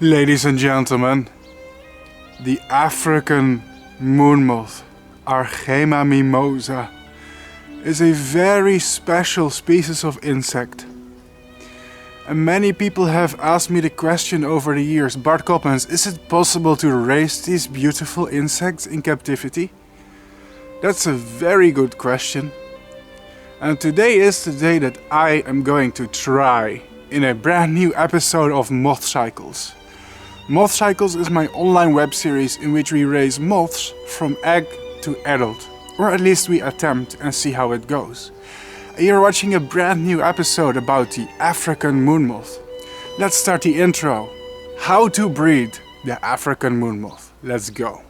Ladies and gentlemen, the African moon moth, Argema mimosae, is a very special species of insect. And many people have asked me the question over the years, Bart Coppens, is it possible to raise these beautiful insects in captivity? That's a very good question. And today is the day that I am going to try in a brand new episode of MothCycles. MothCycles is my online web series in which we raise moths from egg to adult. Or at least we attempt and see how it goes. You're watching a brand new episode about the African moon moth. Let's start the intro. How to breed the African moon moth. Let's go.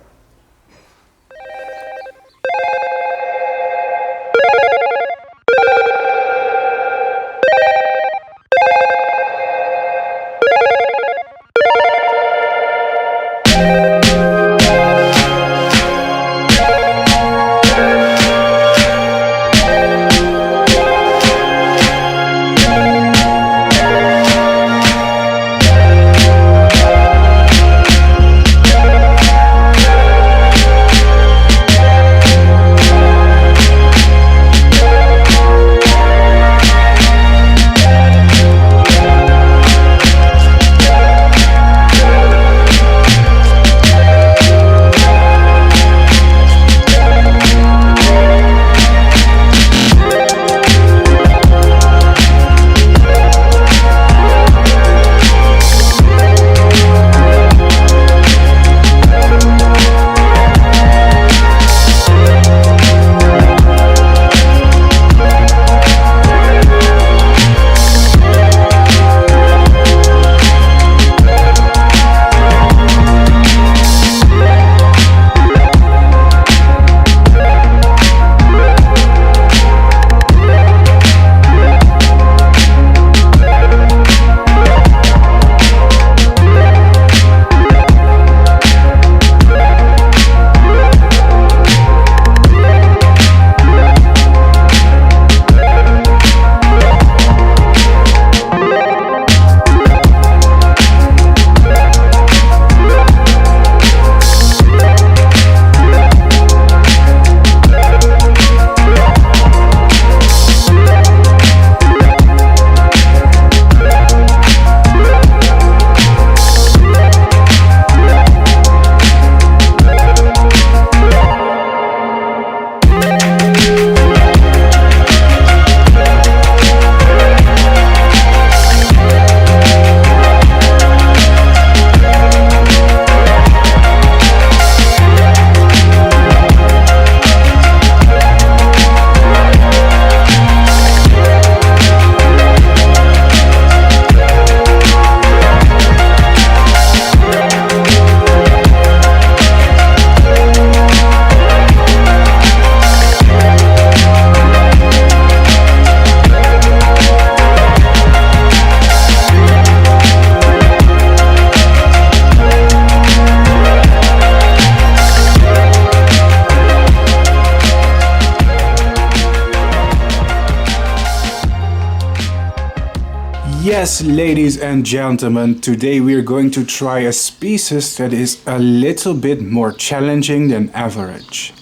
Yes, ladies and gentlemen, today we are going to try a species that is a little bit more challenging than average.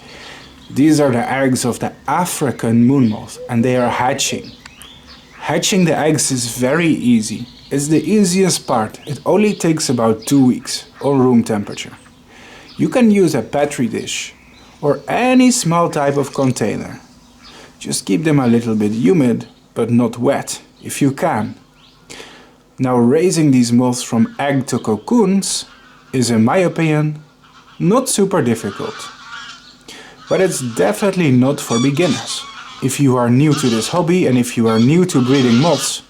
These are the eggs of the African moon moth and they are hatching. Hatching the eggs is very easy. It's the easiest part. It only takes about 2 weeks on room temperature. You can use a petri dish or any small type of container. Just keep them a little bit humid but not wet if you can. Now raising these moths from egg to cocoons is, in my opinion, not super difficult. But it's definitely not for beginners. If you are new to this hobby and if you are new to breeding moths,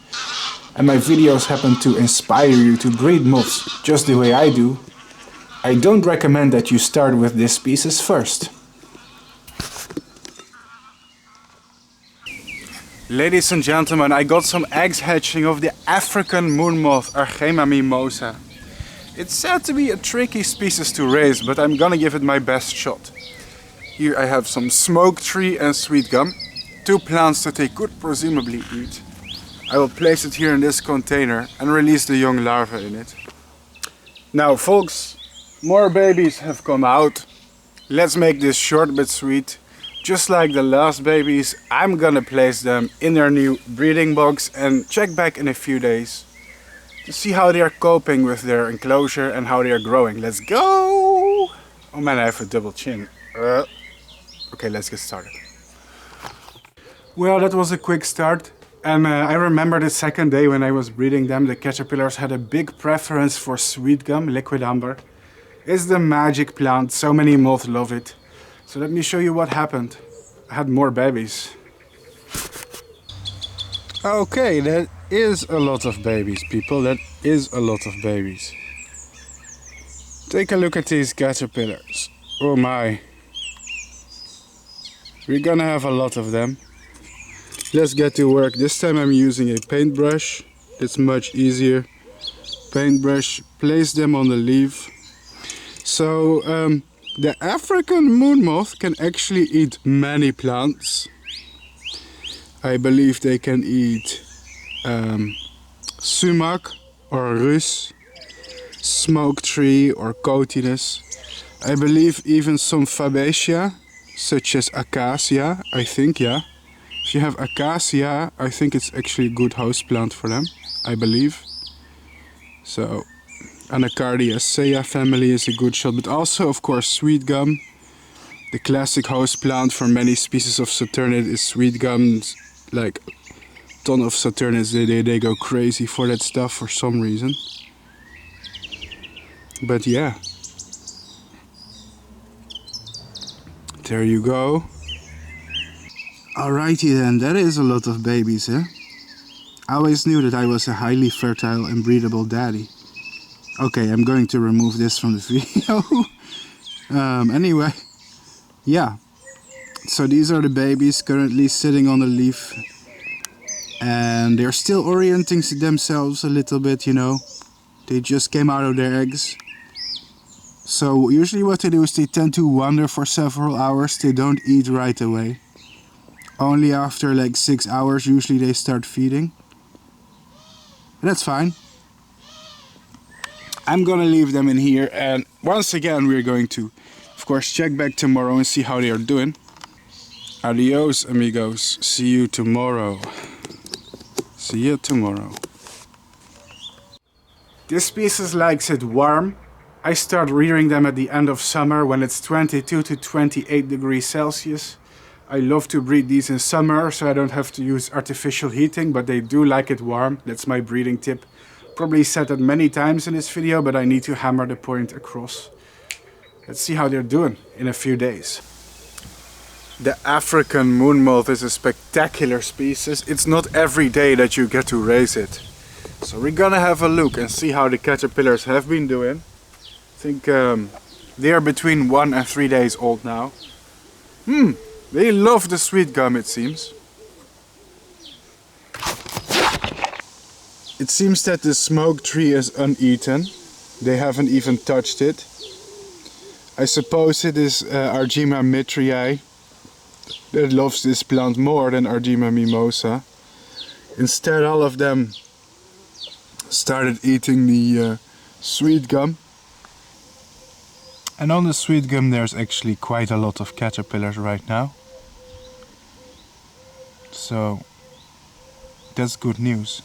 and my videos happen to inspire you to breed moths just the way I do, I don't recommend that you start with this species first. Ladies and gentlemen, I got some eggs hatching of the African moon moth, Argema mimosae. It's said to be a tricky species to raise, but I'm gonna give it my best shot. Here I have some smoke tree and sweet gum, two plants that they could presumably eat. I will place it here in this container and release the young larvae in it. Now folks, more babies have come out. Let's make this short but sweet. Just like the last babies, I'm gonna place them in their new breeding box and check back in a few days to see how they are coping with their enclosure and how they are growing. Let's go! Oh man, I have a double chin. Okay, let's get started. Well, that was a quick start. And I remember the second day when I was breeding them, the caterpillars had a big preference for sweet gum, liquid amber. It's the magic plant, so many moths love it. So let me show you what happened. I had more babies. Okay, that is a lot of babies, people. That is a lot of babies. Take a look at these caterpillars. Oh my. We're gonna have a lot of them. Let's get to work. This time I'm using a paintbrush. It's much easier. Paintbrush, place them on the leaf. So the African moon moth can actually eat many plants. I believe they can eat sumac or rus, smoke tree or cotinus. I believe even some fabaceae, such as acacia, I think, yeah. If you have acacia, I think it's actually a good host plant for them, I believe. So, Anacardiaceae family is a good shot, but also, of course, sweet gum. The classic host plant for many species of Saturniid is sweet gum. Like, ton of Saturniids, they go crazy for that stuff for some reason. But yeah. There you go. Alrighty then, that is a lot of babies, eh? I always knew that I was a highly fertile and breedable daddy. Okay, I'm going to remove this from the video. Anyway, yeah. So these are the babies currently sitting on the leaf. And they're still orienting themselves a little bit, you know. They just came out of their eggs. So usually what they do is they tend to wander for several hours. They don't eat right away. Only after like 6 hours usually they start feeding. And that's fine. I'm gonna leave them in here, and once again we're going to, of course, check back tomorrow and see how they are doing. Adios, amigos. See you tomorrow. See you tomorrow. This species likes it warm. I start rearing them at the end of summer when it's 22 to 28 degrees Celsius. I love to breed these in summer, so I don't have to use artificial heating, but they do like it warm. That's my breeding tip. Probably said that many times in this video, but I need to hammer the point across. Let's see how they're doing in a few days. The African moon moth is a spectacular species. It's not every day that you get to raise it. So we're gonna have a look and see how the caterpillars have been doing. I think they are between 1 and 3 days old now. They love the sweet gum, it seems. It seems that the smoke tree is uneaten. They haven't even touched it. I suppose it is Argema mimosae that loves this plant more than Argema mimosae. Instead, all of them started eating the sweet gum. And on the sweet gum there's actually quite a lot of caterpillars right now. So that's good news.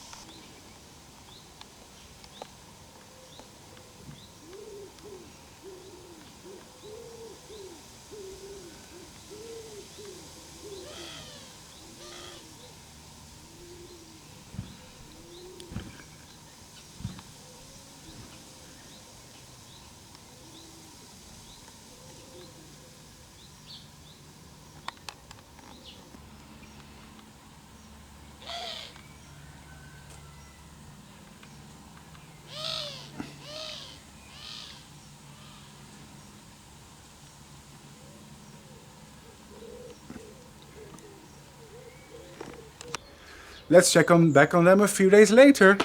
Let's check back on them a few days later.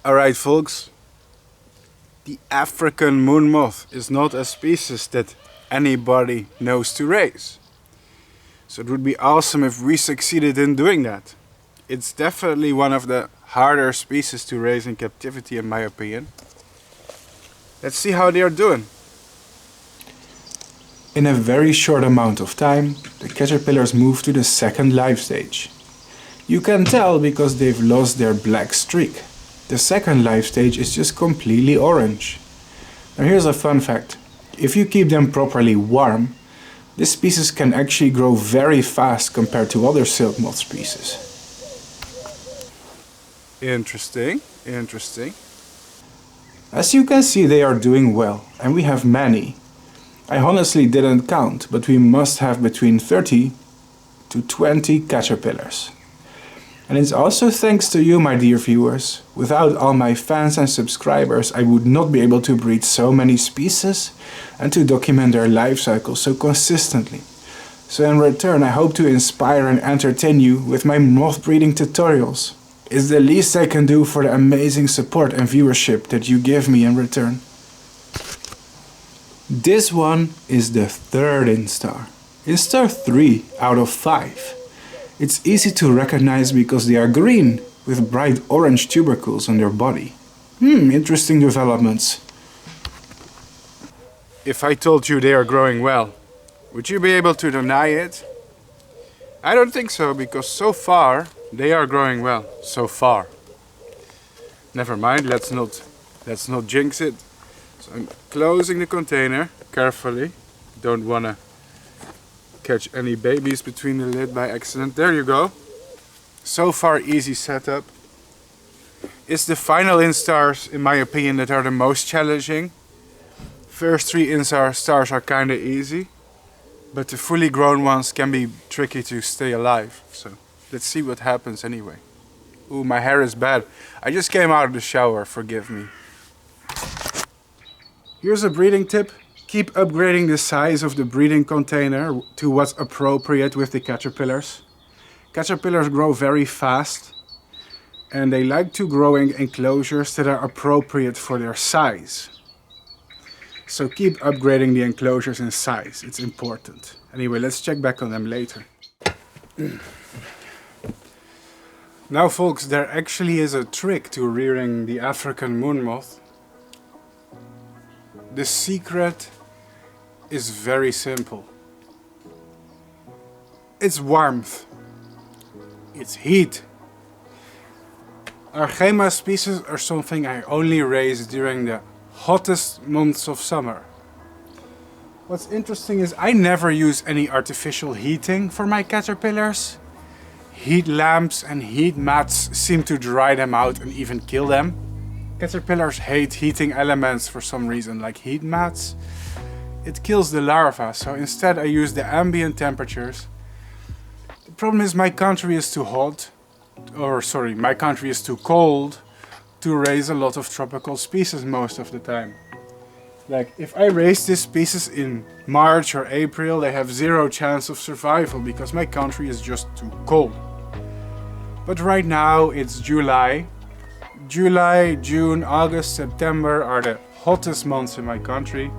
Alright folks, the African moon moth is not a species that anybody knows to raise. So it would be awesome if we succeeded in doing that. It's definitely one of the harder species to raise in captivity in my opinion. Let's see how they are doing. In a very short amount of time, the caterpillars move to the second life stage. You can tell because they've lost their black streak. The second life stage is just completely orange. Now here's a fun fact. If you keep them properly warm, this species can actually grow very fast compared to other silk moth species. Interesting, interesting. As you can see, they are doing well, and we have many. I honestly didn't count, but we must have between 30 to 20 caterpillars. And it's also thanks to you, my dear viewers. Without all my fans and subscribers, I would not be able to breed so many species and to document their life cycle so consistently. So in return, I hope to inspire and entertain you with my moth breeding tutorials. It's the least I can do for the amazing support and viewership that you give me in return. This one is the third instar. Instar 3 out of 5. It's easy to recognize because they are green with bright orange tubercles on their body. Interesting developments. If I told you they are growing well, would you be able to deny it? I don't think so, because so far they are growing well. So far. Never mind, let's not jinx it. So I'm closing the container carefully. Don't wanna catch any babies between the lid by accident. There you go. So far easy setup. It's the final instars, in my opinion, that are the most challenging. First 3 instars are kinda easy, but the fully grown ones can be tricky to stay alive. So let's see what happens anyway. Ooh, my hair is bad. I just came out of the shower, forgive me. Here's a breeding tip. Keep upgrading the size of the breeding container to what's appropriate with the caterpillars. Caterpillars grow very fast and they like to grow in enclosures that are appropriate for their size. So keep upgrading the enclosures in size, it's important. Anyway, let's check back on them later. Now folks, there actually is a trick to rearing the African moon moth. The secret is very simple. It's warmth. It's heat. Argema species are something I only raise during the hottest months of summer. What's interesting is I never use any artificial heating for my caterpillars. Heat lamps and heat mats seem to dry them out and even kill them. Caterpillars hate heating elements for some reason, like heat mats. It kills the larvae, so instead I use the ambient temperatures. The problem is my country is too hot, my country is too cold to raise a lot of tropical species most of the time. Like if I raise this species in March or April, they have 0 chance of survival because my country is just too cold. But right now it's July. July, June, August, September are the hottest months in my country.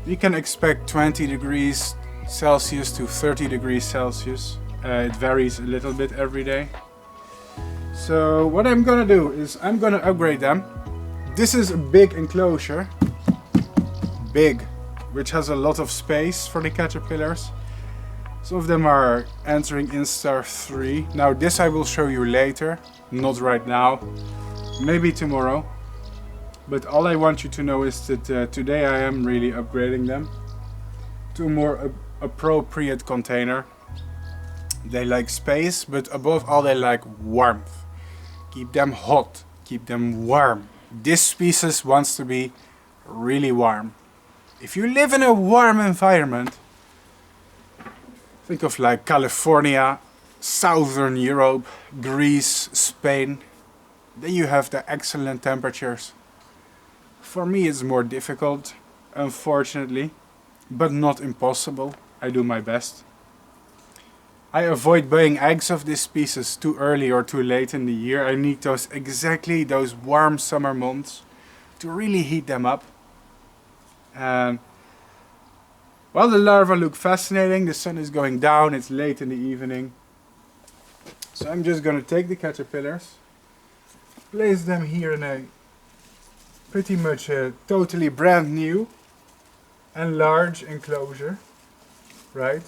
We can expect 20 degrees Celsius to 30 degrees Celsius. It varies a little bit every day. So what I'm gonna do is I'm gonna upgrade them. This is a big enclosure. Big, which has a lot of space for the caterpillars. Some of them are entering instar 3. Now this I will show you later, not right now, maybe tomorrow. But all I want you to know is that today I am really upgrading them to a more appropriate container. They like space, but above all they like warmth. Keep them hot, keep them warm. This species wants to be really warm. If you live in a warm environment, think of like California, Southern Europe, Greece, Spain, then you have the excellent temperatures. For me it's more difficult, unfortunately, but not impossible. I do my best. I avoid laying eggs of this species too early or too late in the year. I need exactly those warm summer months to really heat them up. And while the larvae look fascinating, the sun is going down, it's late in the evening. So I'm just going to take the caterpillars, place them here in a pretty much a totally brand new and large enclosure, right?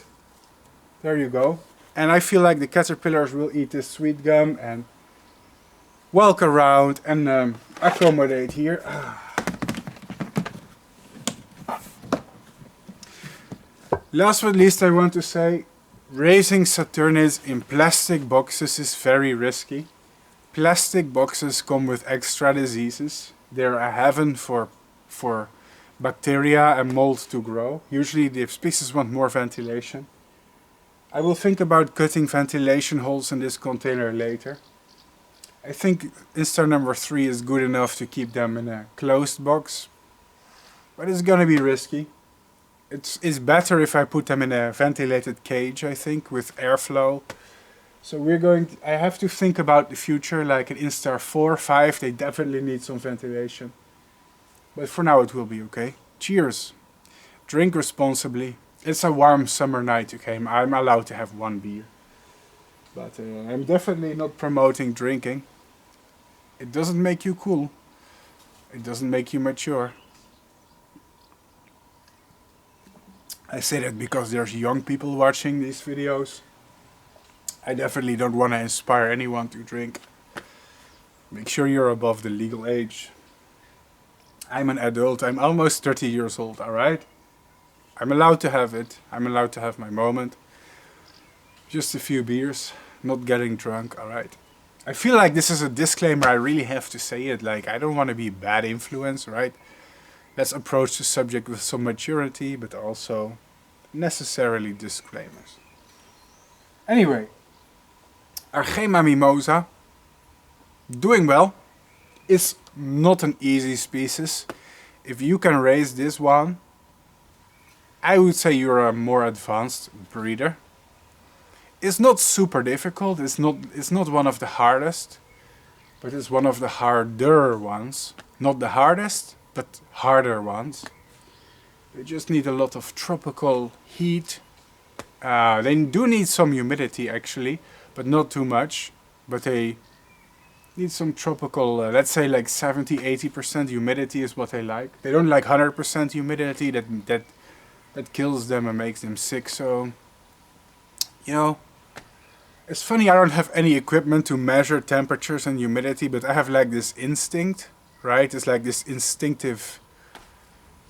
There you go. And I feel like the caterpillars will eat this sweet gum and walk around and accommodate here. Last but not least, I want to say raising Saturniids in plastic boxes is very risky. Plastic boxes come with extra diseases. They're a heaven for bacteria and mold to grow. Usually the species want more ventilation. I will think about cutting ventilation holes in this container later. I think instar number 3 is good enough to keep them in a closed box, but it's gonna be risky. It's better if I put them in a ventilated cage, I think, with airflow. So I have to think about the future, like in instar 4, 5, they definitely need some ventilation. But for now it will be okay. Cheers! Drink responsibly. It's a warm summer night, okay? I'm allowed to have 1 beer. But I'm definitely not promoting drinking. It doesn't make you cool. It doesn't make you mature. I say that because there's young people watching these videos. I definitely don't want to inspire anyone to drink. Make sure you're above the legal age. I'm an adult. I'm almost 30 years old, alright? I'm allowed to have it. I'm allowed to have my moment. Just a few beers. Not getting drunk, alright? I feel like this is a disclaimer. I really have to say it. Like, I don't want to be a bad influence, right? Let's approach the subject with some maturity, but also necessarily disclaimers. Anyway, Argema mimosa, doing well. It's not an easy species. If you can raise this one, I would say you're a more advanced breeder. It's not super difficult. It's not one of the hardest, but it's one of the harder ones. Not the hardest, but harder ones. They just need a lot of tropical heat. They do need some humidity actually, but not too much. But they need some tropical, let's say like 70-80% humidity is what they like. They don't like 100% humidity. That kills them and makes them sick. So, you know, it's funny, I don't have any equipment to measure temperatures and humidity, but I have like this instinct, right? It's like this instinctive,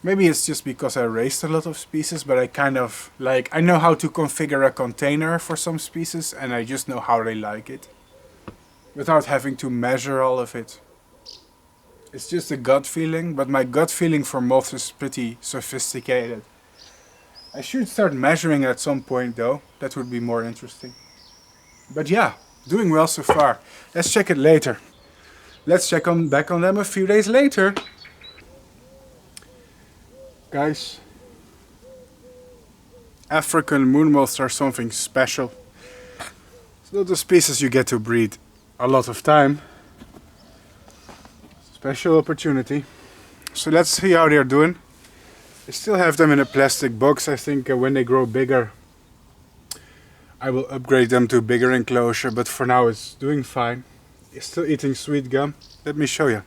maybe it's just because I raised a lot of species, but I kind of like, I know how to configure a container for some species and I just know how they like it without having to measure all of it. It's just a gut feeling, but my gut feeling for moths is pretty sophisticated. I should start measuring at some point though. That would be more interesting. But yeah, doing well so far. Let's check it later. Let's check back on them a few days later. Guys, African moon moths are something special. It's not a species you get to breed a lot of time. Special opportunity. So let's see how they're doing. I still have them in a plastic box. I think when they grow bigger I will upgrade them to a bigger enclosure, but for now it's doing fine. It's still eating sweet gum. Let me show you.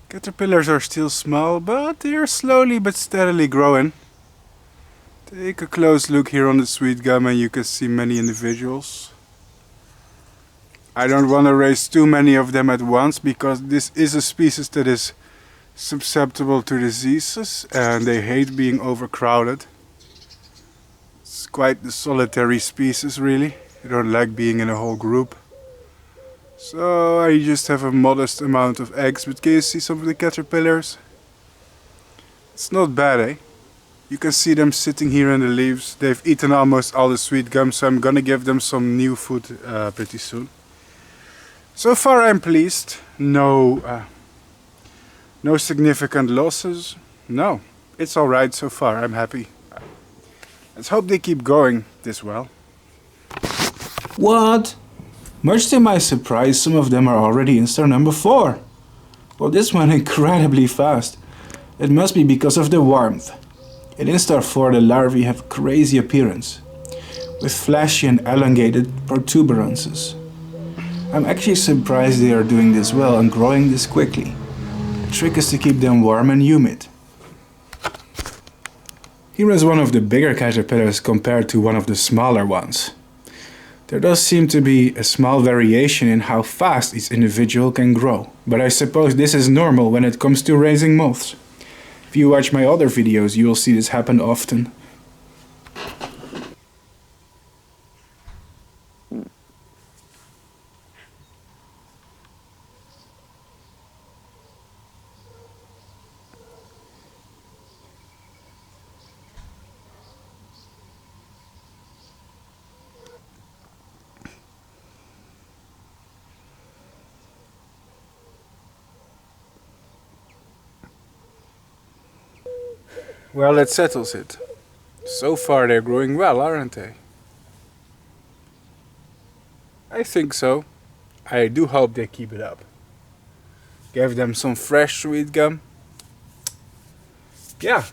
Caterpillars are still small, but they are slowly but steadily growing. Take a close look here on the sweet gum and you can see many individuals. I don't want to raise too many of them at once because this is a species that is susceptible to diseases and they hate being overcrowded. It's quite the solitary species really. They don't like being in a whole group. So I just have a modest amount of eggs, but can you see some of the caterpillars? It's not bad, eh? You can see them sitting here in the leaves. They've eaten almost all the sweet gum, so I'm gonna give them some new food pretty soon. So far I'm pleased. No significant losses. No, it's alright so far. I'm happy. Let's hope they keep going this well. What? Much to my surprise, some of them are already in star number 4. Well, this went incredibly fast. It must be because of the warmth. In instar 4 the larvae have crazy appearance, with flashy and elongated protuberances. I'm actually surprised they are doing this well and growing this quickly. The trick is to keep them warm and humid. Here is one of the bigger caterpillars compared to one of the smaller ones. There does seem to be a small variation in how fast each individual can grow, but I suppose this is normal when it comes to raising moths. If you watch my other videos, you will see this happen often. Well, that settles it. So far they're growing well, aren't they? I think so. I do hope they keep it up. Give them some fresh sweet gum. Yeah.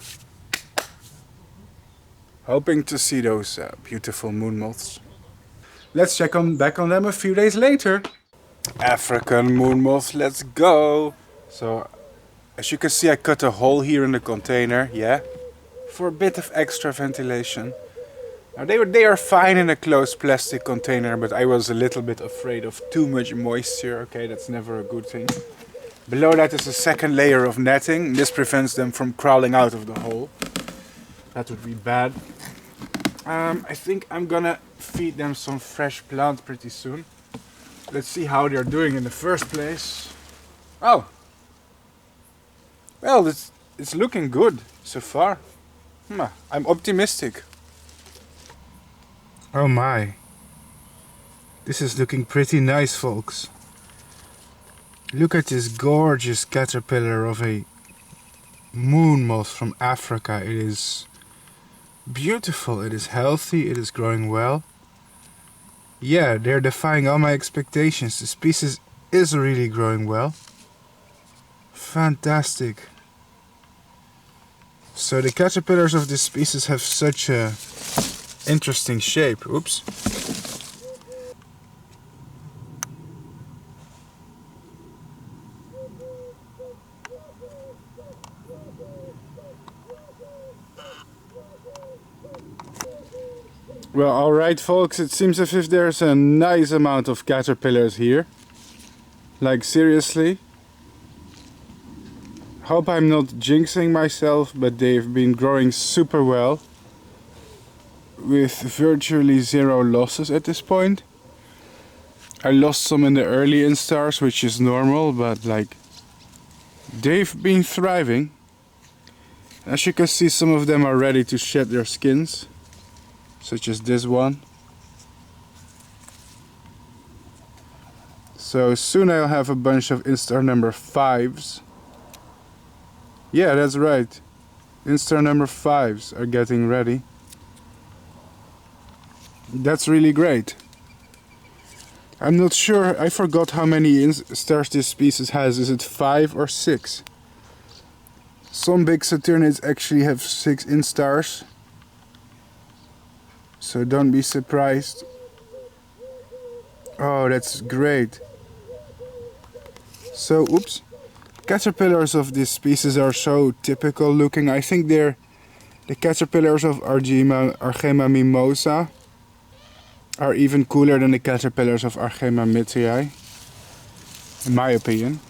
Hoping to see those beautiful moon moths. Let's check back on them a few days later. African moon moth, let's go! So, as you can see, I cut a hole here in the container, yeah, for a bit of extra ventilation. Now they are fine in a closed plastic container, but I was a little bit afraid of too much moisture. Okay, that's never a good thing. Below that is a second layer of netting. This prevents them from crawling out of the hole. That would be bad. I think I'm gonna feed them some fresh plant pretty soon. Let's see how they're doing in the first place. Oh! Well, it's looking good so far. I'm optimistic. Oh my. This is looking pretty nice, folks. Look at this gorgeous caterpillar of a moon moth from Africa. It is beautiful, it is healthy, it is growing well. Yeah, they're defying all my expectations. The species is really growing well. Fantastic. So the caterpillars of this species have such a interesting shape. Oops. Well, alright folks, it seems as if there's a nice amount of caterpillars here. Like seriously. Hope I'm not jinxing myself, but they've been growing super well. With virtually zero losses at this point. I lost some in the early instars, which is normal, but like they've been thriving. As you can see, some of them are ready to shed their skins. Such as this one. So soon I'll have a bunch of instar number 5s. Yeah, that's right. Instar number 5s are getting ready. That's really great. I'm not sure, I forgot how many instars this species has. Is it 5 or 6? Some big Saturniids actually have 6 instars. So don't be surprised. Oh, that's great. So, oops. Caterpillars of this species are so typical looking. I think they're the caterpillars of Argema mimosae are even cooler than the caterpillars of Argema mimosae, in my opinion.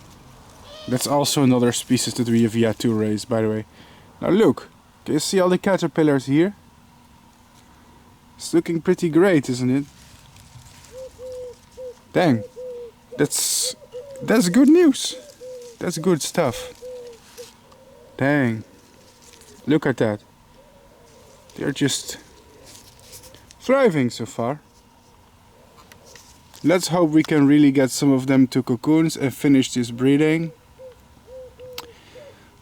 That's also another species that we have yet to raise, by the way. Now look, can you see all the caterpillars here? It's looking pretty great, isn't it? Dang, that's good news. That's good stuff. Dang, look at that. They're just thriving so far. Let's hope we can really get some of them to cocoons and finish this breeding.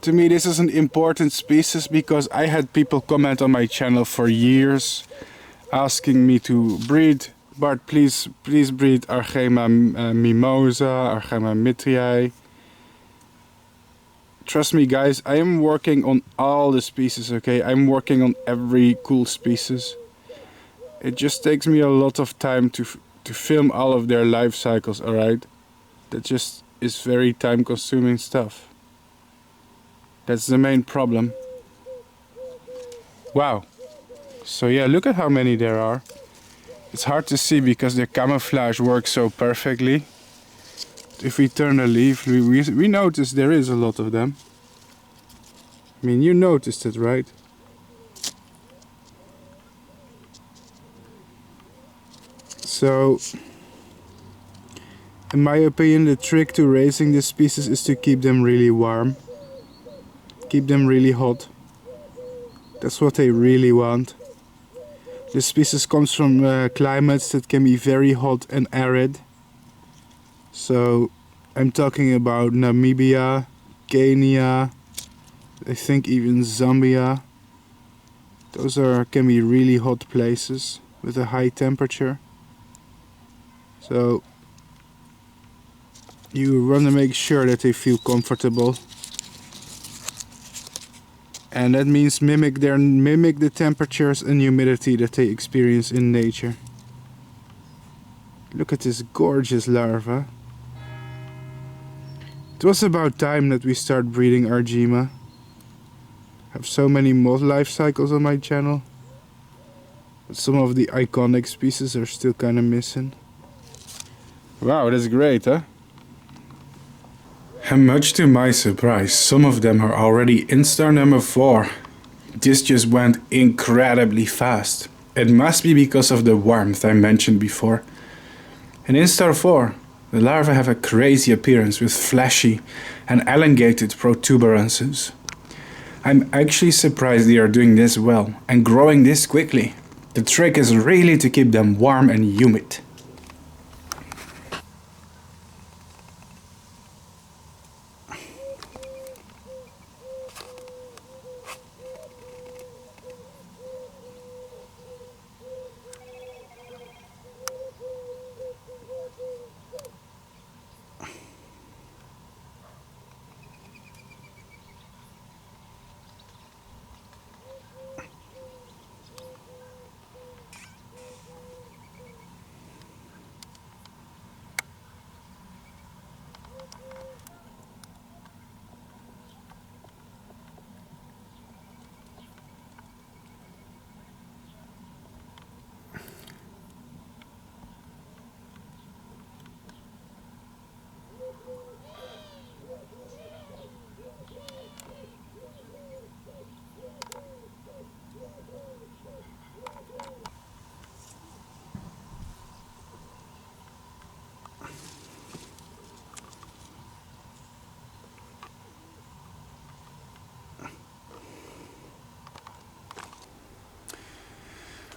To me, this is an important species because I had people comment on my channel for years asking me to breed. Bart, please breed Argema mimosae, Argema mimosae. Trust me guys, I am working on all the species, okay? I'm working on every cool species. It just takes me a lot of time to film all of their life cycles, alright? That just is very time consuming stuff. That's the main problem. Wow. So yeah, look at how many there are. It's hard to see because their camouflage works so perfectly. If we turn a leaf, we notice there is a lot of them. I mean, you noticed it, right? So, in my opinion, the trick to raising this species is to keep them really warm. Keep them really hot. That's what they really want. This species comes from climates that can be very hot and arid. So I'm talking about Namibia, Kenya, I think even Zambia. Those can be really hot places with a high temperature. So you want to make sure that they feel comfortable. And that means mimic the temperatures and humidity that they experience in nature. Look at this gorgeous larva. It was about time that we start breeding Argema. I have so many moth life cycles on my channel. But some of the iconic species are still kind of missing. Wow, that's great, huh? And much to my surprise, some of them are already in star number 4. This just went incredibly fast. It must be because of the warmth I mentioned before. And in star 4, the larvae have a crazy appearance with fleshy and elongated protuberances. I'm actually surprised they are doing this well and growing this quickly. The trick is really to keep them warm and humid.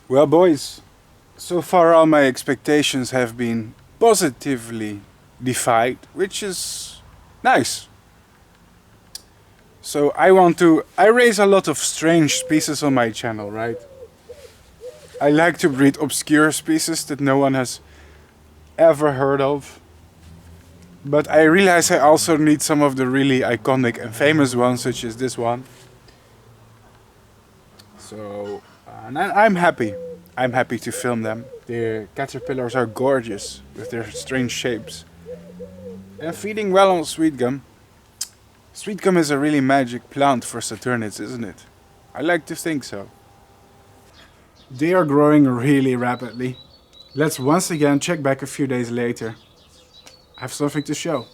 Well boys, so far all my expectations have been positively defied, which is nice. So I raise a lot of strange species on my channel, right? I like to breed obscure species that no one has ever heard of. But I realize I also need some of the really iconic and famous ones, such as this one. So, and I'm happy. I'm happy to film them. The caterpillars are gorgeous with their strange shapes. And feeding well on sweet gum. Sweet gum is a really magic plant for Saturniids, isn't it? I like to think so. They are growing really rapidly. Let's once again check back a few days later. I have something to show.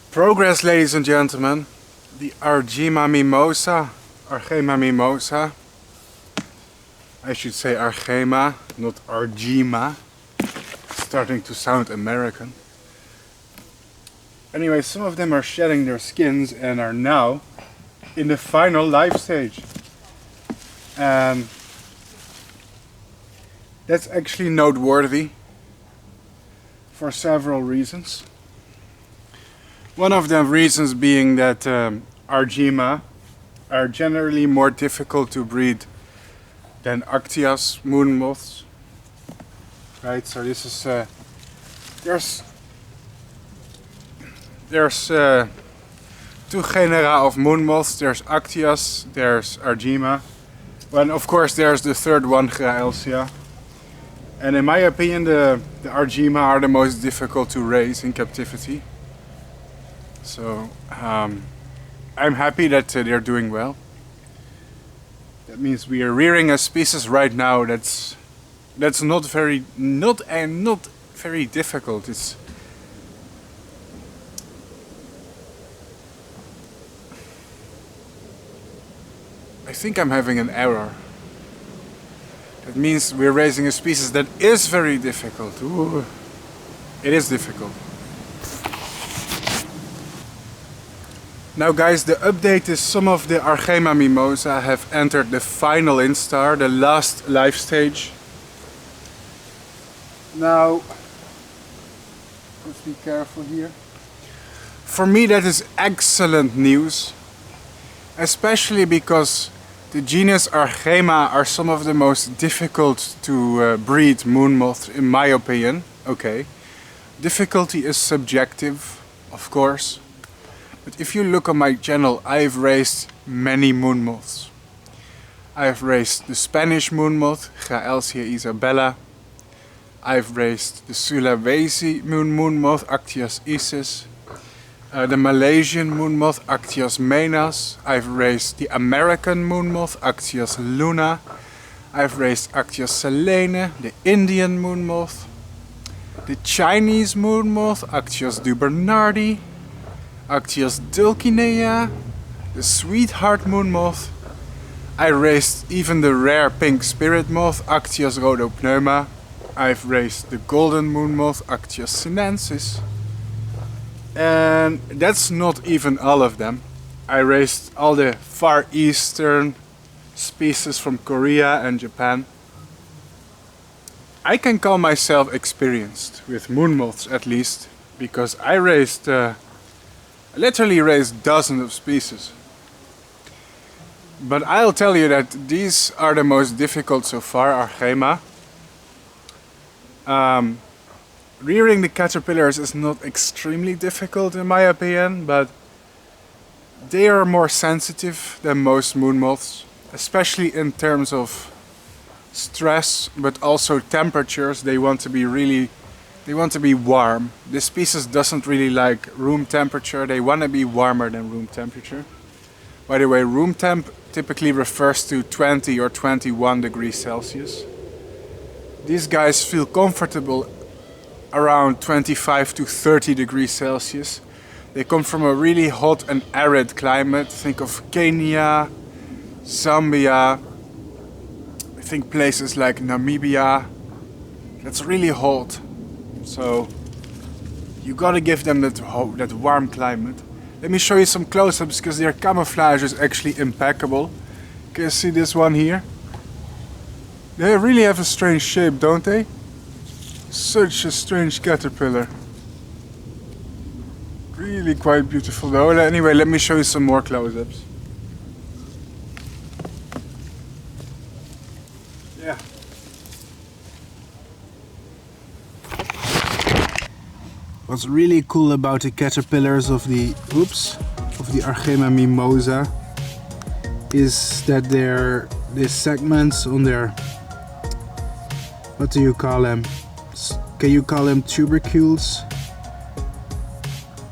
Progress, ladies and gentlemen. The Argema mimosae. Argema mimosae. I should say Argema, not Argema. Starting to sound American. Anyway, some of them are shedding their skins and are now in the final life stage. And that's actually noteworthy for several reasons. One of the reasons being that Argema are generally more difficult to breed than Arctias moon moths. Right, so this is there's two genera of moon moths. There's Arctias, there's Argema. Well, of course there's the third one, Graelsia. And in my opinion the Argema are the most difficult to raise in captivity. So I'm happy that they're doing well. That means we are rearing a species right now that's not very difficult. I think I'm having an error. That means we're raising a species that is very difficult. Ooh, it is difficult. Now guys, the update is some of the Argema mimosae have entered the final instar, the last life stage. Now, let's be careful here. For me that is excellent news, especially because the genus Argema are some of the most difficult to breed moon moths in my opinion. Okay, difficulty is subjective, of course. But if you look on my channel, I've raised many moon moths. I've raised the Spanish moon moth, Graelsia isabella. I've raised the Sulawesi moon moth, Arctias isis. The Malaysian moon moth, Arctias menas. I've raised the American moon moth, Arctias luna. I've raised Arctias selene, the Indian moon moth. The Chinese moon moth, Arctias dubernardi. Arctias dulcinea, the sweetheart moon moth. I raised even the rare pink spirit moth, Arctias rhodopneuma. I've raised the golden moon moth, Arctias sinensis. And that's not even all of them. I raised all the far eastern species from Korea and Japan. I can call myself experienced with moon moths at least, because I literally raised dozens of species. But I'll tell you that these are the most difficult so far, Argema. Rearing the caterpillars is not extremely difficult in my opinion, but they are more sensitive than most moon moths, especially in terms of stress, but also temperatures. They want to be warm. This species doesn't really like room temperature. They want to be warmer than room temperature. By the way, room temp typically refers to 20 or 21 degrees Celsius. These guys feel comfortable around 25 to 30 degrees Celsius. They come from a really hot and arid climate. Think of Kenya, Zambia, I think places like Namibia. That's really hot. So you gotta give them that warm climate. Let me show you some close-ups because their camouflage is actually impeccable. Can you see this one here? They really have a strange shape, don't they? Such a strange caterpillar. Really quite beautiful though. Anyway, let me show you some more close-ups. Yeah. What's really cool about the caterpillars of the Argema mimosae is that these segments on their, what do you call them? Can you call them tubercules?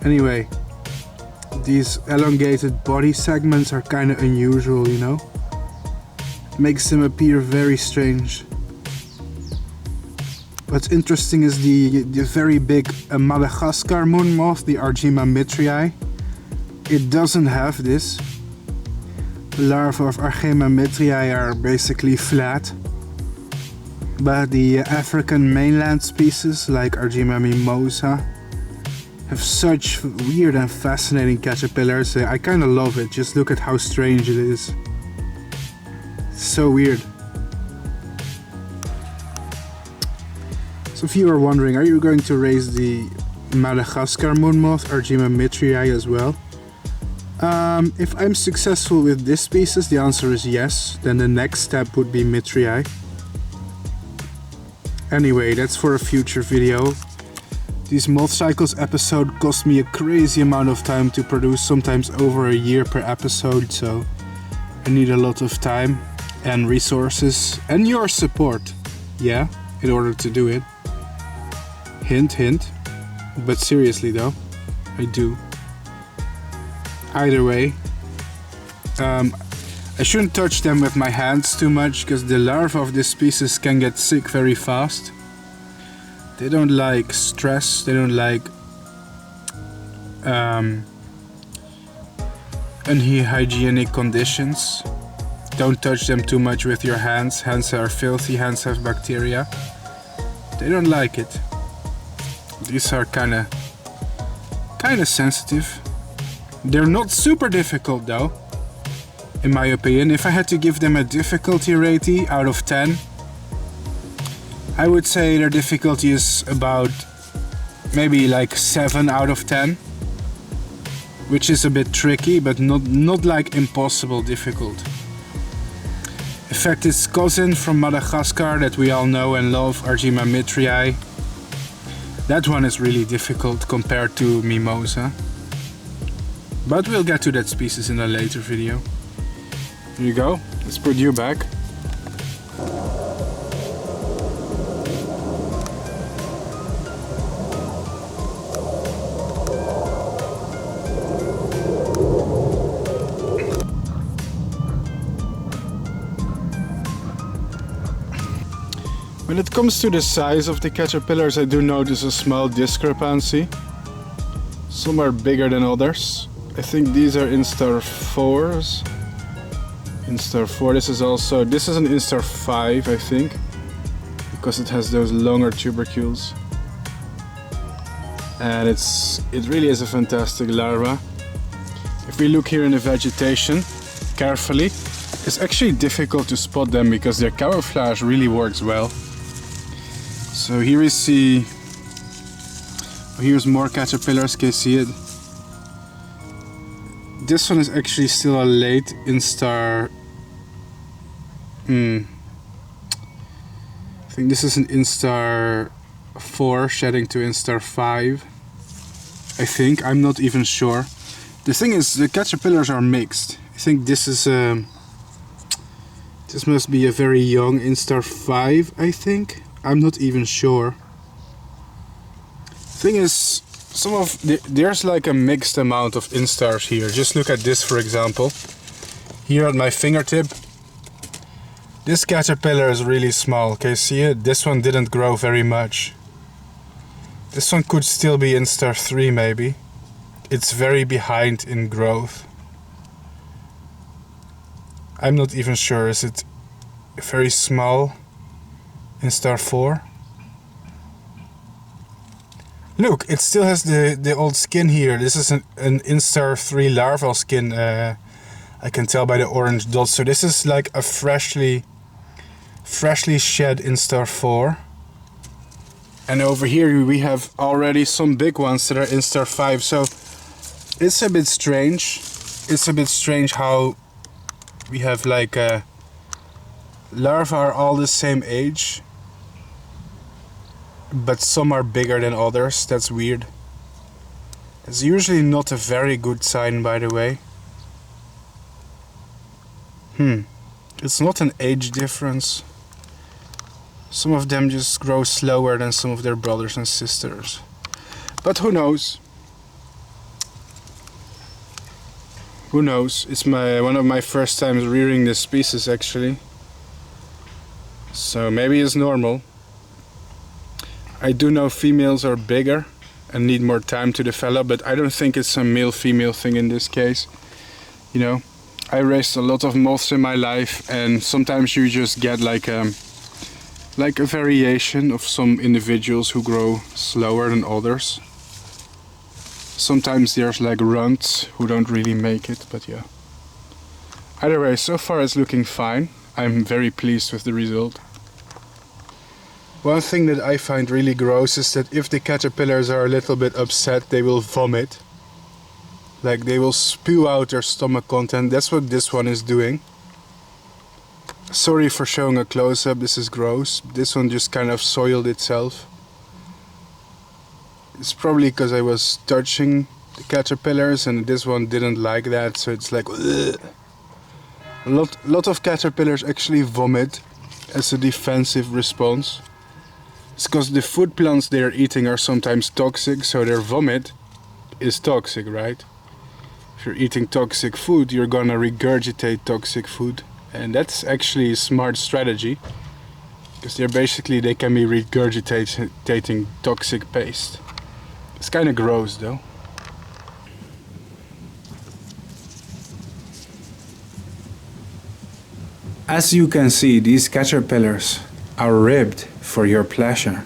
Anyway, these elongated body segments are kind of unusual, you know? It makes them appear very strange. What's interesting is the very big Madagascar moon moth, the Argema mitriae. It doesn't have this. The larvae of Argema mitriae are basically flat. But the African mainland species like Argema mimosae have such weird and fascinating caterpillars. I kind of love it. Just look at how strange it is. So weird. So if you are wondering, are you going to raise the Madagascar moon moth, Argema mimosae, as well? If I'm successful with this species, the answer is yes. Then the next step would be mimosae. Anyway, that's for a future video. These MothCycles episode cost me a crazy amount of time to produce, sometimes over a year per episode, so I need a lot of time and resources and your support, yeah, in order to do it. Hint, hint. But seriously though, I do. Either way, I shouldn't touch them with my hands too much, because the larvae of this species can get sick very fast. They don't like stress, they don't like unhygienic conditions. Don't touch them too much with your hands. Hands are filthy, hands have bacteria. They don't like it. These are kinda sensitive. They're not super difficult though, in my opinion. If I had to give them a difficulty rating out of 10, I would say their difficulty is about maybe like 7 out of 10, which is a bit tricky, but not like impossible difficult. In fact, its cousin from Madagascar that we all know and love, Argema mimosae, that one is really difficult compared to Mimosa. But we'll get to that species in a later video. Here you go, let's put you back. When it comes to the size of the caterpillars, I do notice a small discrepancy. Some are bigger than others. I think these are instar 4s. Instar 4, this is an instar 5, I think, because it has those longer tubercules. And it really is a fantastic larva. If we look here in the vegetation carefully, it's actually difficult to spot them because their camouflage really works well. So here we see, here's more caterpillars, can you see it? This one is actually still a late instar. I think this is an instar 4 shedding to instar 5. I think, I'm not even sure. The thing is, the caterpillars are mixed. I think this is this must be a very young instar 5, I think. I'm not even sure. Thing is, there's like a mixed amount of instars here. Just look at this, for example. Here at my fingertip, this caterpillar is really small. Can you see it? This one didn't grow very much. This one could still be instar 3 maybe. It's very behind in growth. I'm not even sure. Is it very small? Instar 4. Look, it still has the old skin here. This is an instar 3 larval skin. I can tell by the orange dots. So this is like a freshly shed instar 4. And over here we have already some big ones that are instar 5. So it's a bit strange. It's a bit strange how we have like larvae are all the same age, but some are bigger than others. That's weird. It's usually not a very good sign, by the way. It's not an age difference. Some of them just grow slower than some of their brothers and sisters. But who knows? Who knows? It's one of my first times rearing this species, actually. So maybe it's normal. I do know females are bigger and need more time to develop, but I don't think it's a male-female thing in this case. You know, I raised a lot of moths in my life, and sometimes you just get like a variation of some individuals who grow slower than others. Sometimes there's like runts who don't really make it, but yeah. Either way, so far it's looking fine. I'm very pleased with the result. One thing that I find really gross is that if the caterpillars are a little bit upset, they will vomit. Like they will spew out their stomach content. That's what this one is doing. Sorry for showing a close-up, this is gross. This one just kind of soiled itself. It's probably because I was touching the caterpillars and this one didn't like that, so it's like ugh. A lot of caterpillars actually vomit as a defensive response. It's because the food plants they're eating are sometimes toxic, so their vomit is toxic, right? If you're eating toxic food, you're gonna regurgitate toxic food. And that's actually a smart strategy. Because they can be regurgitating toxic paste. It's kind of gross though. As you can see, these caterpillars are ribbed for your pleasure.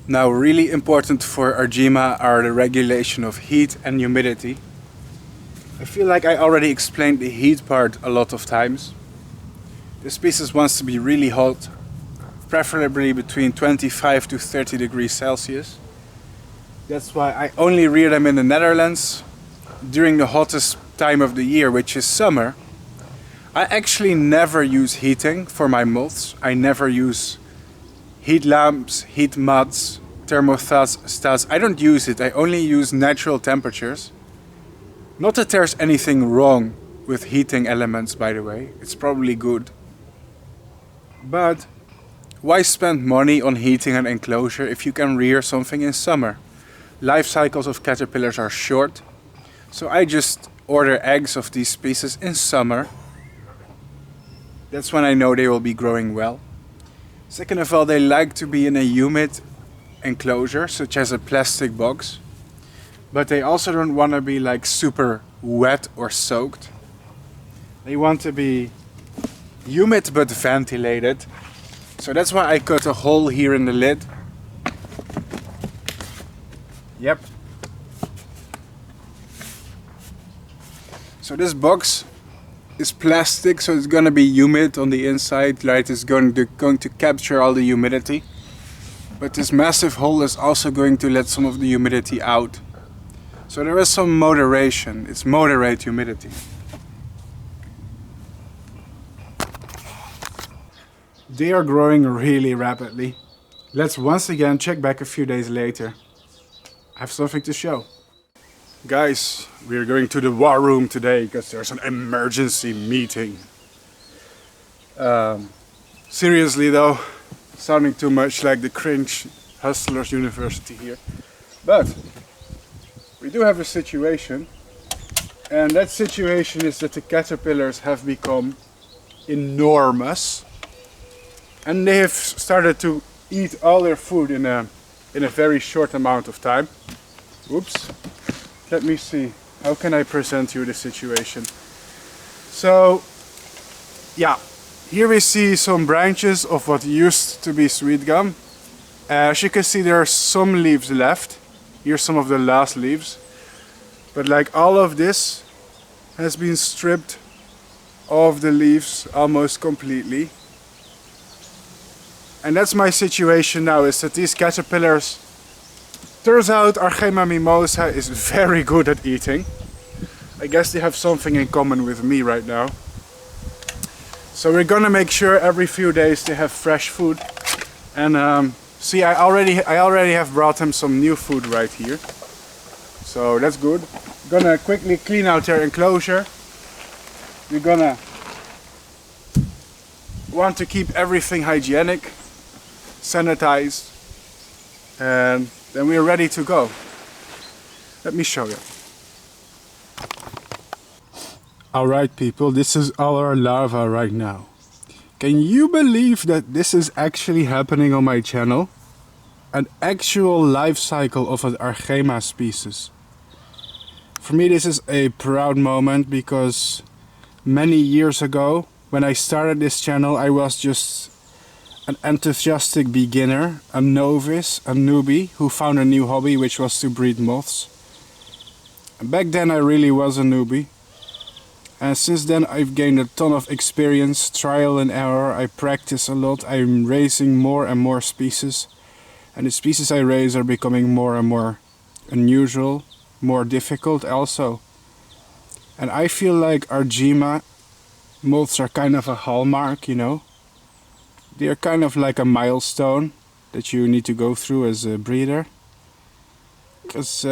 Now, really important for Argema are the regulation of heat and humidity. I feel like I already explained the heat part a lot of times. This species wants to be really hot, preferably between 25 to 30 degrees Celsius. That's why I only rear them in the Netherlands during the hottest time of the year, which is summer. I actually never use heating for my moths. I never use heat lamps, heat mats, thermostats. I don't use it. I only use natural temperatures. Not that there's anything wrong with heating elements, by the way. It's probably good. But why spend money on heating an enclosure if you can rear something in summer? Life cycles of caterpillars are short. So I just order eggs of these species in summer. That's when I know they will be growing well. Second of all, they like to be in a humid enclosure, such as a plastic box. But they also don't want to be like super wet or soaked. They want to be humid but ventilated. So that's why I cut a hole here in the lid. Yep. So this box is plastic, so it's gonna be humid on the inside, right? It's going to capture all the humidity. But this massive hole is also going to let some of the humidity out. So there is some moderation. It's moderate humidity. They are growing really rapidly. Let's once again check back a few days later. I have something to show. Guys, we're going to the war room today because there's an emergency meeting. Seriously though, sounding too much like the cringe Hustlers University here. But we do have a situation, and that situation is that the caterpillars have become enormous and they have started to eat all their food in a very short amount of time. Oops. Let me see. How can I present you the situation? So yeah, here we see some branches of what used to be sweet gum. As you can see, there are some leaves left. Here's some of the last leaves. But like all of this has been stripped of the leaves almost completely. And that's my situation now, is that these caterpillars, turns out Argema mimosae is very good at eating. I guess they have something in common with me right now. So we're gonna make sure every few days they have fresh food. And see, I already have brought them some new food right here. So that's good. Gonna quickly clean out their enclosure. We're gonna want to keep everything hygienic, sanitized, and then we're ready to go. Let me show you. Alright people, this is all our larvae right now. Can you believe that this is actually happening on my channel? An actual life cycle of an Argema species. For me this is a proud moment, because many years ago when I started this channel I was just an enthusiastic beginner, a novice, a newbie who found a new hobby, which was to breed moths. And back then I really was a newbie. And since then I've gained a ton of experience, trial and error. I practice a lot, I'm raising more and more species. And the species I raise are becoming more and more unusual, more difficult also. And I feel like Argema moths are kind of a hallmark, you know. They're kind of like a milestone that you need to go through as a breeder. Because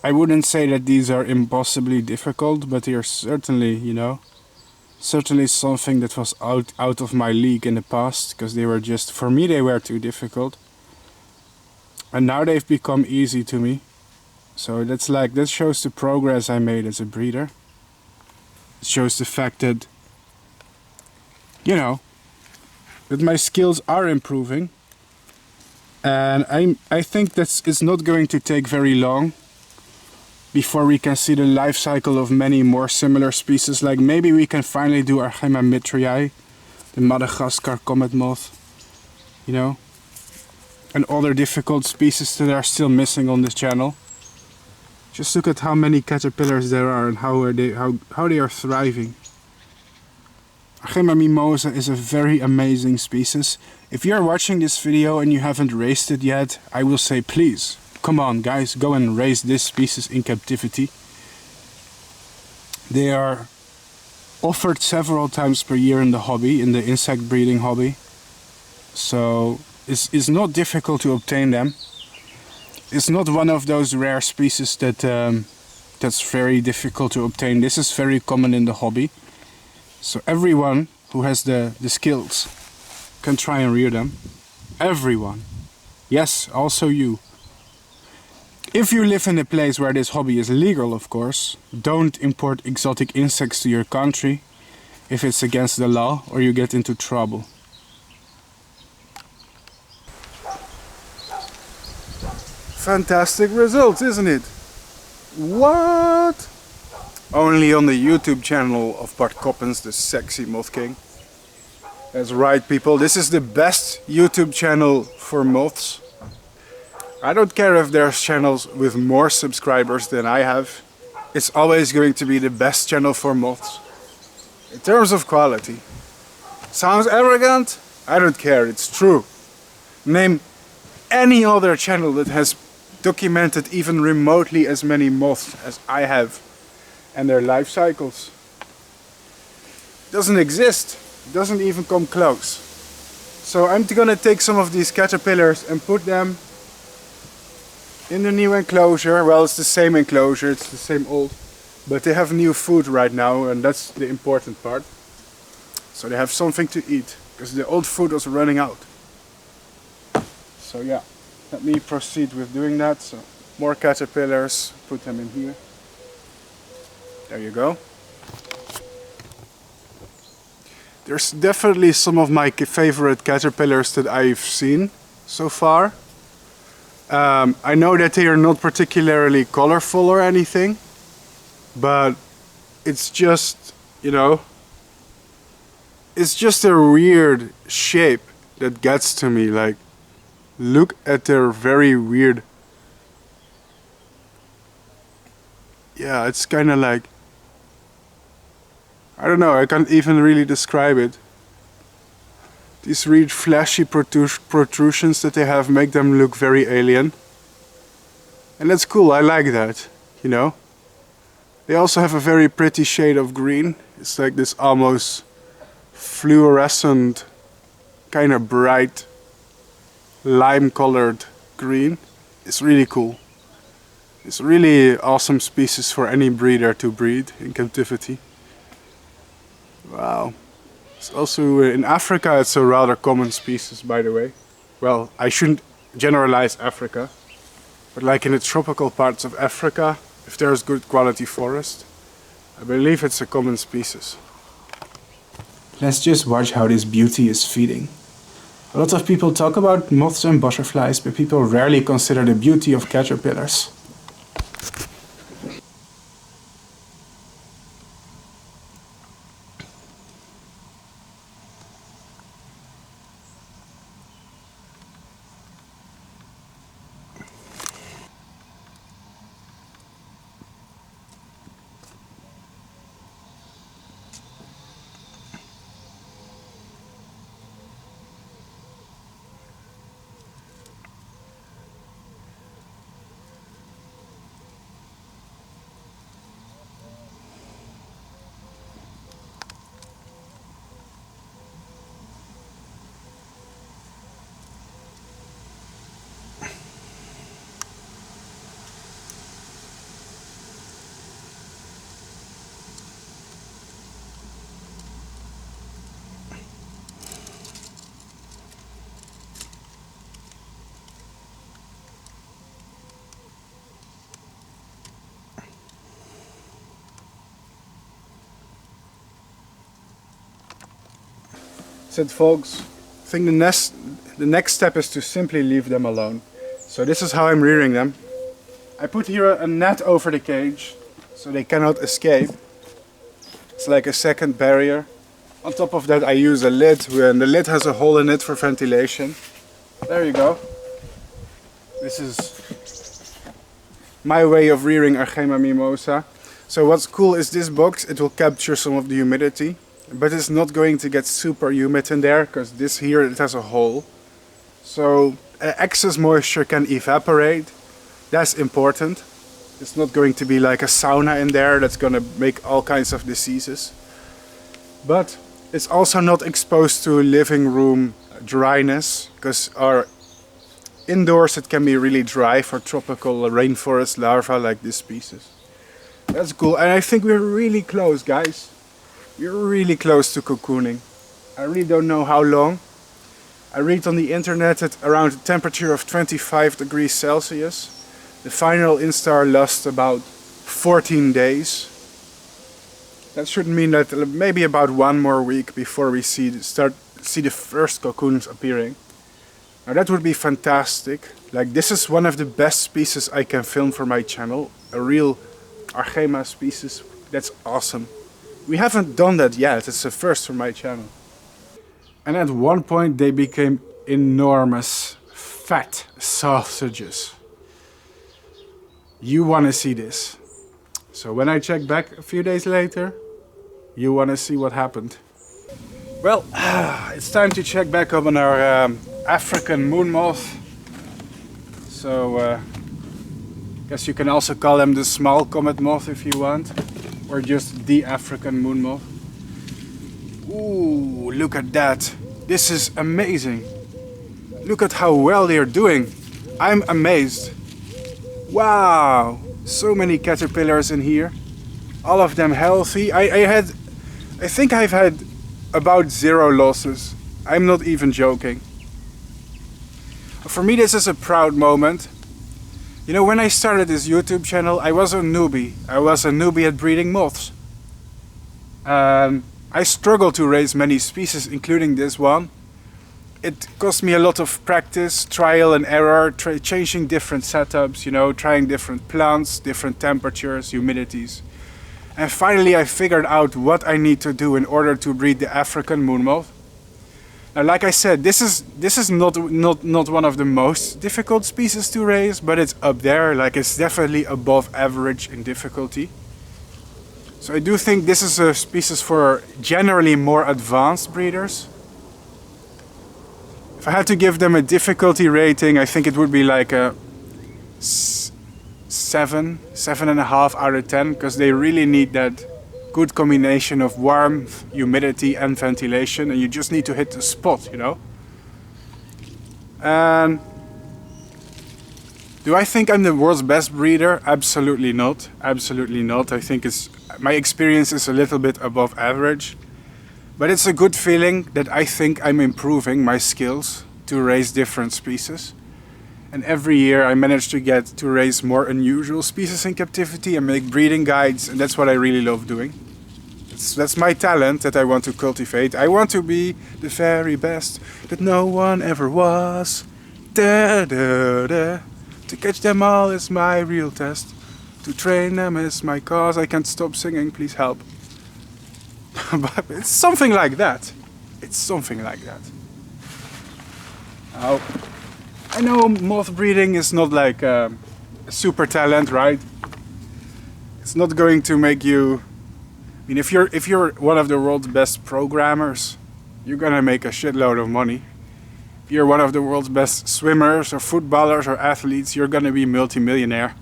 I wouldn't say that these are impossibly difficult, but they are certainly, you know, certainly something that was out of my league in the past, because they were just, for me they were too difficult. And now they've become easy to me. So that's like, that shows the progress I made as a breeder. It shows the fact that, you know, that my skills are improving. And I think that it's not going to take very long before we can see the life cycle of many more similar species. Like maybe we can finally do Argema mitraei, the Madagascar comet moth, you know, and other difficult species that are still missing on this channel. Just look at how many caterpillars there are and how they are thriving. Argema mimosae is a very amazing species. If you're watching this video and you haven't raised it yet, I will say please, come on guys, go and raise this species in captivity. They are offered several times per year in the hobby, in the insect breeding hobby. So it's not difficult to obtain them. It's not one of those rare species that that's very difficult to obtain. This is very common in the hobby. So everyone who has the skills can try and rear them. Everyone. Yes, also you. If you live in a place where this hobby is legal, of course, don't import exotic insects to your country if it's against the law or you get into trouble. Fantastic results, isn't it? What? Only on the YouTube channel of Bart Coppens, the sexy moth king. That's right people, this is the best YouTube channel for moths. I don't care if there's channels with more subscribers than I have. It's always going to be the best channel for moths. In terms of quality. Sounds arrogant? I don't care, it's true. Name any other channel that has documented even remotely as many moths as I have and their life cycles. Doesn't exist. Doesn't even come close. So I'm gonna take some of these caterpillars and put them in the new enclosure. Well, it's the same enclosure, it's the same old, but they have new food right now, and that's the important part. So they have something to eat, because the old food was running out. So yeah, let me proceed with doing that. So more caterpillars, put them in here. There you go. There's definitely some of my favorite caterpillars that I've seen so far. I know that they are not particularly colorful or anything, but it's just you know, it's just a weird shape that gets to me. Like, look at their very weird... Yeah, it's kind of like... I don't know, I can't even really describe it. These weird flashy protrusions that they have make them look very alien. And that's cool, I like that, you know. They also have a very pretty shade of green. It's like this almost fluorescent, kind of bright, lime-colored green. It's really cool. It's really awesome species for any breeder to breed in captivity. Wow. It's also in Africa, it's a rather common species, by the way. Well, I shouldn't generalize Africa, but like in the tropical parts of Africa, if there's good quality forest, I believe it's a common species. Let's just watch how this beauty is feeding. A lot of people talk about moths and butterflies, but people rarely consider the beauty of caterpillars. Said folks, I think the next step is to simply leave them alone. So this is how I'm rearing them. I put here a net over the cage so they cannot escape. It's like a second barrier. On top of that I use a lid, and the lid has a hole in it for ventilation. There you go. This is my way of rearing Argema mimosae. So what's cool is this box, it will capture some of the humidity. But it's not going to get super humid in there, because this here, it has a hole. So excess moisture can evaporate. That's important. It's not going to be like a sauna in there that's going to make all kinds of diseases. But it's also not exposed to living room dryness, because indoors it can be really dry for tropical rainforest larvae like this species. That's cool, and I think we're really close, guys. You're really close to cocooning. I really don't know how long. I read on the internet at around a temperature of 25 degrees Celsius. The final instar lasts about 14 days. That should mean that maybe about one more week before we see the first cocoons appearing. Now that would be fantastic. Like, this is one of the best species I can film for my channel. A real Argema species. That's awesome. We haven't done that yet, it's a first for my channel. And at one point they became enormous, fat sausages. You wanna see this. So when I check back a few days later, you wanna see what happened. Well, it's time to check back up on our African moon moth. So, guess you can also call them the small comet moth if you want. Or just the African moon moth. Ooh, look at that. This is amazing. Look at how well they are doing. I'm amazed. Wow, so many caterpillars in here. All of them healthy. I think I've had about 0 losses. I'm not even joking. For me this is a proud moment. You know, when I started this YouTube channel, I was a newbie. I was a newbie at breeding moths. I struggled to raise many species, including this one. It cost me a lot of practice, trial and error, changing different setups, you know, trying different plants, different temperatures, humidities. And finally I figured out what I need to do in order to breed the African moon moth. Now, like I said, this is not one of the most difficult species to raise, but it's up there, like it's definitely above average in difficulty. So I do think this is a species for generally more advanced breeders. If I had to give them a difficulty rating, I think it would be like a 7.5 out of 10, because they really need that good combination of warmth, humidity and ventilation, and you just need to hit the spot, you know. And do I think I'm the world's best breeder? Absolutely not. Absolutely not. I think my experience is a little bit above average, but it's a good feeling that I think I'm improving my skills to raise different species. And every year I manage to get to raise more unusual species in captivity and make breeding guides, and that's what I really love doing. That's my talent that I want to cultivate. I want to be the very best that no one ever was. Da, da, da. To catch them all is my real test. To train them is my cause. I can't stop singing, please help. But it's something like that. It's something like that. Now, I know moth breeding is not like a super talent, right? It's not going to make you... I mean, if you're one of the world's best programmers, you're gonna make a shitload of money. If you're one of the world's best swimmers or footballers or athletes, you're gonna be multi-millionaire.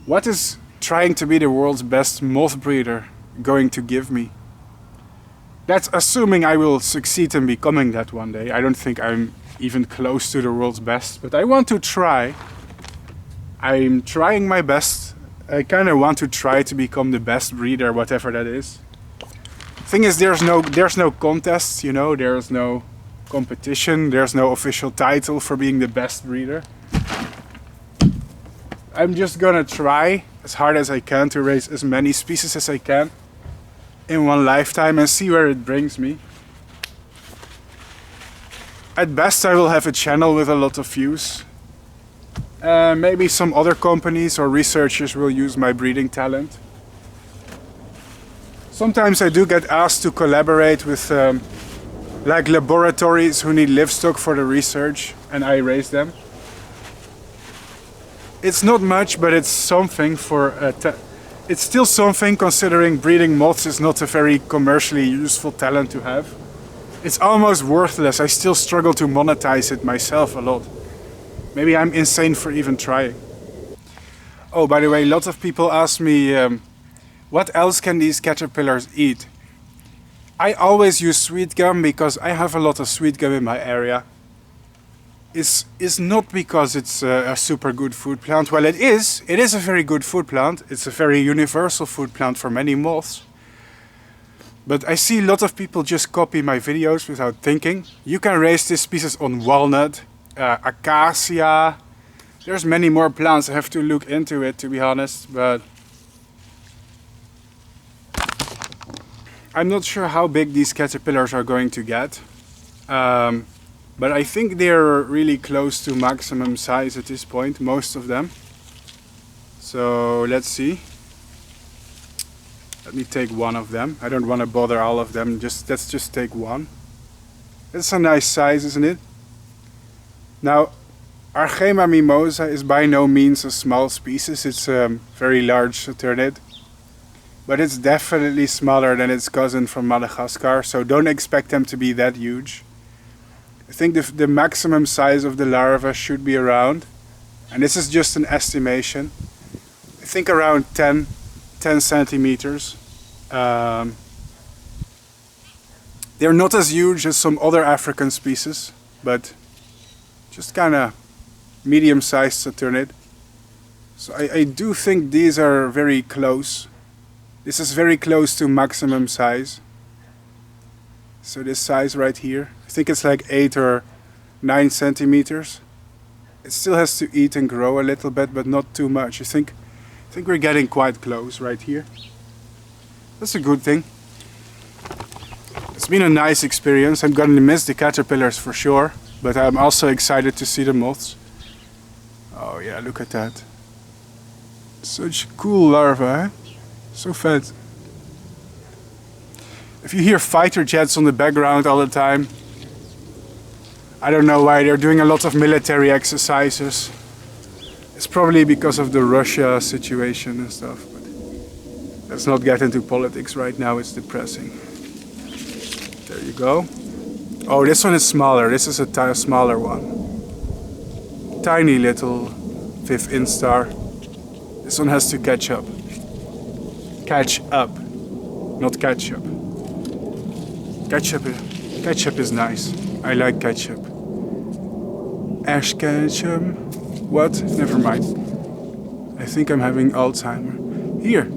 What is trying to be the world's best moth breeder going to give me? That's assuming I will succeed in becoming that one day. I don't think I'm even close to the world's best, but I want to try. I'm trying my best. I kind of want to try to become the best breeder, whatever that is. Thing is, there's no contests, you know, there's no competition, there's no official title for being the best breeder. I'm just gonna try as hard as I can to raise as many species as I can in one lifetime and see where it brings me. At best I will have a channel with a lot of views. Maybe some other companies or researchers will use my breeding talent. Sometimes I do get asked to collaborate with like laboratories who need livestock for the research, and I raise them. It's not much, but it's something for it's still something, considering breeding moths is not a very commercially useful talent to have. It's almost worthless. I still struggle to monetize it myself a lot. Maybe I'm insane for even trying. Oh, by the way, lots of people ask me, what else can these caterpillars eat? I always use sweet gum because I have a lot of sweet gum in my area. It's not because it's a super good food plant. Well, it is a very good food plant. It's a very universal food plant for many moths. But I see a lot of people just copy my videos without thinking. You can raise this species on walnut, acacia. There's many more plants. I have to look into it, to be honest, but I'm not sure how big these caterpillars are going to get. But I think they're really close to maximum size at this point, most of them. So let's see. Let me take one of them. I don't want to bother all of them. Let's just take one. It's a nice size, isn't it? Now, Argema mimosae is by no means a small species. It's a very large Saturniid. But it's definitely smaller than its cousin from Madagascar, so don't expect them to be that huge. I think the maximum size of the larva should be around, and this is just an estimation, I think around 10 centimeters. They're not as huge as some other African species, but just kind of medium-sized Saturniid. So I do think these are very close. This is very close to maximum size. So this size right here, I think it's like 8 or 9 centimeters. It still has to eat and grow a little bit, but not too much. I think we're getting quite close right here. That's a good thing. It's been a nice experience. I'm gonna miss the caterpillars for sure, but I'm also excited to see the moths. Oh yeah, look at that. Such cool larvae, eh? So fat. If you hear fighter jets on the background all the time, I don't know why. They're doing a lot of military exercises. It's probably because of the Russia situation and stuff. But let's not get into politics right now, it's depressing. There you go. Oh, this one is smaller. This is a smaller one. Tiny little 5th instar. This one has to catch up. Catch up, not ketchup. Ketchup is nice. I like ketchup. Ash ketchup. What? Never mind. I think I'm having Alzheimer. Here.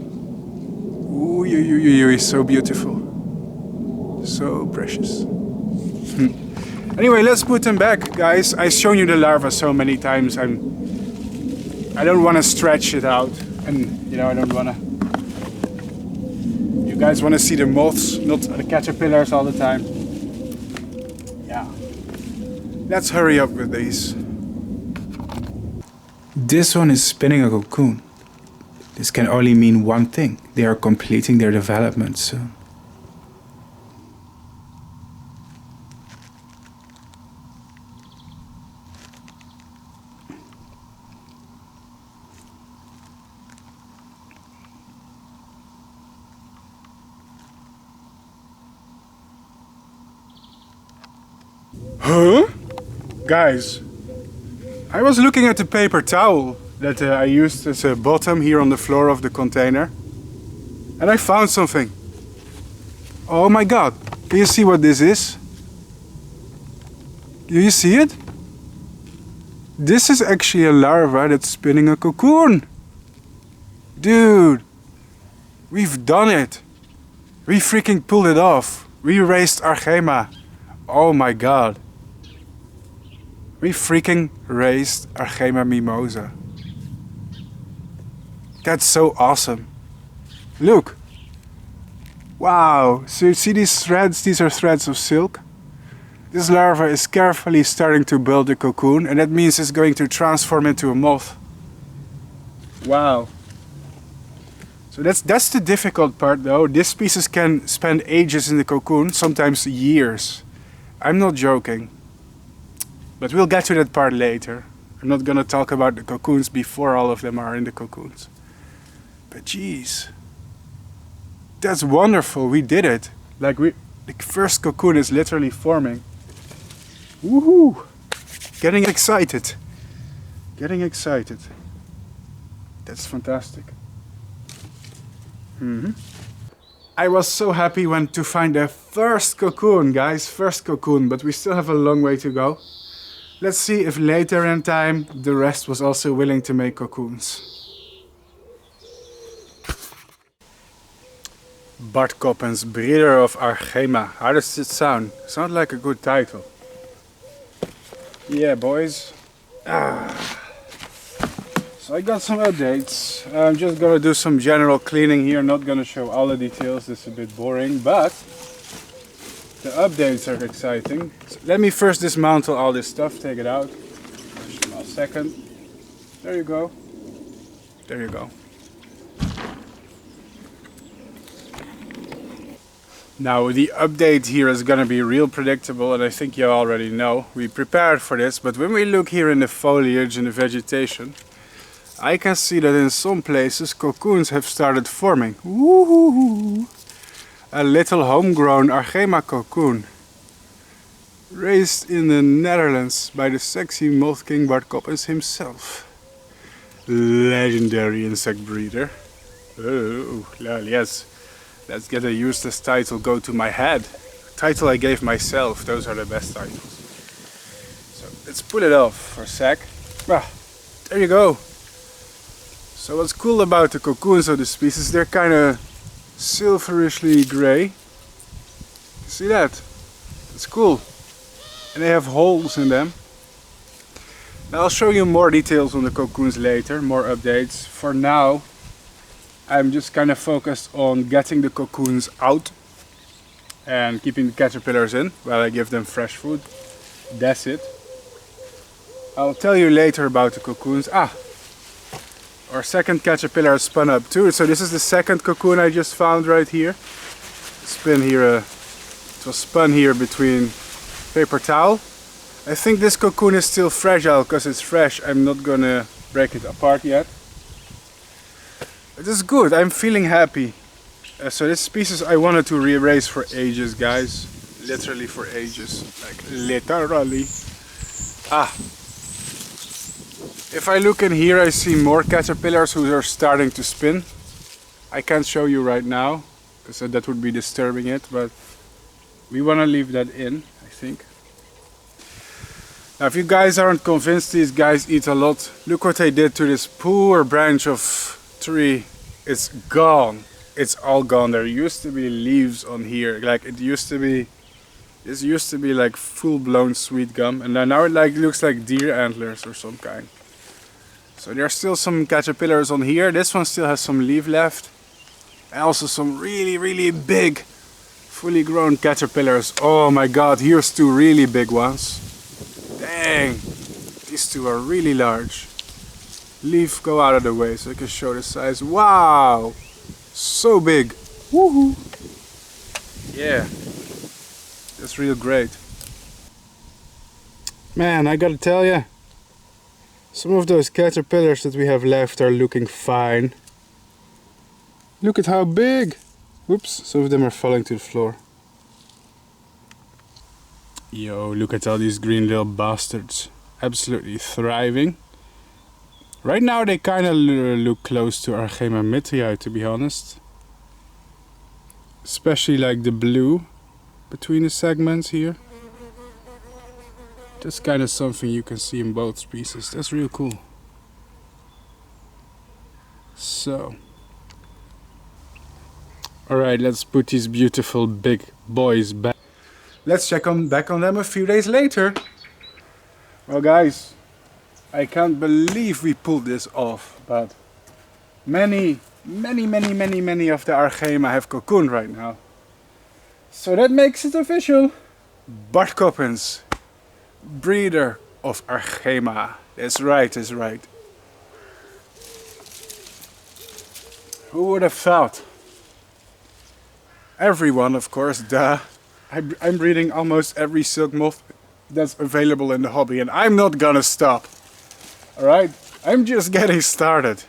Ooh, he's so beautiful. So precious. Anyway, let's put them back, guys. I've shown you the larva so many times. I don't want to stretch it out, and you know, I don't want to. You guys want to see the moths, not the caterpillars all the time. Yeah. Let's hurry up with these. This one is spinning a cocoon. This can only mean one thing. They are completing their development soon. Huh? Guys, I was looking at the paper towel that I used as a bottom here on the floor of the container, and I found something. Oh my god, can you see what this is? Do you see it? This is actually a larva that's spinning a cocoon. Dude, we've done it. We freaking pulled it off. We raised Argema. Oh my god. We freaking raised Argema mimosae. That's so awesome. Look. Wow. So you see these threads? These are threads of silk. This larva is carefully starting to build a cocoon, and that means it's going to transform into a moth. Wow. So that's the difficult part though. These species can spend ages in the cocoon, sometimes years. I'm not joking. But we'll get to that part later. I'm not gonna talk about the cocoons before all of them are in the cocoons. But geez, that's wonderful, we did it. Like the first cocoon is literally forming. Woohoo! Getting excited. Getting excited. That's fantastic. I was so happy when to find the first cocoon, guys. First cocoon, but we still have a long way to go. Let's see if later in time the rest was also willing to make cocoons. Bart Coppens, breeder of Argema. How does it sound? Sounds like a good title. Yeah, boys. So I got some updates. I'm just gonna do some general cleaning here. Not gonna show all the details. This is a bit boring, but the updates are exciting. So let me first dismantle all this stuff, take it out. Just a second. There you go. There you go. Now the update here is gonna be real predictable, and I think you already know. We prepared for this, but when we look here in the foliage and the vegetation, I can see that in some places cocoons have started forming. Woohoo! A little homegrown Argema cocoon. Raised in the Netherlands by the sexy moth king Bart Coppens himself. Legendary insect breeder. Oh, yes. Let's get a useless title go to my head. Title I gave myself, those are the best titles. So let's pull it off for a sec. There you go. So what's cool about the cocoons of the species, they're kind of silverishly grey. See that? It's cool. And they have holes in them. Now I'll show you more details on the cocoons later, more updates. For now, I'm just kind of focused on getting the cocoons out and keeping the caterpillars in while I give them fresh food. That's it. I'll tell you later about the cocoons. Our second caterpillar has spun up too. So this is the second cocoon I just found right here. It's been here, it was spun here between paper towel. I think this cocoon is still fragile because it's fresh. I'm not gonna break it apart yet. It is good, I'm feeling happy. So this species I wanted to re-raise for ages, guys. Literally for ages. Like literally. Ah. If I look in here I see more caterpillars who are starting to spin. I can't show you right now because that would be disturbing it, but we want to leave that in, I think. Now if you guys aren't convinced these guys eat a lot, look what they did to this poor branch of tree. It's gone. It's all gone. There used to be leaves on here. Like it used to be, this used to be like full-blown sweet gum, and now it like looks like deer antlers or some kind. So there are still some caterpillars on here. This one still has some leaf left. And also some really big, fully grown caterpillars. Oh my god, here's two really big ones. Dang, these two are really large. Leaf, go out of the way so I can show the size. Wow, so big. Woohoo! Yeah, that's real great. Man, I gotta tell you, some of those caterpillars that we have left are looking fine. Look at how big! Whoops, some of them are falling to the floor. Yo, look at all these green little bastards. Absolutely thriving. Right now they kinda look close to Argema mimosae, to be honest. Especially like the blue between the segments here. That's kind of something you can see in both species. That's real cool. So. Alright, let's put these beautiful big boys back. Let's check back on them a few days later. Well guys, I can't believe we pulled this off, but many of the Argema have cocooned right now. So that makes it official. Bart Coppens, breeder of Argema. That's right, that's right. Who would have thought? Everyone, of course, duh. I'm breeding almost every silk moth that's available in the hobby, and I'm not gonna stop. Alright? I'm just getting started.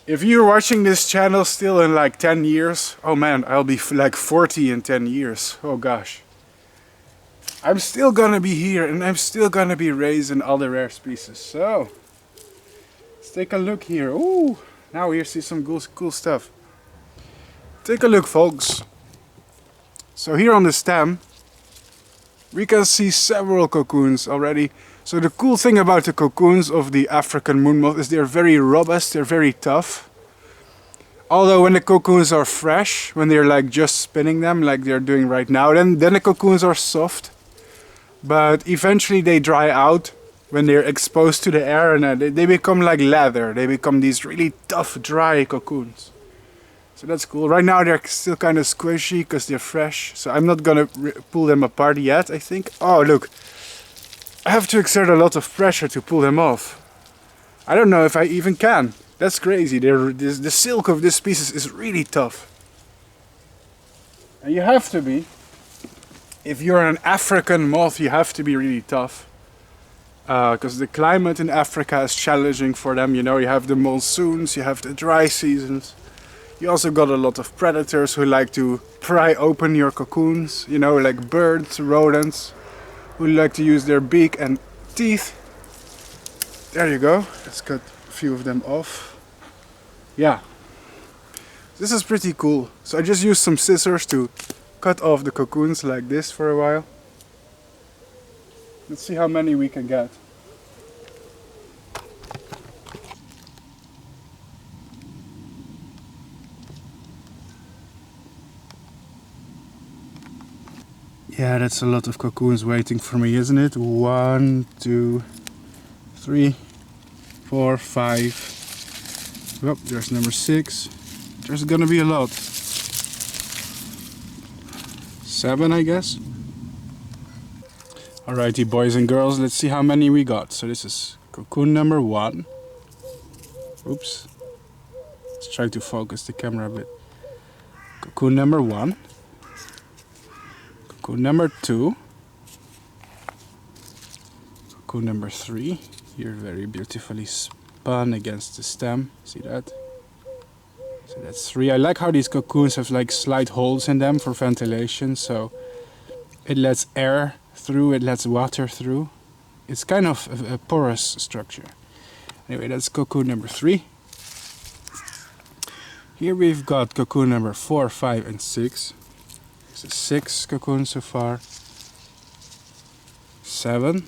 If you're watching this channel still in like 10 years, oh man, I'll be like 40 in 10 years. Oh gosh. I'm still gonna be here, and I'm still gonna be raising other rare species. So, let's take a look here. Ooh, now we see some cool stuff. Take a look, folks. So here on the stem, we can see several cocoons already. So the cool thing about the cocoons of the African moon moth is they're very robust, they're very tough. Although when the cocoons are fresh, when they're like just spinning them like they're doing right now, then the cocoons are soft. But eventually they dry out when they're exposed to the air, and they become like leather. They become these really tough, dry cocoons. So that's cool. Right now they're still kind of squishy because they're fresh. So I'm not gonna pull them apart yet, I think. Oh, look. I have to exert a lot of pressure to pull them off. I don't know if I even can. That's crazy. The silk of this species is really tough. And you have to be. If you're an African moth, you have to be really tough. Because the climate in Africa is challenging for them. You know, you have the monsoons, you have the dry seasons. You also got a lot of predators who like to pry open your cocoons. You know, like birds, rodents, who like to use their beak and teeth. There you go. Let's cut a few of them off. Yeah. This is pretty cool. So I just used some scissors to cut off the cocoons like this for a while. Let's see how many we can get. Yeah, that's a lot of cocoons waiting for me, isn't it? 1, 2, 3, 4, 5. Oh, there's number 6. There's gonna be a lot. 7, I guess. Alrighty, boys and girls, let's see how many we got. So this is cocoon number 1. Oops. Let's try to focus the camera a bit. Cocoon number 1. Cocoon number 2. Cocoon number 3. Here very beautifully spun against the stem. See that? So that's 3. I like how these cocoons have like slight holes in them for ventilation, so it lets air through, it lets water through. It's kind of a porous structure. Anyway, that's cocoon number 3. Here we've got cocoon number 4, 5 and 6. So 6 cocoons so far. 7.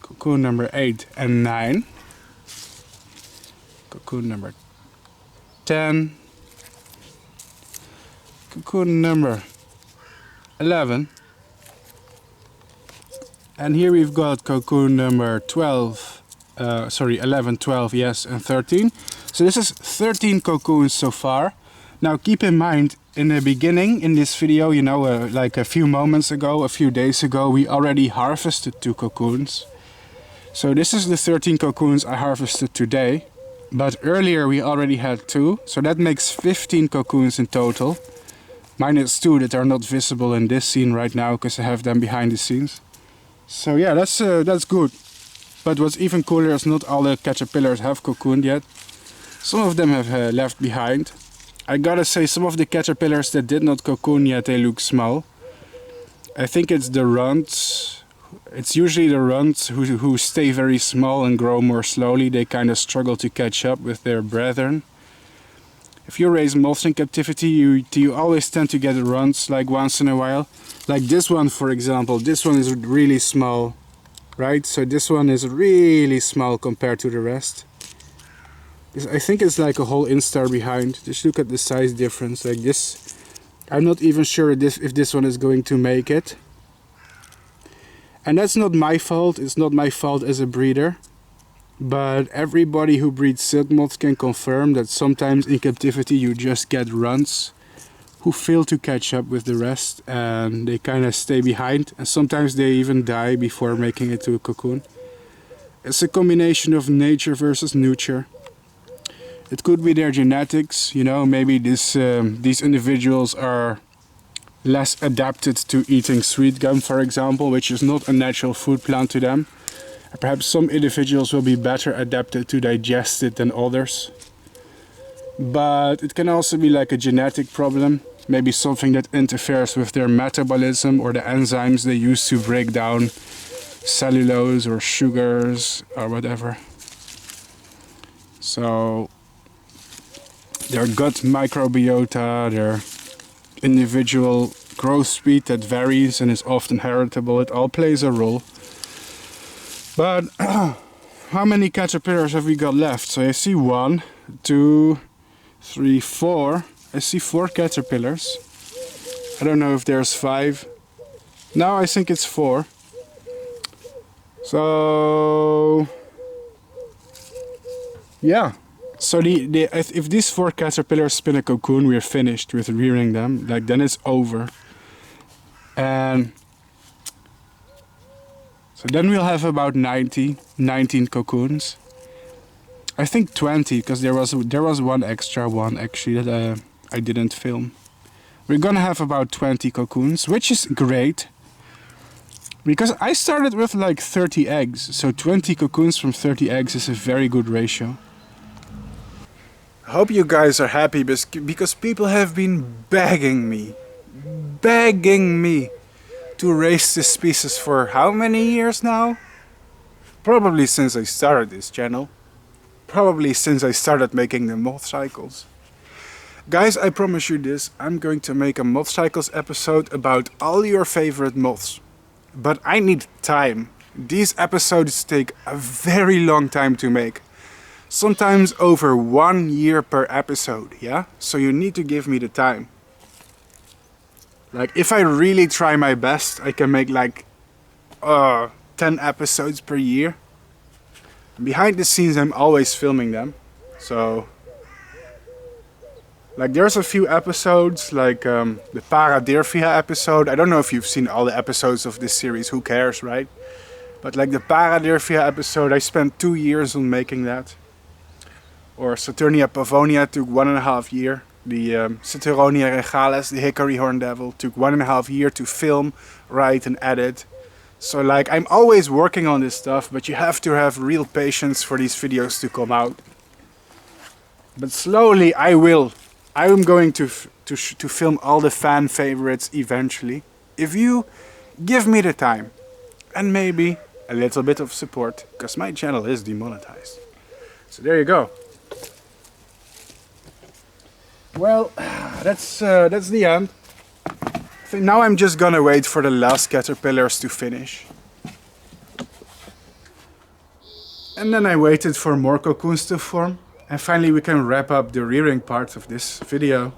Cocoon number 8 and 9. Cocoon number 10. Cocoon number 11. And here we've got cocoon number 12. 11, 12, yes, and 13. So this is 13 cocoons so far. Now keep in mind, in the beginning, in this video, you know, like a few moments ago, a few days ago, we already harvested 2 cocoons. So this is the 13 cocoons I harvested today. But earlier we already had 2, so that makes 15 cocoons in total. Minus 2 that are not visible in this scene right now, because I have them behind the scenes. So yeah, that's good. But what's even cooler is not all the caterpillars have cocooned yet. Some of them have left behind. I gotta say, some of the caterpillars that did not cocoon yet, they look small. I think it's the runts. It's usually the runts who stay very small and grow more slowly. They kind of struggle to catch up with their brethren. If you raise moths in captivity, you always tend to get runts like once in a while. Like this one, for example. This one is really small, right? So this one is really small compared to the rest. I think it's like a whole instar behind. Just look at the size difference. Like this, I'm not even sure if this one is going to make it. And that's not my fault. It's not my fault as a breeder. But everybody who breeds silk moths can confirm that sometimes in captivity you just get runts who fail to catch up with the rest, and they kind of stay behind, and sometimes they even die before making it to a cocoon. It's a combination of nature versus nurture. It could be their genetics, you know, maybe these individuals are less adapted to eating sweet gum, for example, which is not a natural food plant to them. Perhaps some individuals will be better adapted to digest it than others. But it can also be like a genetic problem, maybe something that interferes with their metabolism or the enzymes they use to break down cellulose or sugars or whatever. So their gut microbiota, their individual growth speed that varies and is often heritable, it all plays a role. But how many caterpillars have we got left? So I see 1, 2, 3, 4. I see 4 caterpillars. I don't know if there's 5. No, I think it's 4. So yeah. So if these 4 caterpillars spin a cocoon, we're finished with rearing them. Like then it's over. And so then we'll have about 19 cocoons. I think 20, because there was one extra one actually that I didn't film. We're gonna have about 20 cocoons, which is great. Because I started with like 30 eggs, so 20 cocoons from 30 eggs is a very good ratio. I hope you guys are happy because people have been begging me to raise this species for how many years now? Probably since I started this channel. Probably since I started making the MothCycles. Guys, I promise you this, I'm going to make a MothCycles episode about all your favorite moths. But I need time. These episodes take a very long time to make. Sometimes over 1 year per episode, yeah? So you need to give me the time. Like, if I really try my best, I can make like 10 episodes per year. Behind the scenes, I'm always filming them. So, like, there's a few episodes, like the Paradyrphia episode. I don't know if you've seen all the episodes of this series, who cares, right? But like the Paradyrphia episode, I spent 2 years on making that. Or Saturnia pavonia took 1.5 years. The Ciceronia regalis, the hickory horn devil, took 1.5 years to film, write and edit. So like I'm always working on this stuff, but you have to have real patience for these videos to come out. But slowly I will. I am going to film all the fan favorites eventually. If you give me the time and maybe a little bit of support, because my channel is demonetized. So there you go. Well, that's the end. I think now I'm just gonna wait for the last caterpillars to finish. And then I waited for more cocoons to form. And finally we can wrap up the rearing part of this video.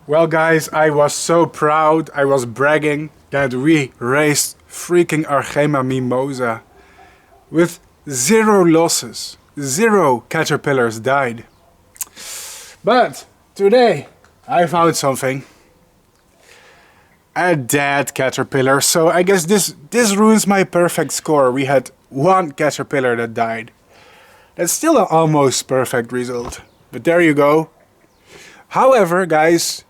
Well guys, I was so proud, I was bragging that we raised freaking Argema mimosae with 0 losses. 0 caterpillars died. But today I found something. A dead caterpillar. So I guess this ruins my perfect score. We had 1 caterpillar that died. That's still an almost perfect result. But there you go. However, guys,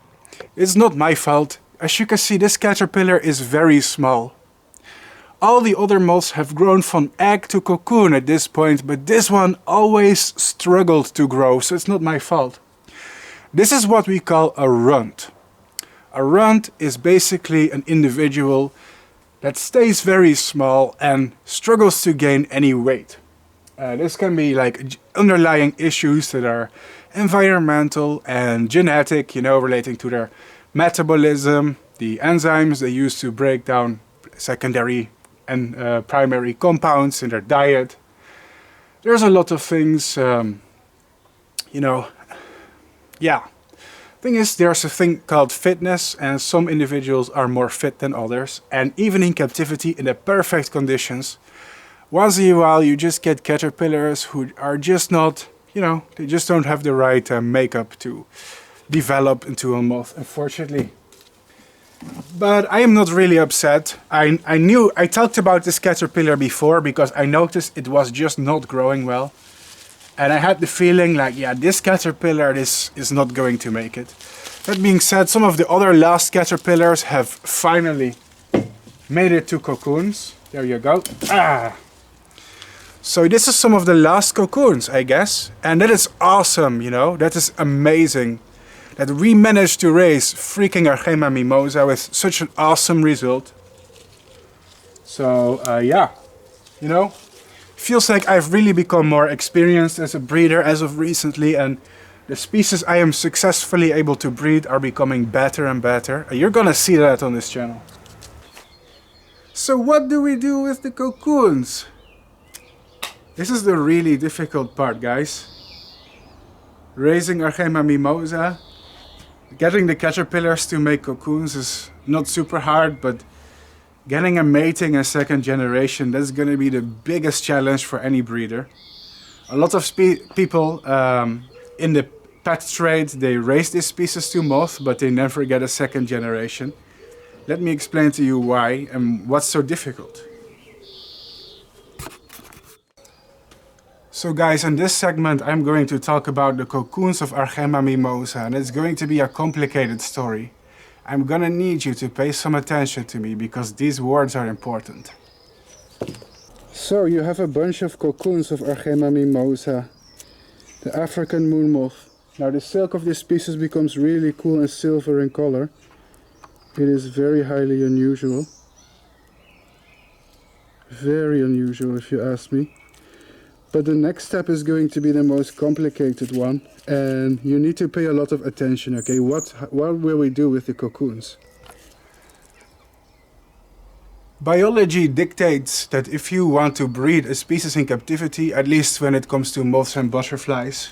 it's not my fault. As you can see, this caterpillar is very small. All the other moths have grown from egg to cocoon at this point, but this one always struggled to grow, so it's not my fault. This is what we call a runt. A runt is basically an individual that stays very small and struggles to gain any weight. This can be like underlying issues that are environmental and genetic, you know, relating to their metabolism, the enzymes they use to break down secondary and primary compounds in their diet. There's a lot of things, you know, yeah. Thing is, there's a thing called fitness, and some individuals are more fit than others. And even in captivity, in the perfect conditions, once in a while you just get caterpillars who are just not, you know, they just don't have the right makeup to develop into a moth, unfortunately. But I am not really upset. I talked about this caterpillar before because I noticed it was just not growing well. And I had the feeling like, yeah, this caterpillar is not going to make it. That being said, some of the other last caterpillars have finally made it to cocoons. There you go. So this is some of the last cocoons, I guess. And that is awesome, you know. That is amazing. That we managed to raise freaking Argema mimosae with such an awesome result. So yeah, you know, feels like I've really become more experienced as a breeder as of recently, and the species I am successfully able to breed are becoming better and better. You're gonna see that on this channel. So what do we do with the cocoons? This is the really difficult part, guys. Raising Argema mimosae. Getting the caterpillars to make cocoons is not super hard, but getting a mating and second generation, that's going to be the biggest challenge for any breeder. A lot of people in the pet trade, they raise this species to moth, but they never get a second generation. Let me explain to you why and what's so difficult. So guys, in this segment I'm going to talk about the cocoons of Argema mimosae, and it's going to be a complicated story. I'm gonna need you to pay some attention to me because these words are important. So you have a bunch of cocoons of Argema mimosae, the African moon moth. Now the silk of this species becomes really cool and silver in color. It is very highly unusual. Very unusual if you ask me. But the next step is going to be the most complicated one, and you need to pay a lot of attention, okay? What will we do with the cocoons? Biology dictates that if you want to breed a species in captivity, at least when it comes to moths and butterflies,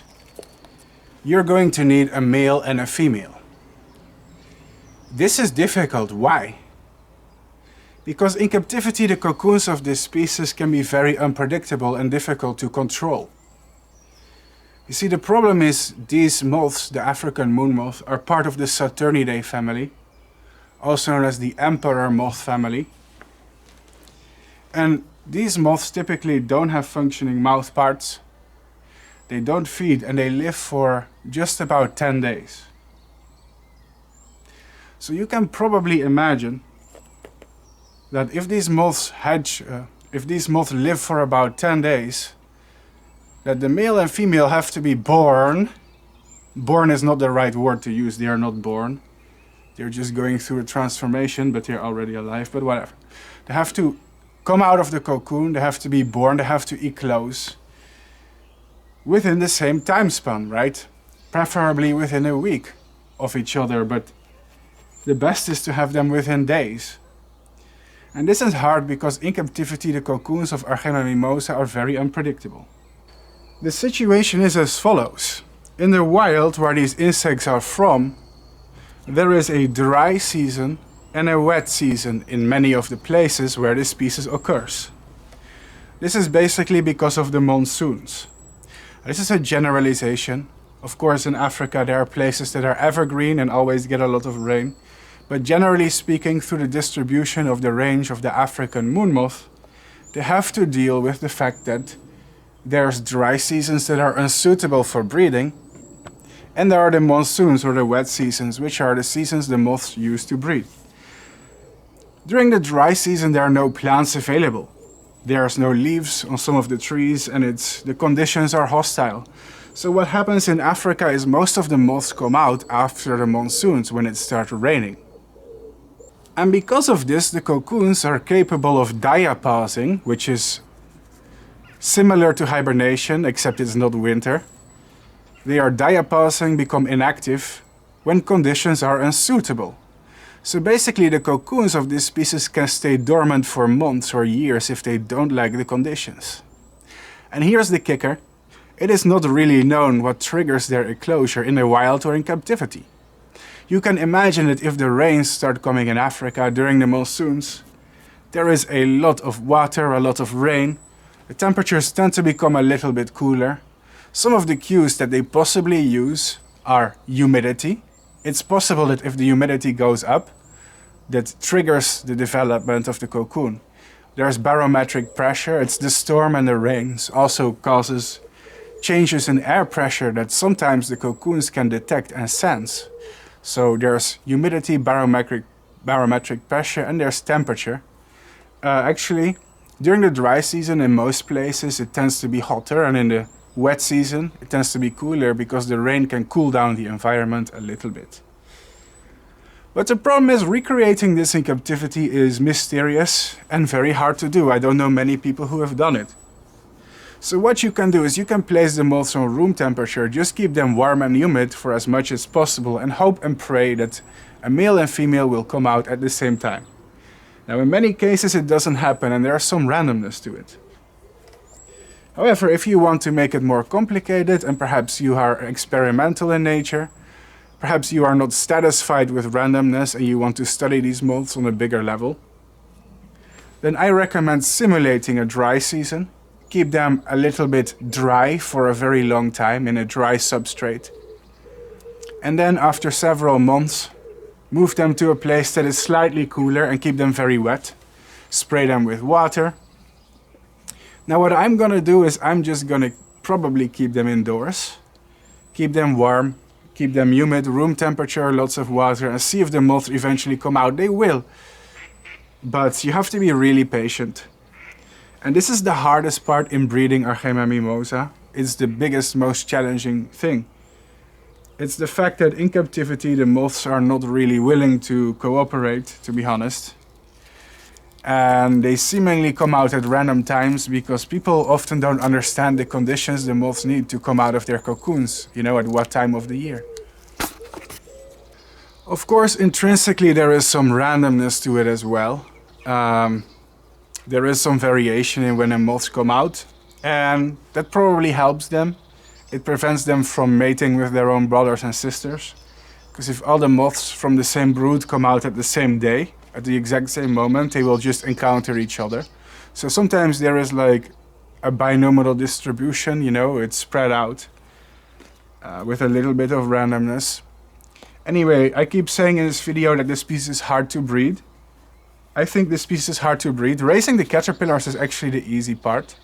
you're going to need a male and a female. This is difficult. Why? Because in captivity the cocoons of this species can be very unpredictable and difficult to control. You see, the problem is these moths, the African moon moth, are part of the Saturniidae family, also known as the emperor moth family. And these moths typically don't have functioning mouth parts. They don't feed and they live for just about 10 days. So you can probably imagine that if these moths live for about 10 days, that the male and female have to be born. Born is not the right word to use, they are not born. They're just going through a transformation, but they're already alive, but whatever. They have to come out of the cocoon, they have to be born, they have to eclose within the same time span, right? Preferably within a week of each other, but the best is to have them within days. And this is hard because in captivity the cocoons of Argema mimosae are very unpredictable. The situation is as follows. In the wild, where these insects are from, there is a dry season and a wet season in many of the places where this species occurs. This is basically because of the monsoons. This is a generalization. Of course, in Africa there are places that are evergreen and always get a lot of rain. But generally speaking, through the distribution of the range of the African moon moth, they have to deal with the fact that there's dry seasons that are unsuitable for breeding, and there are the monsoons or the wet seasons, which are the seasons the moths use to breed. During the dry season there are no plants available. There's no leaves on some of the trees and the conditions are hostile. So what happens in Africa is most of the moths come out after the monsoons when it starts raining. And because of this, the cocoons are capable of diapause, which is similar to hibernation, except it's not winter. They are diapausing, become inactive, when conditions are unsuitable. So basically the cocoons of this species can stay dormant for months or years if they don't like the conditions. And here's the kicker. It is not really known what triggers their eclosure in the wild or in captivity. You can imagine that if the rains start coming in Africa during the monsoons, there is a lot of water, a lot of rain. The temperatures tend to become a little bit cooler. Some of the cues that they possibly use are humidity. It's possible that if the humidity goes up, that triggers the development of the cocoon. There's barometric pressure. It's the storm and the rains also causes changes in air pressure that sometimes the cocoons can detect and sense. So there's humidity, barometric pressure, and there's temperature. Actually, during the dry season in most places it tends to be hotter, and in the wet season it tends to be cooler because the rain can cool down the environment a little bit. But the problem is recreating this in captivity is mysterious and very hard to do. I don't know many people who have done it. So what you can do is you can place the moths on room temperature, just keep them warm and humid for as much as possible and hope and pray that a male and female will come out at the same time. Now in many cases it doesn't happen and there's some randomness to it. However, if you want to make it more complicated and perhaps you are experimental in nature, perhaps you are not satisfied with randomness and you want to study these moths on a bigger level, then I recommend simulating a dry season. Keep them a little bit dry for a very long time in a dry substrate. And then after several months, move them to a place that is slightly cooler and keep them very wet. Spray them with water. Now what I'm gonna do is I'm just gonna probably keep them indoors. Keep them warm, keep them humid, room temperature, lots of water, and see if the moths eventually come out. They will. But you have to be really patient. And this is the hardest part in breeding Argema mimosae. It's the biggest, most challenging thing. It's the fact that in captivity the moths are not really willing to cooperate, to be honest. And they seemingly come out at random times because people often don't understand the conditions the moths need to come out of their cocoons, you know, at what time of the year. Of course, intrinsically there is some randomness to it as well. There is some variation in when the moths come out, and that probably helps them. It prevents them from mating with their own brothers and sisters. Because if all the moths from the same brood come out at the same day, at the exact same moment, they will just encounter each other. So sometimes there is like a binominal distribution, you know, it's spread out with a little bit of randomness. Anyway, I keep saying in this video that this species is hard to breed. I think this species is hard to breed. Raising the caterpillars is actually the easy part.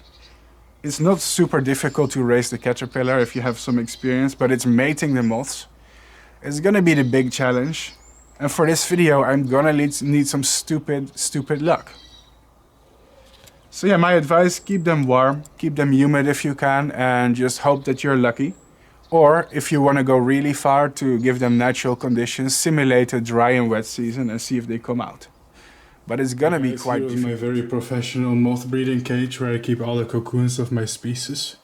It's not super difficult to raise the caterpillar if you have some experience, but it's mating the moths. It's gonna be the big challenge. And for this video, I'm gonna need some stupid luck. So yeah, my advice, keep them warm, keep them humid if you can, and just hope that you're lucky. Or if you wanna go really far, to give them natural conditions, simulate a dry and wet season and see if they come out. But it's gonna be quite difficult. My very professional moth breeding cage where I keep all the cocoons of my species.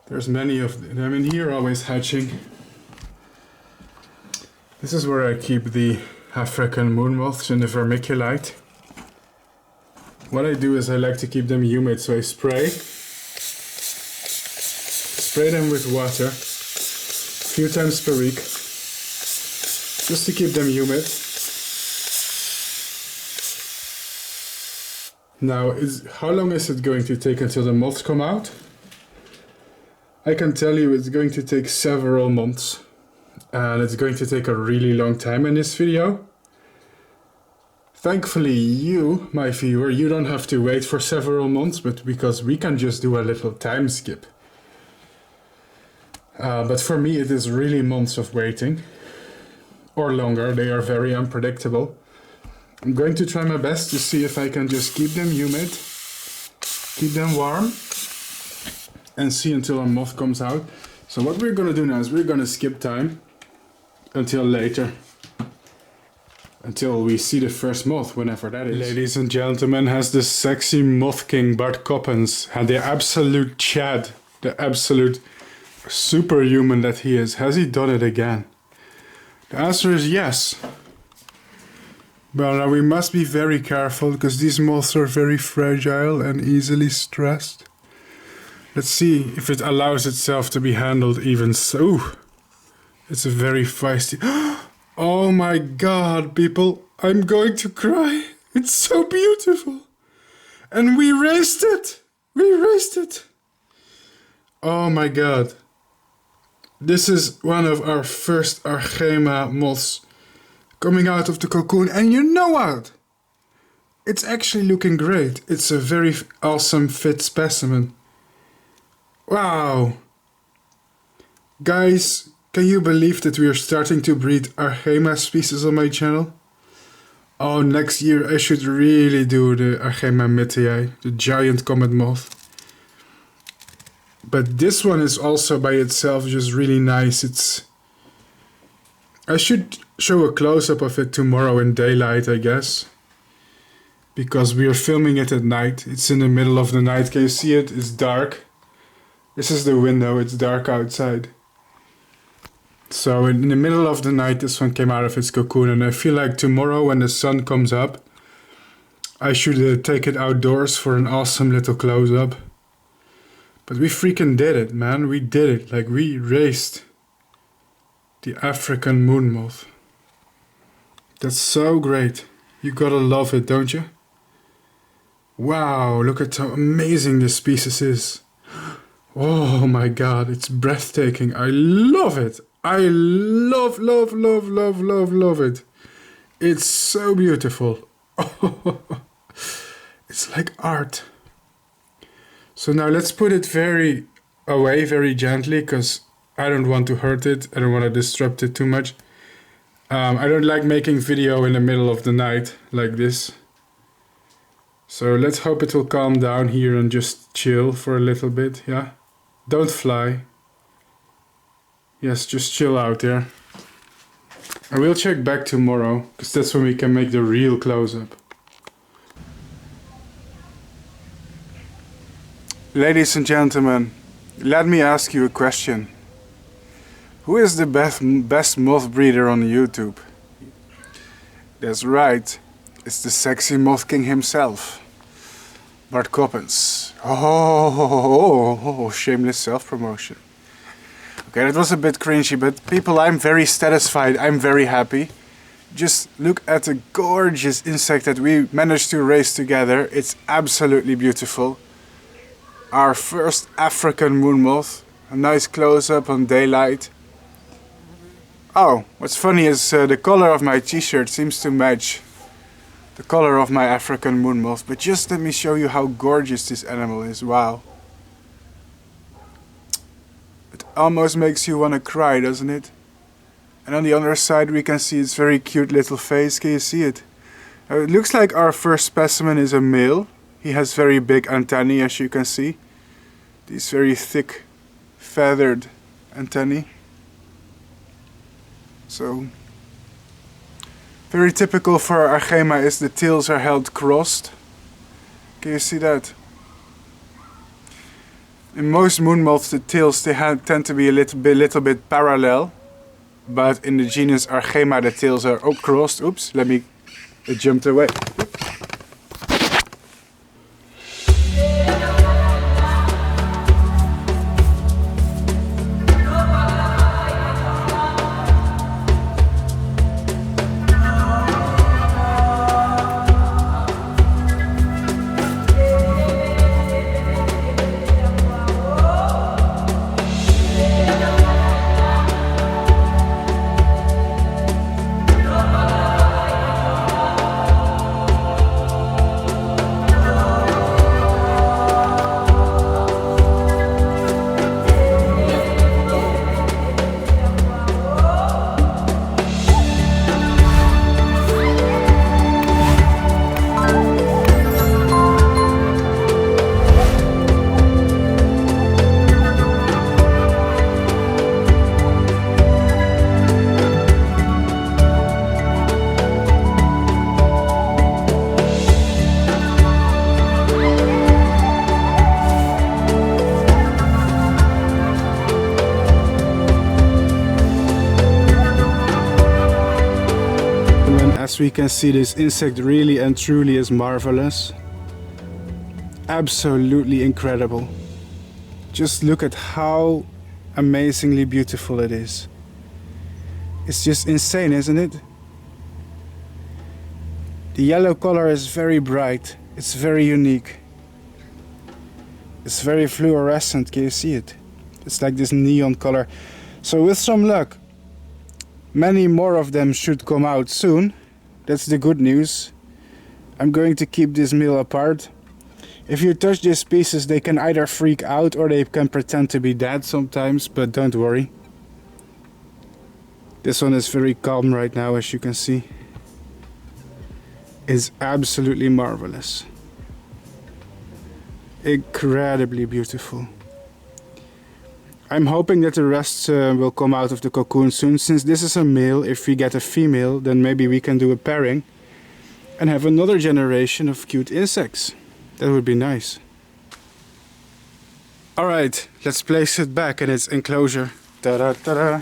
There's many of them in here always hatching. This is where I keep the African moon moths in the vermiculite. What I do is I like to keep them humid, so I spray them with water a few times per week, just to keep them humid. Now, how long is it going to take until the moths come out? I can tell you it's going to take several months. And it's going to take a really long time in this video. Thankfully you, my viewer, you don't have to wait for several months, but because we can just do a little time skip. But for me it is really months of waiting. Or longer, they are very unpredictable. I'm going to try my best to see if I can just keep them humid, keep them warm, and see until a moth comes out. So what we're gonna do now is we're gonna skip time until later. Until we see the first moth, whenever that is. Ladies and gentlemen, has the sexy moth king Bart Coppens had the absolute Chad, the absolute superhuman that he is, has he done it again? The answer is yes. Well, now we must be very careful because these moths are very fragile and easily stressed. Let's see if it allows itself to be handled even so. It's a very feisty... Oh my god, people, I'm going to cry. It's so beautiful. And we raised it. We raised it. Oh my god. This is one of our first Argema moths coming out of the cocoon. And you know what? It's actually looking great. It's a very awesome fit specimen. Wow. Guys, can you believe that we are starting to breed Argema species on my channel? Oh, next year I should really do the Argema mimosae, the giant comet moth. But this one is also by itself just really nice. I should show a close-up of it tomorrow in daylight, I guess. Because we are filming it at night. It's in the middle of the night. Can you see it? It's dark. This is the window. It's dark outside. So in the middle of the night, this one came out of its cocoon. And I feel like tomorrow when the sun comes up, I should take it outdoors for an awesome little close-up. But we freaking did it, man. We did it. Like, we raised the African moon moth. That's so great. You gotta love it, don't you? Wow, look at how amazing this species is. Oh my god, it's breathtaking. I love it. I love it. It's so beautiful. It's like art. So now let's put it away very gently, because I don't want to hurt it. I don't want to disrupt it too much. I don't like making video in the middle of the night like this. So let's hope it will calm down here and just chill for a little bit, yeah? Don't fly. Yes, just chill out there. I will check back tomorrow, because that's when we can make the real close-up. Ladies and gentlemen, let me ask you a question. Who is the best moth breeder on YouTube? That's right, it's the sexy moth king himself, Bart Coppens. Oh, shameless self-promotion. Okay, that was a bit cringy, but people, I'm very satisfied, I'm very happy. Just look at the gorgeous insect that we managed to raise together. It's absolutely beautiful. Our first African moon moth. A nice close-up on daylight. Oh, what's funny is the color of my t-shirt seems to match the color of my African moon moth, but just let me show you how gorgeous this animal is. Wow. It almost makes you want to cry, doesn't it? And on the other side we can see its very cute little face. Can you see it? It looks like our first specimen is a male. He has very big antennae, as you can see. These very thick feathered antennae. So very typical for Argema is the tails are held crossed. Can you see that? In most moon moths the tails tend to be a little bit parallel, but in the genus Argema the tails are crossed. Oops, it jumped away. As we can see, this insect really and truly is marvelous. Absolutely incredible. Just look at how amazingly beautiful it is. It's just insane, isn't it? The yellow color is very bright. It's very unique. It's very fluorescent. Can you see it? It's like this neon color. So with some luck, many more of them should come out soon. That's the good news. I'm going to keep this male apart. If you touch this species, they can either freak out or they can pretend to be dead sometimes, but don't worry. This one is very calm right now, as you can see. It's absolutely marvelous. Incredibly beautiful. I'm hoping that the rest will come out of the cocoon soon. Since this is a male, if we get a female, then maybe we can do a pairing and have another generation of cute insects. That would be nice. Alright, let's place it back in its enclosure. Ta-da, ta-da.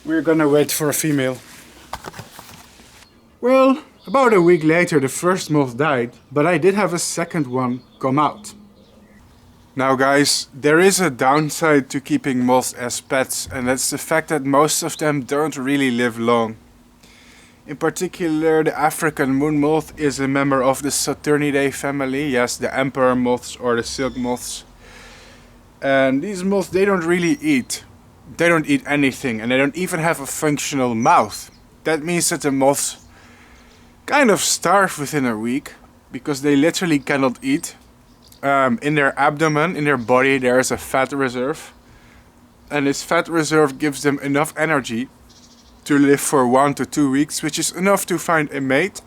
We're gonna wait for a female. Well, about a week later the first moth died, but I did have a second one come out. Now guys, there is a downside to keeping moths as pets, and that's the fact that most of them don't really live long. In particular, the African moon moth is a member of the Saturniidae family, yes, the emperor moths or the silk moths. And these moths, they don't really eat. They don't eat anything, and they don't even have a functional mouth. That means that the moths kind of starve within a week, because they literally cannot eat. In their abdomen, in their body, there is a fat reserve. And this fat reserve gives them enough energy to live for 1 to 2 weeks, which is enough to find a mate,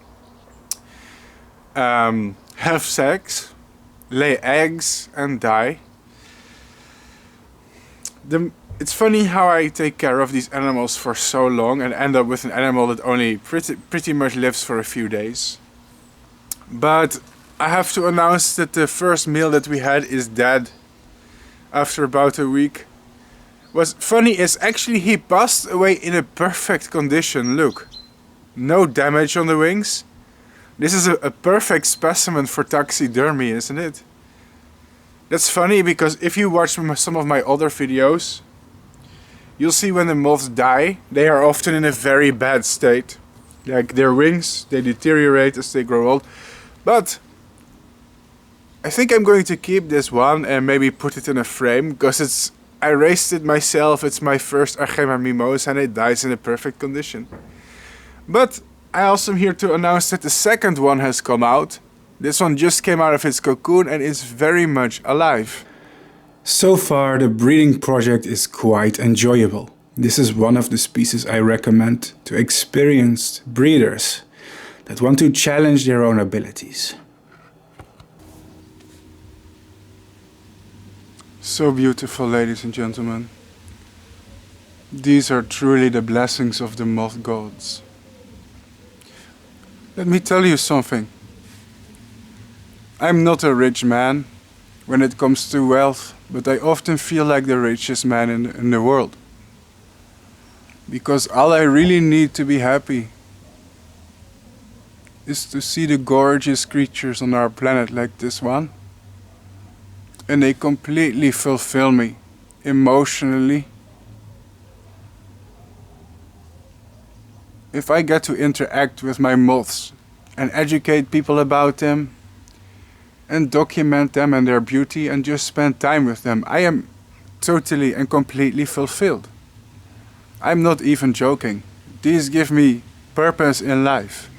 have sex, lay eggs, and die. It's funny how I take care of these animals for so long and end up with an animal that only pretty much lives for a few days. But I have to announce that the first male that we had is dead after about a week. What's funny is actually he passed away in a perfect condition. Look, no damage on the wings. This is a perfect specimen for taxidermy, isn't it? That's funny because if you watch some of my other videos, you'll see when the moths die, they are often in a very bad state. Like their wings, they deteriorate as they grow old. But I think I'm going to keep this one and maybe put it in a frame, because I raised it myself. It's my first Argema mimosae and it dies in a perfect condition. But I also am here to announce that the second one has come out. This one just came out of its cocoon and is very much alive. So far, the breeding project is quite enjoyable. This is one of the species I recommend to experienced breeders that want to challenge their own abilities. So beautiful, ladies and gentlemen. These are truly the blessings of the moth gods. Let me tell you something. I'm not a rich man when it comes to wealth, but I often feel like the richest man in the world. Because all I really need to be happy is to see the gorgeous creatures on our planet like this one. And they completely fulfill me emotionally. If I get to interact with my moths and educate people about them and document them and their beauty and just spend time with them, I am totally and completely fulfilled. I'm not even joking. These give me purpose in life.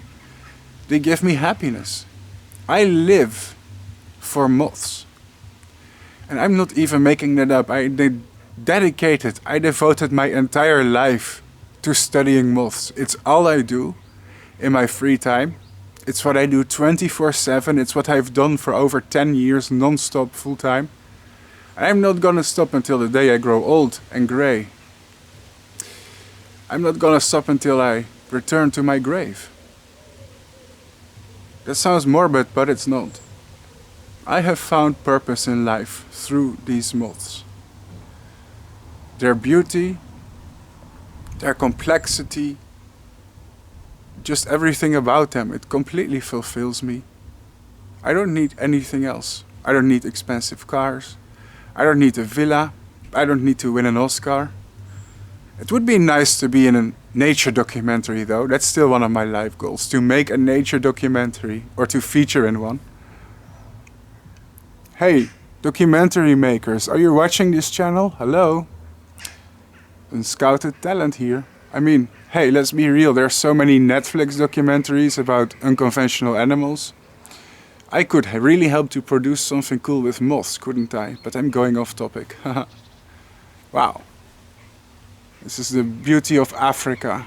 They give me happiness. I live for moths. And I'm not even making that up. I devoted my entire life to studying moths. It's all I do in my free time. It's what I do 24/7. It's what I've done for over 10 years non-stop full time. I'm not gonna stop until the day I grow old and grey. I'm not gonna stop until I return to my grave. That sounds morbid, but it's not. I have found purpose in life through these moths. Their beauty, their complexity, just everything about them, it completely fulfills me. I don't need anything else. I don't need expensive cars. I don't need a villa. I don't need to win an Oscar. It would be nice to be in a nature documentary though. That's still one of my life goals, to make a nature documentary or to feature in one. Hey, documentary makers, are you watching this channel? Hello? Unscouted talent here. I mean, hey, let's be real, there's so many Netflix documentaries about unconventional animals. I could really help to produce something cool with moths, couldn't I? But I'm going off topic. Wow. This is the beauty of Africa.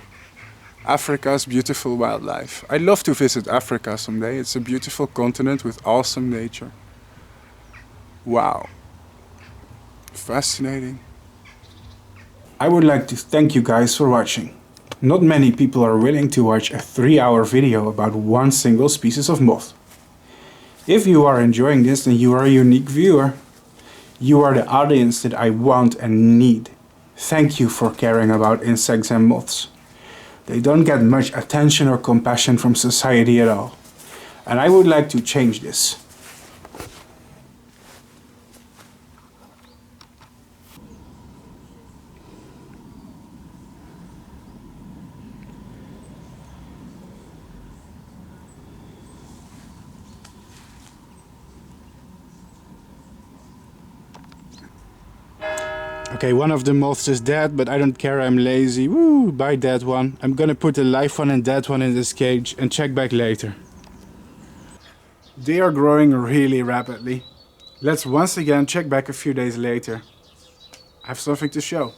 Africa's beautiful wildlife. I'd love to visit Africa someday. It's a beautiful continent with awesome nature. Wow. Fascinating. I would like to thank you guys for watching. Not many people are willing to watch a 3-hour video about one single species of moth. If you are enjoying this, then you are a unique viewer. You are the audience that I want and need. Thank you for caring about insects and moths. They don't get much attention or compassion from society at all. And I would like to change this. Okay, one of the moths is dead, but I don't care, I'm lazy. Woo, buy that one. I'm gonna put the live one and that one in this cage and check back later. They are growing really rapidly. Let's once again check back a few days later. I have something to show.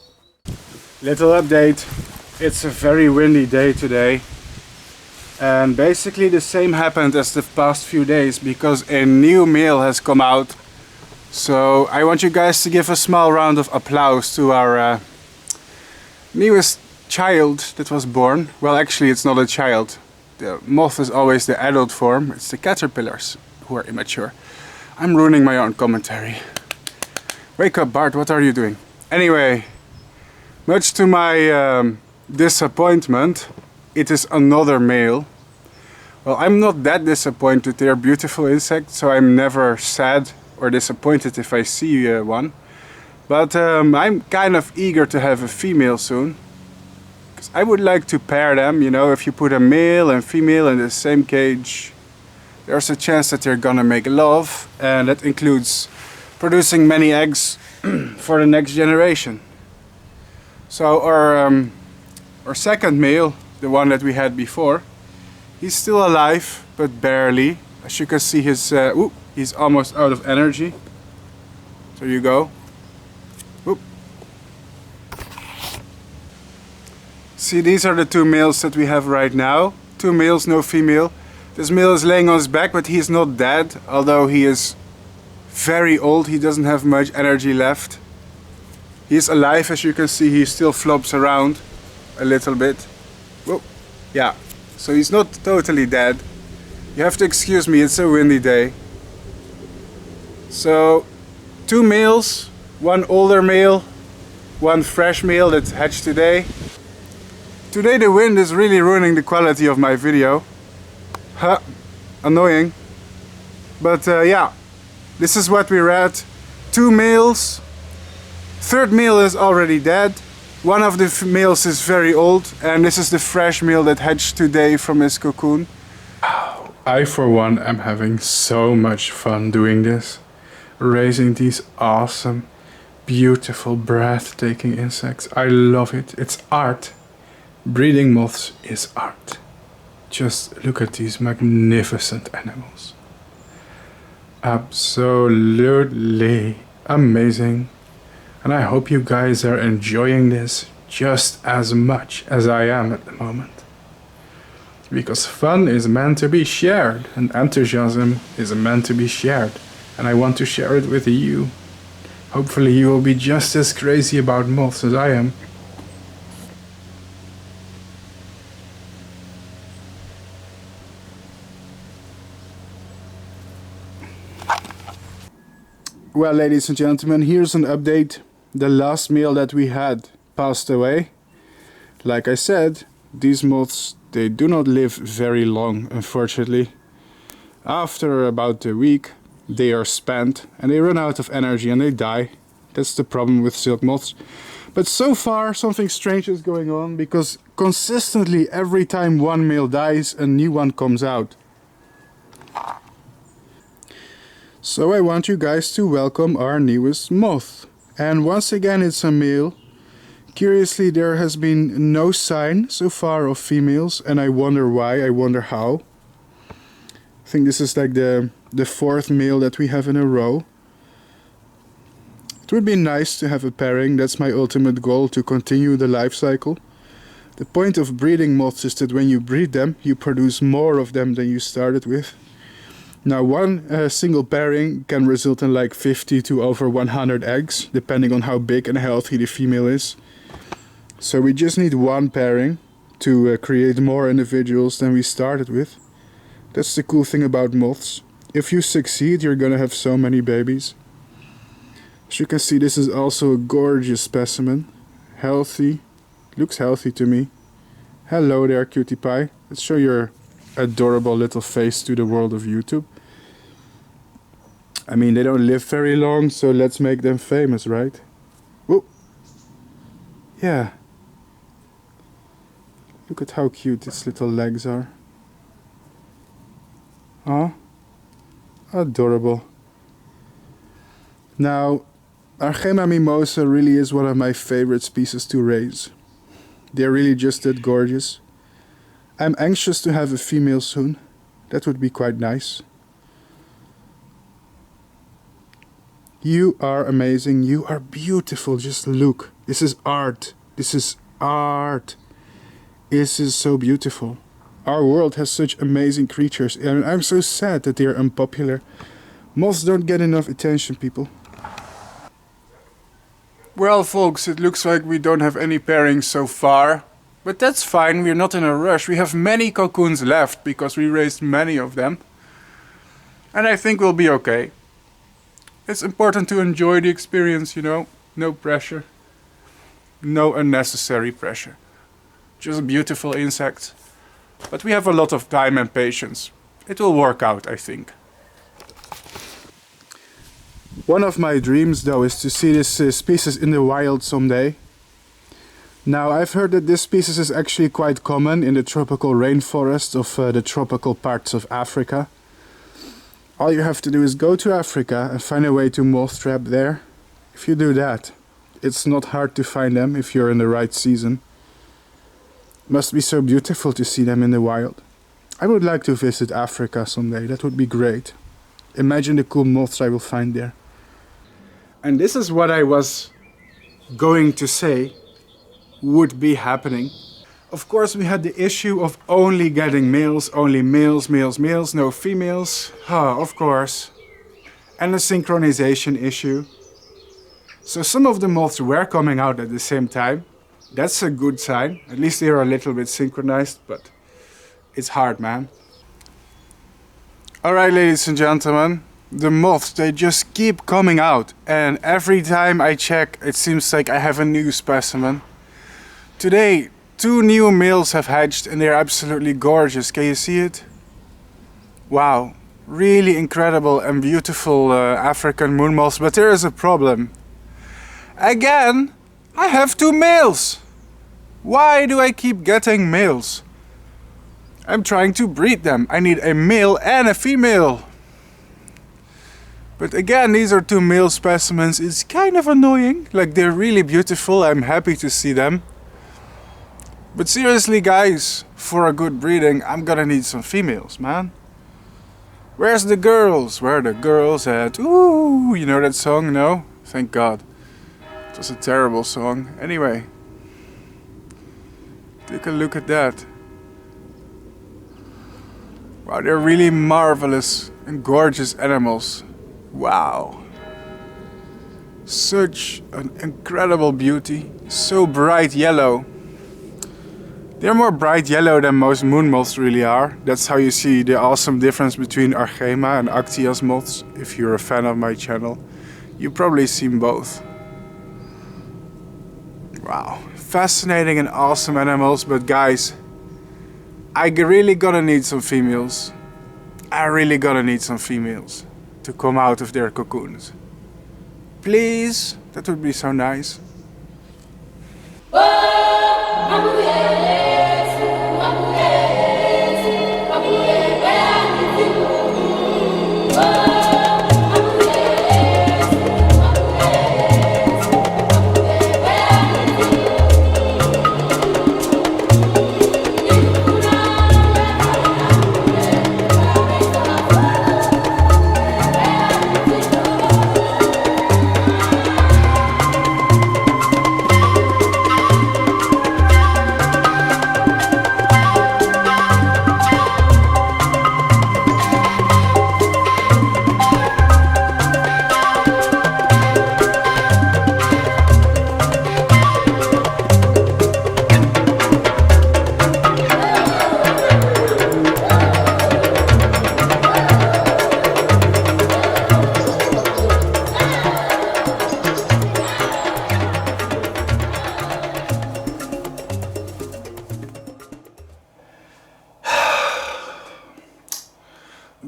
Little update. It's a very windy day today. And basically the same happened as the past few days because a new male has come out. So I want you guys to give a small round of applause to our newest child that was born. Well, actually it's not a child. The moth is always the adult form. It's the caterpillars who are immature. I'm ruining my own commentary. Wake up, Bart, what are you doing? Anyway, much to my disappointment, it is another male. Well, I'm not that disappointed. They're beautiful insects, so I'm never sad or disappointed if I see one. But I'm kind of eager to have a female soon. Because I would like to pair them, you know, if you put a male and female in the same cage, there's a chance that they're gonna make love, and that includes producing many eggs for the next generation. So our second male, the one that we had before, He's still alive, but barely. As you can see, he's almost out of energy. There you go. Oop. See, these are the two males that we have right now. Two males, no female. This male is laying on his back, but he is not dead, although he is very old. He doesn't have much energy left. He is alive, as you can see. He still flops around a little bit. Whoa. Yeah, so he's not totally dead. You have to excuse me, it's a windy day. So, two males, one older male, one fresh male that hatched today. Today the wind is really ruining the quality of my video. Huh, annoying. But yeah, this is what we read. Two males. Third male is already dead. One of the males is very old, and this is the fresh male that hatched today from his cocoon. I for one am having so much fun doing this. Raising these awesome, beautiful, breathtaking insects. I love it. It's art. Breeding moths is art. Just look at these magnificent animals. Absolutely amazing. And I hope you guys are enjoying this just as much as I am at the moment. Because fun is meant to be shared, and enthusiasm is meant to be shared. And I want to share it with you. Hopefully you will be just as crazy about moths as I am. Well, ladies and gentlemen, here's an update. The last male that we had passed away. Like I said, these moths, they do not live very long, unfortunately. After about a week, they are spent and they run out of energy and they die. That's the problem with silk moths. But so far, something strange is going on, because consistently every time one male dies, a new one comes out. So I want you guys to welcome our newest moth. And once again it's a male. Curiously, there has been no sign so far of females, and I wonder why, I wonder how. I think this is like the fourth male that we have in a row. It would be nice to have a pairing. That's my ultimate goal, to continue the life cycle. The point of breeding moths is that when you breed them, you produce more of them than you started with. Now, one single pairing can result in like 50 to over 100 eggs, depending on how big and healthy the female is. So we just need one pairing to create more individuals than we started with. That's the cool thing about moths. If you succeed, you're gonna have so many babies. As you can see, this is also a gorgeous specimen. Healthy. Looks healthy to me. Hello there, cutie pie. Let's show your adorable little face to the world of YouTube. I mean, they don't live very long, so let's make them famous, right? Whoa. Yeah. Look at how cute its little legs are. Huh? Adorable. Now, Argema mimosae really is one of my favorite species to raise. They're really just that gorgeous. I'm anxious to have a female soon. That would be quite nice. You are amazing. You are beautiful. Just look. This is art. This is art. This is so beautiful. Our world has such amazing creatures, and I'm so sad that they are unpopular. Moths don't get enough attention, people. Well, folks, it looks like we don't have any pairings so far. But that's fine, we're not in a rush. We have many cocoons left because we raised many of them. And I think we'll be okay. It's important to enjoy the experience, you know. No pressure. No unnecessary pressure. Just beautiful insects. But we have a lot of time and patience. It will work out, I think. One of my dreams, though, is to see this species in the wild someday. Now, I've heard that this species is actually quite common in the tropical rainforests of the tropical parts of Africa. All you have to do is go to Africa and find a way to moth trap there. If you do that, it's not hard to find them if you're in the right season. Must be so beautiful to see them in the wild. I would like to visit Africa someday, that would be great. Imagine the cool moths I will find there. And this is what I was going to say would be happening. Of course, we had the issue of only getting males, only males, males, males, no females. Of course. And a synchronization issue. So some of the moths were coming out at the same time. That's a good sign. At least they are a little bit synchronized, but it's hard, man. Alright, ladies and gentlemen. The moths, they just keep coming out. And every time I check, it seems like I have a new specimen. Today, 2 new males have hatched and they're absolutely gorgeous. Can you see it? Wow. Really incredible and beautiful African moon moths. But there is a problem. Again, I have 2 males. Why do I keep getting males? I'm trying to breed them. I need a male and a female. But again, these are 2 male specimens. It's kind of annoying. Like, they're really beautiful. I'm happy to see them. But seriously, guys, for a good breeding, I'm gonna need some females, man. Where's the girls? Where are the girls at? Ooh, you know that song? No? Thank God. It was a terrible song. Anyway. Take a look at that. Wow, they're really marvelous and gorgeous animals. Wow. Such an incredible beauty. So bright yellow. They're more bright yellow than most moon moths really are. That's how you see the awesome difference between Argema and Actias moths. If you're a fan of my channel, you've probably seen both. Wow. Fascinating and awesome animals, but guys, I really gonna need some females. I really gonna need some females to come out of their cocoons. Please, that would be so nice.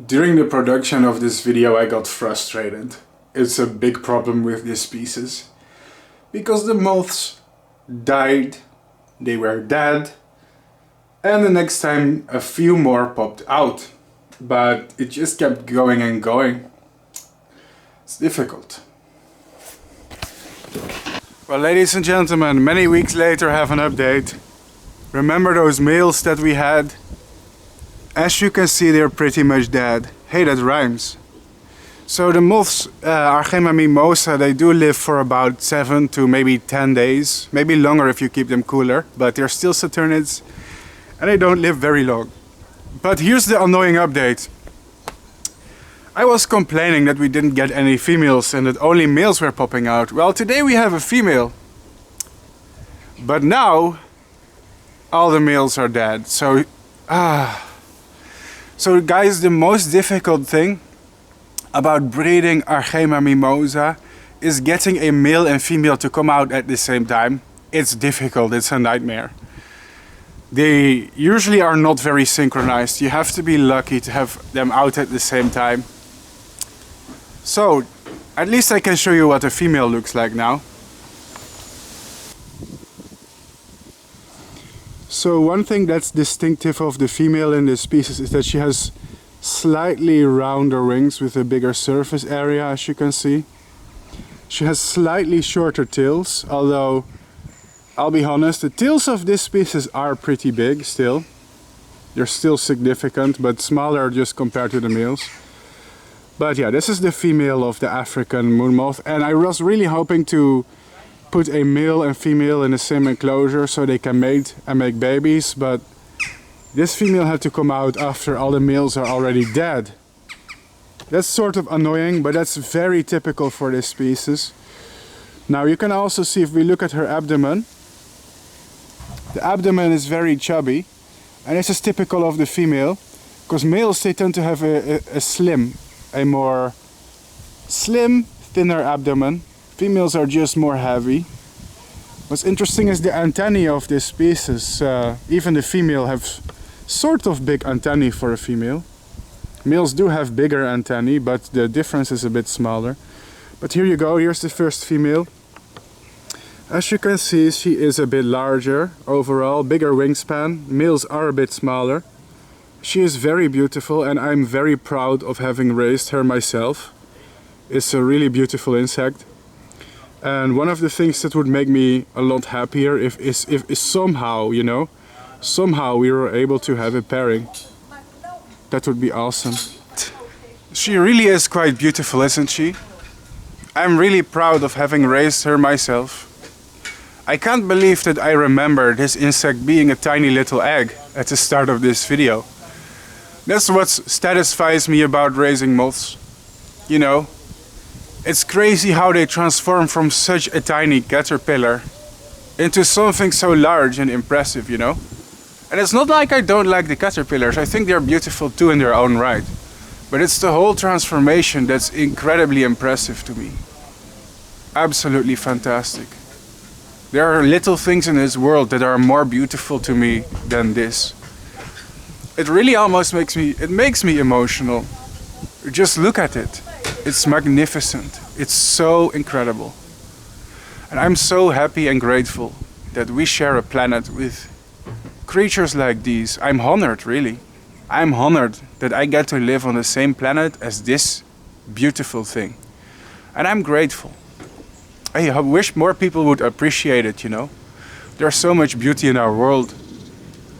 During the production of this video I got frustrated. It's a big problem with this species. Because the moths died, they were dead, and the next time a few more popped out. But it just kept going and going. It's difficult. Well, ladies and gentlemen, many weeks later I have an update. Remember those males that we had? As you can see, they're pretty much dead. Hey, that rhymes. So the moths, Argema mimosae, they do live for about 7 to maybe 10 days. Maybe longer if you keep them cooler. But they're still Saturniids and they don't live very long. But here's the annoying update. I was complaining that we didn't get any females and that only males were popping out. Well, today we have a female. But now all the males are dead. So guys, the most difficult thing about breeding Argema mimosae is getting a male and female to come out at the same time. It's difficult, it's a nightmare. They usually are not very synchronized. You have to be lucky to have them out at the same time. So, at least I can show you what a female looks like now. So one thing that's distinctive of the female in this species is that she has slightly rounder wings with a bigger surface area, as you can see. She has slightly shorter tails, although I'll be honest, the tails of this species are pretty big still. They're still significant, but smaller just compared to the males. But yeah, this is the female of the African moon moth, and I was really hoping to put a male and female in the same enclosure so they can mate and make babies, but this female had to come out after all the males are already dead. That's sort of annoying, but that's very typical for this species. Now you can also see, if we look at her abdomen, the abdomen is very chubby, and this is typical of the female, because males, they tend to have a more slim, thinner abdomen. Females are just more heavy. What's interesting is the antennae of this species. Even the female have sort of big antennae for a female. Males do have bigger antennae, but the difference is a bit smaller. But here you go, here's the first female. As you can see, she is a bit larger overall, bigger wingspan. Males are a bit smaller. She is very beautiful, and I'm very proud of having raised her myself. It's a really beautiful insect. And one of the things that would make me a lot happier is somehow, you know, somehow we were able to have a pairing. That would be awesome. She really is quite beautiful, isn't she? I'm really proud of having raised her myself. I can't believe that I remember this insect being a tiny little egg at the start of this video. That's what satisfies me about raising moths. You know, it's crazy how they transform from such a tiny caterpillar into something so large and impressive, you know? And it's not like I don't like the caterpillars, I think they're beautiful too in their own right. But it's the whole transformation that's incredibly impressive to me. Absolutely fantastic. There are little things in this world that are more beautiful to me than this. It really almost makes me emotional. Just look at it. It's magnificent. It's so incredible. And I'm so happy and grateful that we share a planet with creatures like these. I'm honored, really. I'm honored that I get to live on the same planet as this beautiful thing. And I'm grateful. I wish more people would appreciate it, you know. There's so much beauty in our world.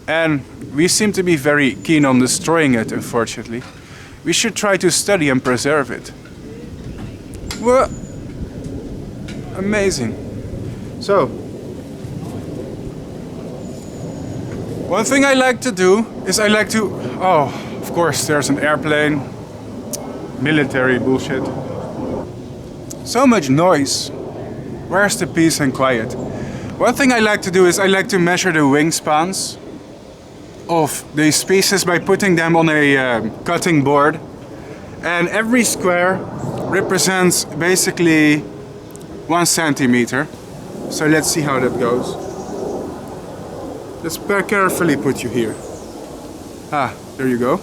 And we seem to be very keen on destroying it, unfortunately. We should try to study and preserve it. Well, amazing. So, one thing I like to do is oh, of course, there's an airplane. Military bullshit. So much noise. Where's the peace and quiet? One thing I like to do is I like to measure the wingspans of the species by putting them on a cutting board. And every square represents basically 1 centimeter. So let's see how that goes. Let's carefully put you here. Ah, there you go.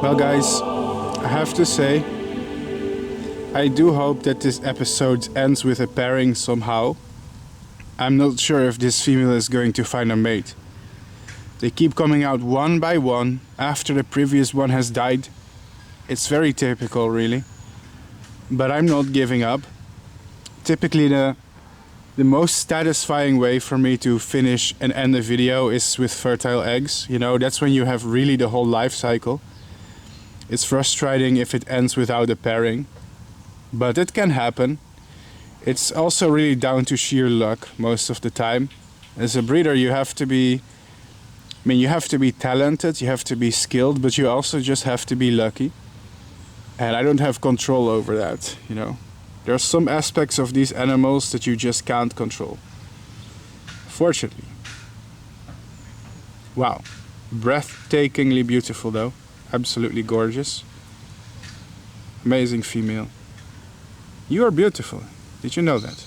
Well guys, I have to say, I do hope that this episode ends with a pairing somehow. I'm not sure if this female is going to find a mate. They keep coming out one by one after the previous one has died. It's very typical, really. But I'm not giving up. Typically the most satisfying way for me to finish and end a video is with fertile eggs. You know, that's when you have really the whole life cycle. It's frustrating if it ends without a pairing, but it can happen. It's also really down to sheer luck most of the time. As a breeder, you have to be, you have to be talented, you have to be skilled, but you also just have to be lucky. And I don't have control over that, you know. There are some aspects of these animals that you just can't control. Fortunately. Wow. Breathtakingly beautiful though. Absolutely gorgeous. Amazing female. You are beautiful. Did you know that?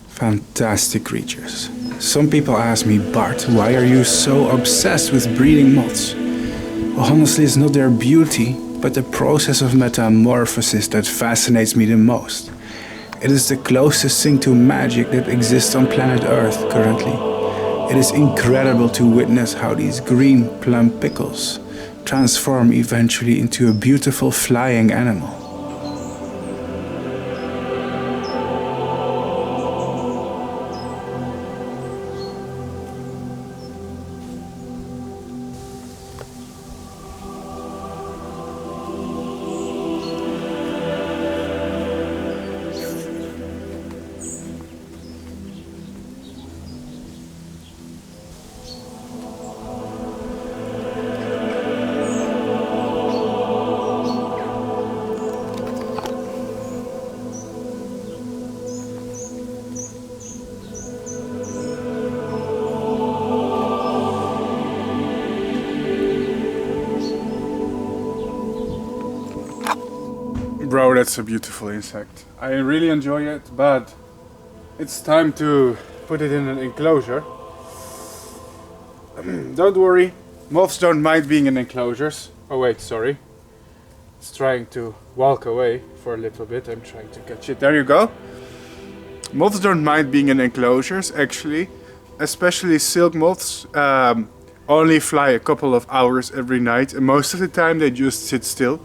Fantastic creatures. Some people ask me, Bart, why are you so obsessed with breeding moths? Well, honestly, it's not their beauty, but the process of metamorphosis that fascinates me the most. It is the closest thing to magic that exists on planet Earth currently. It is incredible to witness how these green plum pickles transform eventually into a beautiful flying animal. Bro, that's a beautiful insect. I really enjoy it, but it's time to put it in an enclosure. Don't worry, moths don't mind being in enclosures. Oh wait, sorry. It's trying to walk away for a little bit. I'm trying to catch it. There you go. Moths don't mind being in enclosures, actually. Especially silk moths only fly a couple of hours every night, and most of the time they just sit still.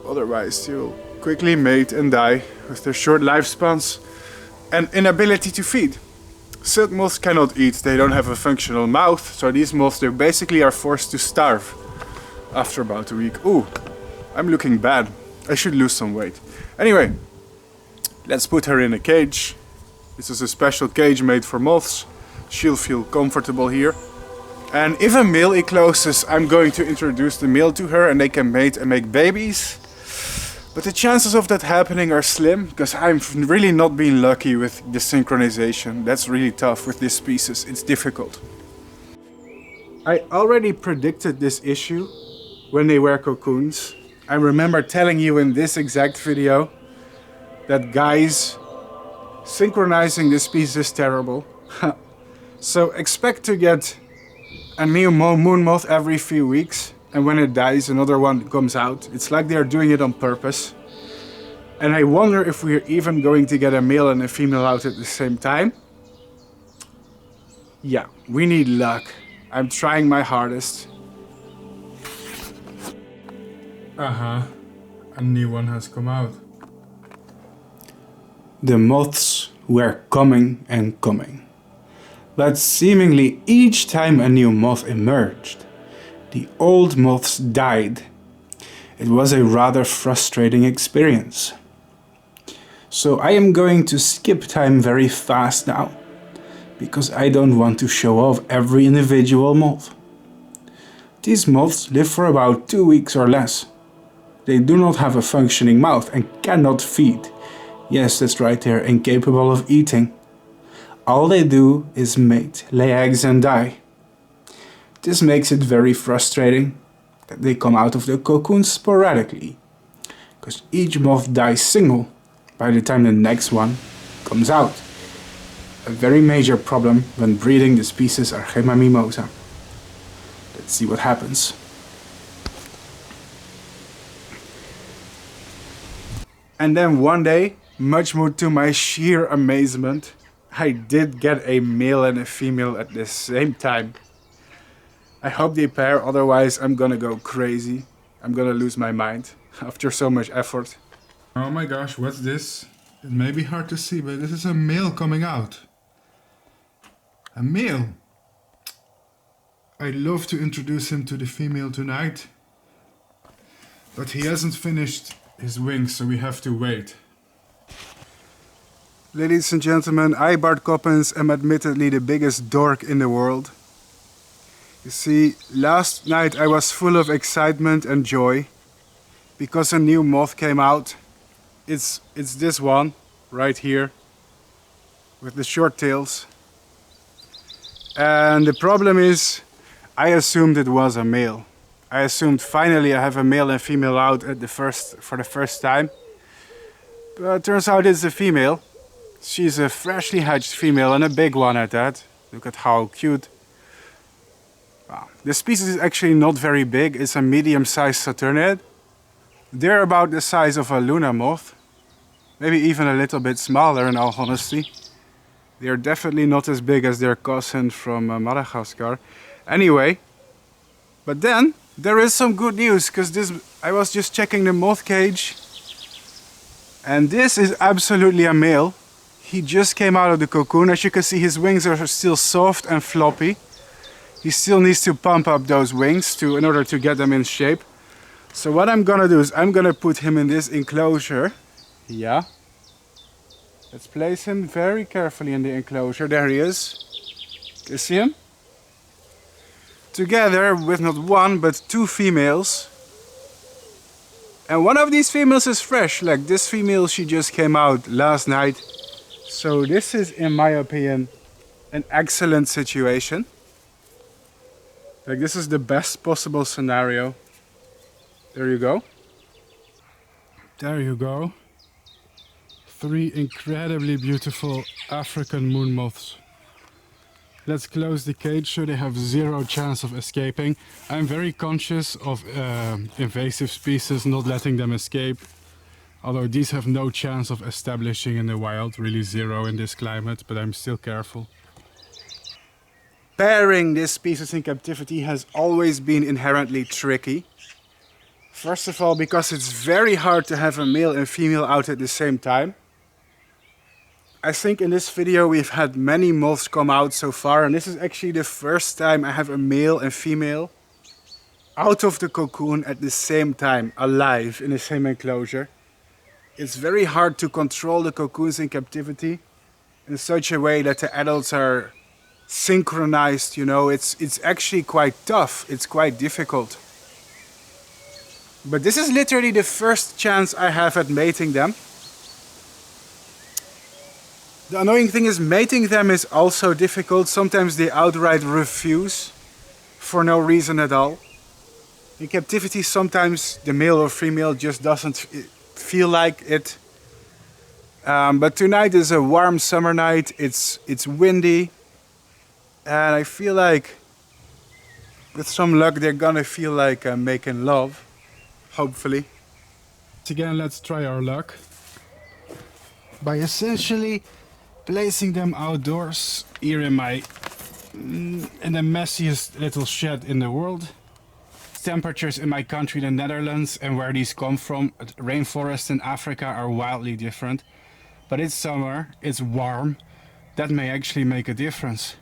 Otherwise, they'll quickly mate and die with their short lifespans and inability to feed. Silk moths cannot eat, they don't have a functional mouth, so these moths they basically are forced to starve after about a week. Ooh, I'm looking bad. I should lose some weight. Anyway, let's put her in a cage. This is a special cage made for moths. She'll feel comfortable here. And if a male ecloses, I'm going to introduce the male to her and they can mate and make babies. But the chances of that happening are slim, because I'm really not being lucky with the synchronization. That's really tough with this species, it's difficult. I already predicted this issue when they wear cocoons. I remember telling you in this exact video that guys, synchronizing this species is terrible. So expect to get a new moon moth every few weeks. And when it dies, another one comes out. It's like they're doing it on purpose. And I wonder if we're even going to get a male and a female out at the same time. Yeah, we need luck. I'm trying my hardest. A new one has come out. The moths were coming and coming. But seemingly each time a new moth emerged, the old moths died. It was a rather frustrating experience. So I am going to skip time very fast now, because I don't want to show off every individual moth. These moths live for about 2 weeks or less. They do not have a functioning mouth and cannot feed. Yes, that's right, they are incapable of eating. All they do is mate, lay eggs and die. This makes it very frustrating that they come out of the cocoon sporadically, because each moth dies single by the time the next one comes out. A very major problem when breeding the species Argema mimosae. Let's see what happens. And then one day, much more to my sheer amazement, I did get a male and a female at the same time. I hope they pair, otherwise I'm gonna go crazy. I'm gonna lose my mind after so much effort. Oh my gosh, what's this? It may be hard to see, but this is a male coming out. A male. I'd love to introduce him to the female tonight, but he hasn't finished his wings, so we have to wait. Ladies and gentlemen, I, Bart Coppens, am admittedly the biggest dork in the world. You see, last night I was full of excitement and joy because a new moth came out. It's this one right here with the short tails. And the problem is, I assumed it was a male. I assumed finally I have a male and female out for the first time. But it turns out it's a female. She's a freshly hatched female and a big one at that. Look at how cute. Wow. The species is actually not very big. It's a medium-sized Saturniid. They're about the size of a Luna moth. Maybe even a little bit smaller in all honesty. They're definitely not as big as their cousin from Madagascar. Anyway, but then there is some good news because I was just checking the moth cage. And this is absolutely a male. He just came out of the cocoon. As you can see, his wings are still soft and floppy. He still needs to pump up those wings in order to get them in shape. So what I'm gonna do is I'm gonna put him in this enclosure. Yeah. Let's place him very carefully in the enclosure. There he is. You see him? Together with not one but two females. And one of these females is fresh. Like this female, she just came out last night. So this is, in my opinion, an excellent situation. Like this is the best possible scenario. There you go. There you go. 3 incredibly beautiful African moon moths. Let's close the cage so they have zero chance of escaping. I'm very conscious of invasive species, not letting them escape. Although these have no chance of establishing in the wild, really zero in this climate, but I'm still careful. Pairing this species in captivity has always been inherently tricky. First of all, because it's very hard to have a male and female out at the same time. I think in this video we've had many moths come out so far, and this is actually the first time I have a male and female out of the cocoon at the same time, alive in the same enclosure. It's very hard to control the cocoons in captivity in such a way that the adults are synchronized, you know. It's actually quite tough, it's quite difficult. But this is literally the first chance I have at mating them. The annoying thing is mating them is also difficult. Sometimes they outright refuse for no reason at all. In captivity sometimes the male or female just doesn't feel like it. But tonight is a warm summer night, it's windy. And I feel like with some luck they're gonna feel like making love. Hopefully. Again, let's try our luck. By essentially placing them outdoors here in the messiest little shed in the world. Temperatures in my country, the Netherlands, and where these come from, rainforests in Africa, are wildly different. But it's summer, it's warm. That may actually make a difference.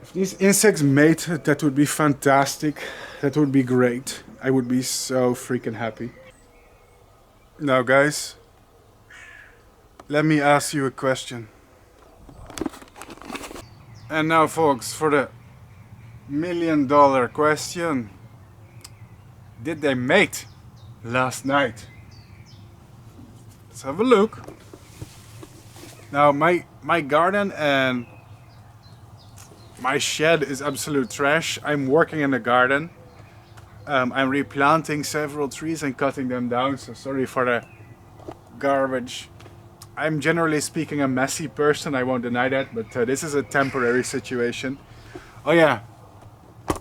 If these insects mated, that would be fantastic. That would be great. I would be so freaking happy. Now guys, let me ask you a question. And now folks, for the $1,000,000 question. Did they mate last night? Let's have a look. Now my garden and my shed is absolute trash. I'm working in the garden. I'm replanting several trees and cutting them down, so sorry for the garbage. I'm generally speaking a messy person, I won't deny that, but this is a temporary situation. Oh yeah,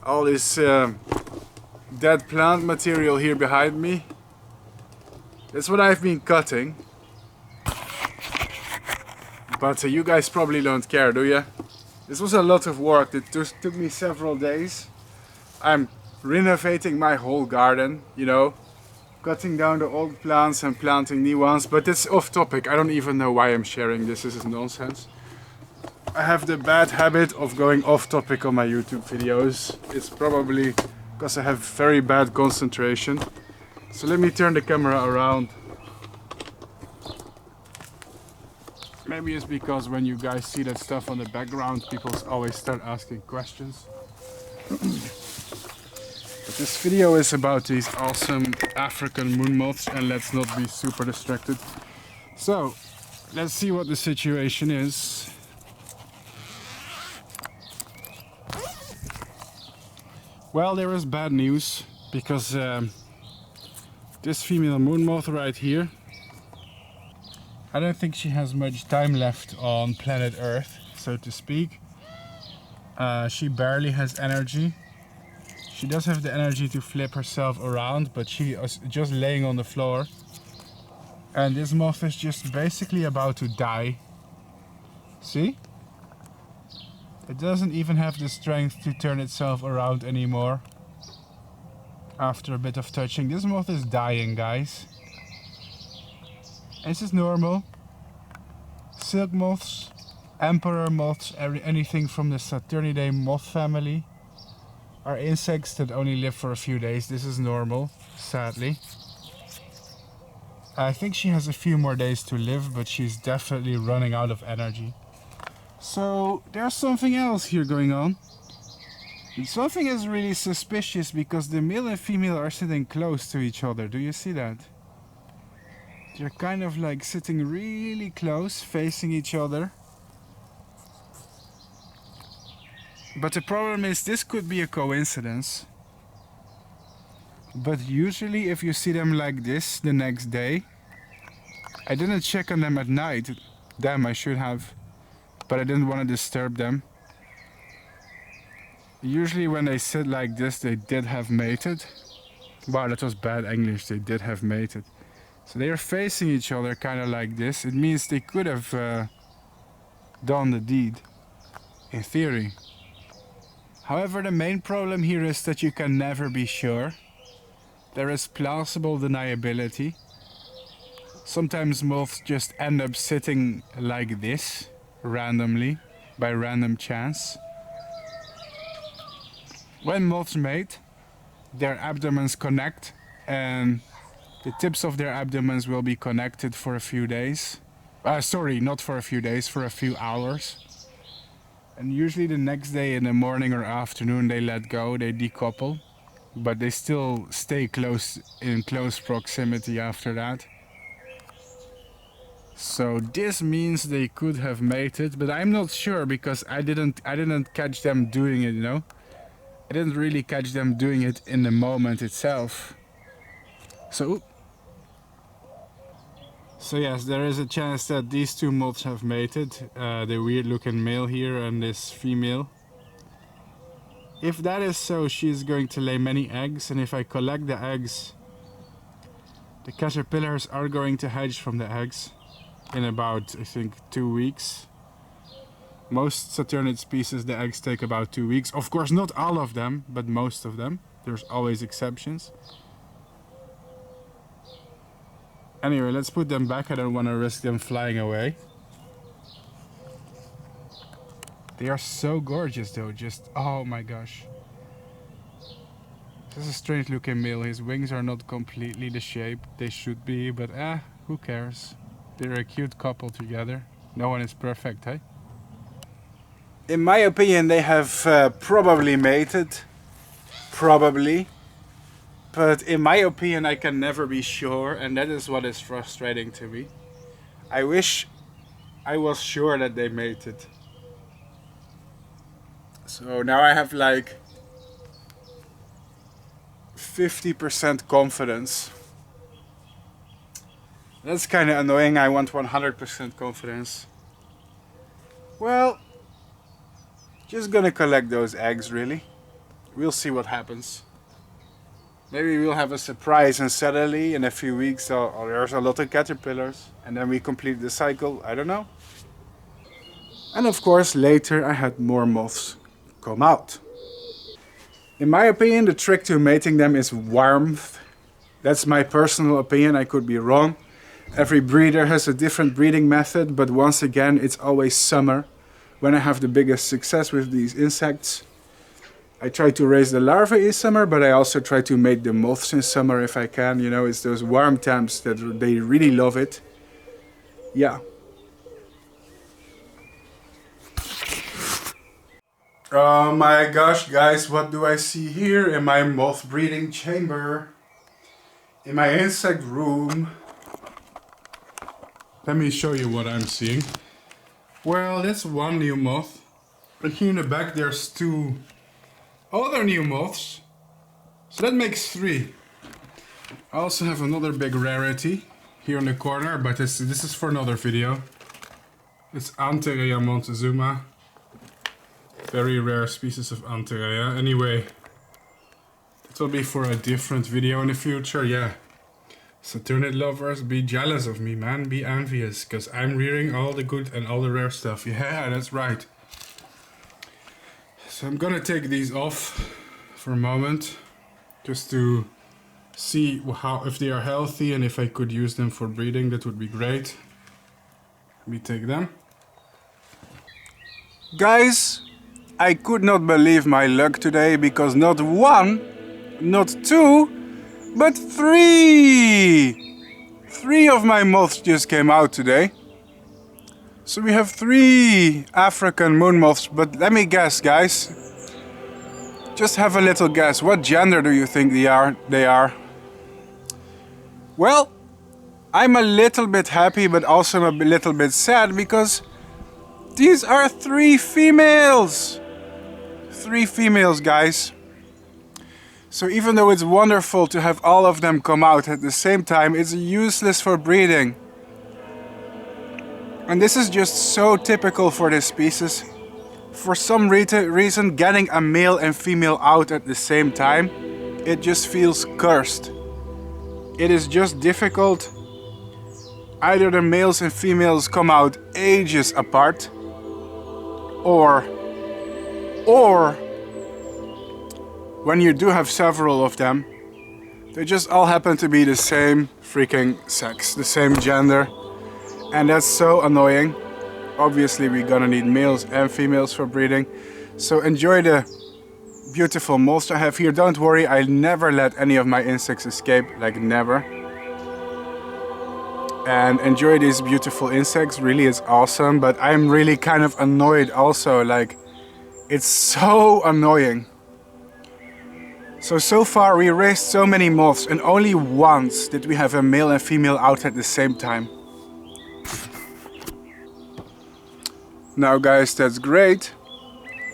all this dead plant material here behind me, that's what I've been cutting. But you guys probably don't care, do you? This was a lot of work, it took me several days. I'm renovating my whole garden, you know, cutting down the old plants and planting new ones, but it's off topic. I don't even know why I'm sharing this. This is nonsense. I have the bad habit of going off topic on my YouTube videos. It's probably because I have very bad concentration. So let me turn the camera around. Maybe it's because when you guys see that stuff on the background, people always start asking questions. But this video is about these awesome African moon moths, and let's not be super distracted. So, let's see what the situation is. Well, there is bad news, because this female moon moth right here, I don't think she has much time left on planet Earth, so to speak. She barely has energy. She does have the energy to flip herself around, but she is just laying on the floor. And this moth is just basically about to die. See? It doesn't even have the strength to turn itself around anymore. After a bit of touching, this moth is dying, guys. This is normal. Silk moths, emperor moths, anything from the Saturniid moth family are insects that only live for a few days. This is normal, sadly. I think she has a few more days to live, but she's definitely running out of energy. So there's something else here going on. And something is really suspicious because the male and female are sitting close to each other. Do you see that? They're kind of like sitting really close, facing each other. But the problem is, this could be a coincidence. But usually if you see them like this the next day, I didn't check on them at night. Damn, I should have. But I didn't want to disturb them. Usually when they sit like this, they did have mated. Wow, that was bad English. They did have mated. So they are facing each other kind of like this. It means they could have done the deed, in theory. However, the main problem here is that you can never be sure. There is plausible deniability. Sometimes moths just end up sitting like this, randomly, by random chance. When moths mate, their abdomens connect, and the tips of their abdomens will be connected for a few days. Sorry, not for a few days, for a few hours. And usually the next day in the morning or afternoon they let go, they decouple. But they still stay close, in close proximity after that. So this means they could have mated, but I'm not sure because I didn't catch them doing it, you know. I didn't really catch them doing it in the moment itself. So yes, there is a chance that these two moths have mated. The weird looking male here and this female. If that is so, she's going to lay many eggs, and if I collect the eggs, the caterpillars are going to hatch from the eggs in about, I think, 2 weeks. Most Saturniid species, the eggs take about 2 weeks. Of course, not all of them, but most of them. There's always exceptions. Anyway, let's put them back. I don't want to risk them flying away. They are so gorgeous though, just, oh my gosh. This is a strange looking male. His wings are not completely the shape they should be, but who cares? They're a cute couple together. No one is perfect, hey? In my opinion, they have probably mated. Probably. But in my opinion, I can never be sure, and that is what is frustrating to me. I wish I was sure that they mated. So now I have like 50% confidence. That's kind of annoying. I want 100% confidence. Well, just gonna collect those eggs, really. We'll see what happens. Maybe we'll have a surprise and suddenly in a few weeks there's a lot of caterpillars and then we complete the cycle. I don't know. And of course later I had more moths come out. In my opinion, the trick to mating them is warmth. That's my personal opinion. I could be wrong. Every breeder has a different breeding method, but once again it's always summer when I have the biggest success with these insects. I try to raise the larvae in summer, but I also try to mate the moths in summer if I can. You know, it's those warm temps that they really love it. Yeah. Oh my gosh, guys, what do I see here in my moth breeding chamber? In my insect room. Let me show you what I'm seeing. Well, that's one new moth. And here in the back there's two other new moths. So that makes three. I also have another big rarity here in the corner, but this is for another video. It's Argema mimosae. Very rare species of Argema. Anyway, it will be for a different video in the future, yeah. Saturniid lovers, be jealous of me, man. Be envious, because I'm rearing all the good and all the rare stuff. Yeah, that's right. So I'm gonna take these off for a moment, just to see how, if they are healthy and if I could use them for breeding. That would be great. Let me take them. Guys, I could not believe my luck today, because not one, not two, but three! Three of my moths just came out today. So we have 3 African moon moths, but let me guess, guys. Just have a little guess. What gender do you think they are? Well, I'm a little bit happy, but also a little bit sad, because these are 3 females. 3 females, guys. So even though it's wonderful to have all of them come out at the same time, it's useless for breeding. And this is just so typical for this species. For some reason, getting a male and female out at the same time, it just feels cursed. It is just difficult. Either the males and females come out ages apart, or when you do have several of them, they just all happen to be the same freaking sex, the same gender. And that's so annoying. Obviously we're gonna need males and females for breeding. So enjoy the beautiful moths I have here. Don't worry, I never let any of my insects escape, like never. And enjoy these beautiful insects, really it's awesome. But I'm really kind of annoyed also, like it's so annoying. So far we raised so many moths and only once did we have a male and female out at the same time. Now guys, that's great.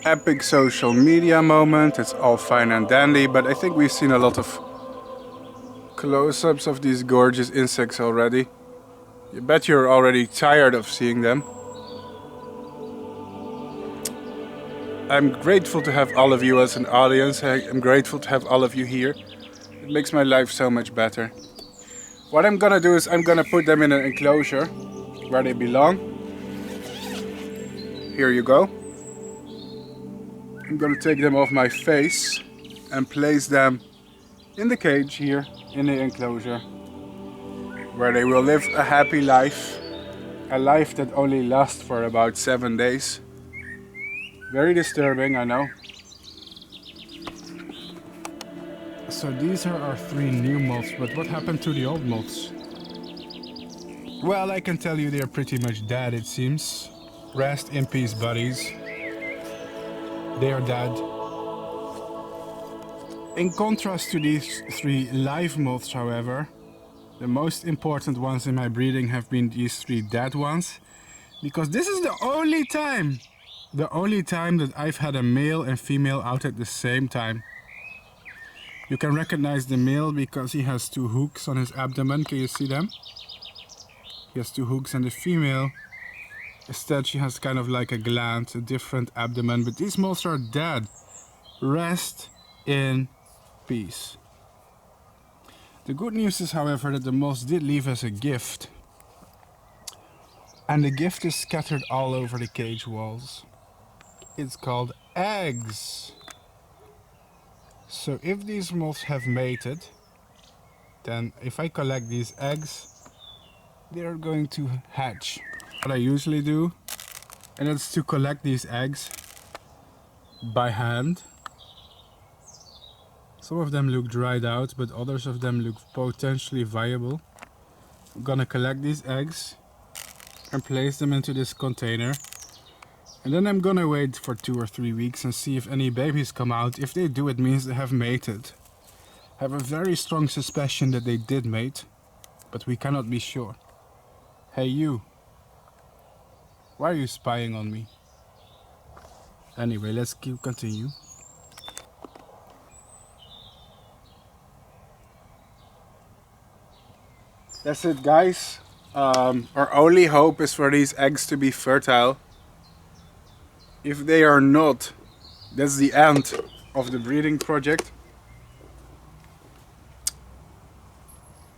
Epic social media moment, it's all fine and dandy, but I think we've seen a lot of close-ups of these gorgeous insects already. You bet you're already tired of seeing them. I'm grateful to have all of you as an audience. I'm grateful to have all of you here. It makes my life so much better. What I'm gonna do is I'm gonna put them in an enclosure where they belong. Here you go. I'm gonna take them off my face and place them in the cage here in the enclosure, where they will live a happy life. A life that only lasts for about 7 days. Very disturbing, I know. So these are our 3 new moths, but what happened to the old moths? Well, I can tell you they're pretty much dead, it seems. Rest in peace, buddies. They are dead. In contrast to these 3 live moths, however, the most important ones in my breeding have been these 3 dead ones, because this is the only time that I've had a male and female out at the same time. You can recognize the male because he has 2 hooks on his abdomen. Can you see them? He has 2 hooks, and the female, instead, she has kind of like a gland, a different abdomen, but these moths are dead. Rest in peace. The good news is, however, that the moths did leave us a gift. And the gift is scattered all over the cage walls. It's called eggs. So if these moths have mated, then if I collect these eggs, they're going to hatch. What I usually do, and it's to collect these eggs by hand. Some of them look dried out, but others of them look potentially viable. I'm gonna collect these eggs and place them into this container. And then I'm gonna wait for 2 or 3 weeks and see if any babies come out. If they do, it means they have mated. I have a very strong suspicion that they did mate, but we cannot be sure. Hey you, why are you spying on me? Anyway, let's continue. That's it, guys. Our only hope is for these eggs to be fertile. If they are not, that's the end of the breeding project.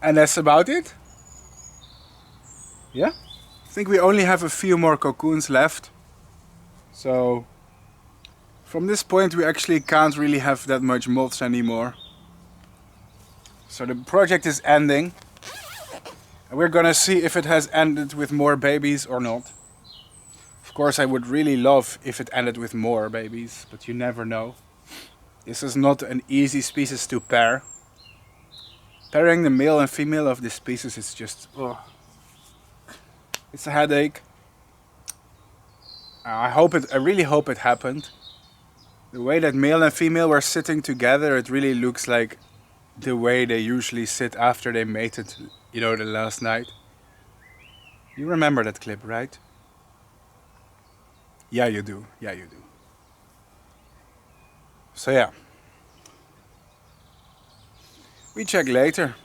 And that's about it. Yeah? I think we only have a few more cocoons left. So from this point we actually can't really have that much moths anymore. So the project is ending. And we're gonna see if it has ended with more babies or not. Of course I would really love if it ended with more babies, but you never know. This is not an easy species to pair. Pairing the male and female of this species is just... oh, it's a headache. I really hope it happened. The way that male and female were sitting together, it really looks like the way they usually sit after they mated, you know, the last night. You remember that clip, right? Yeah, you do. Yeah, you do. So yeah. We check later.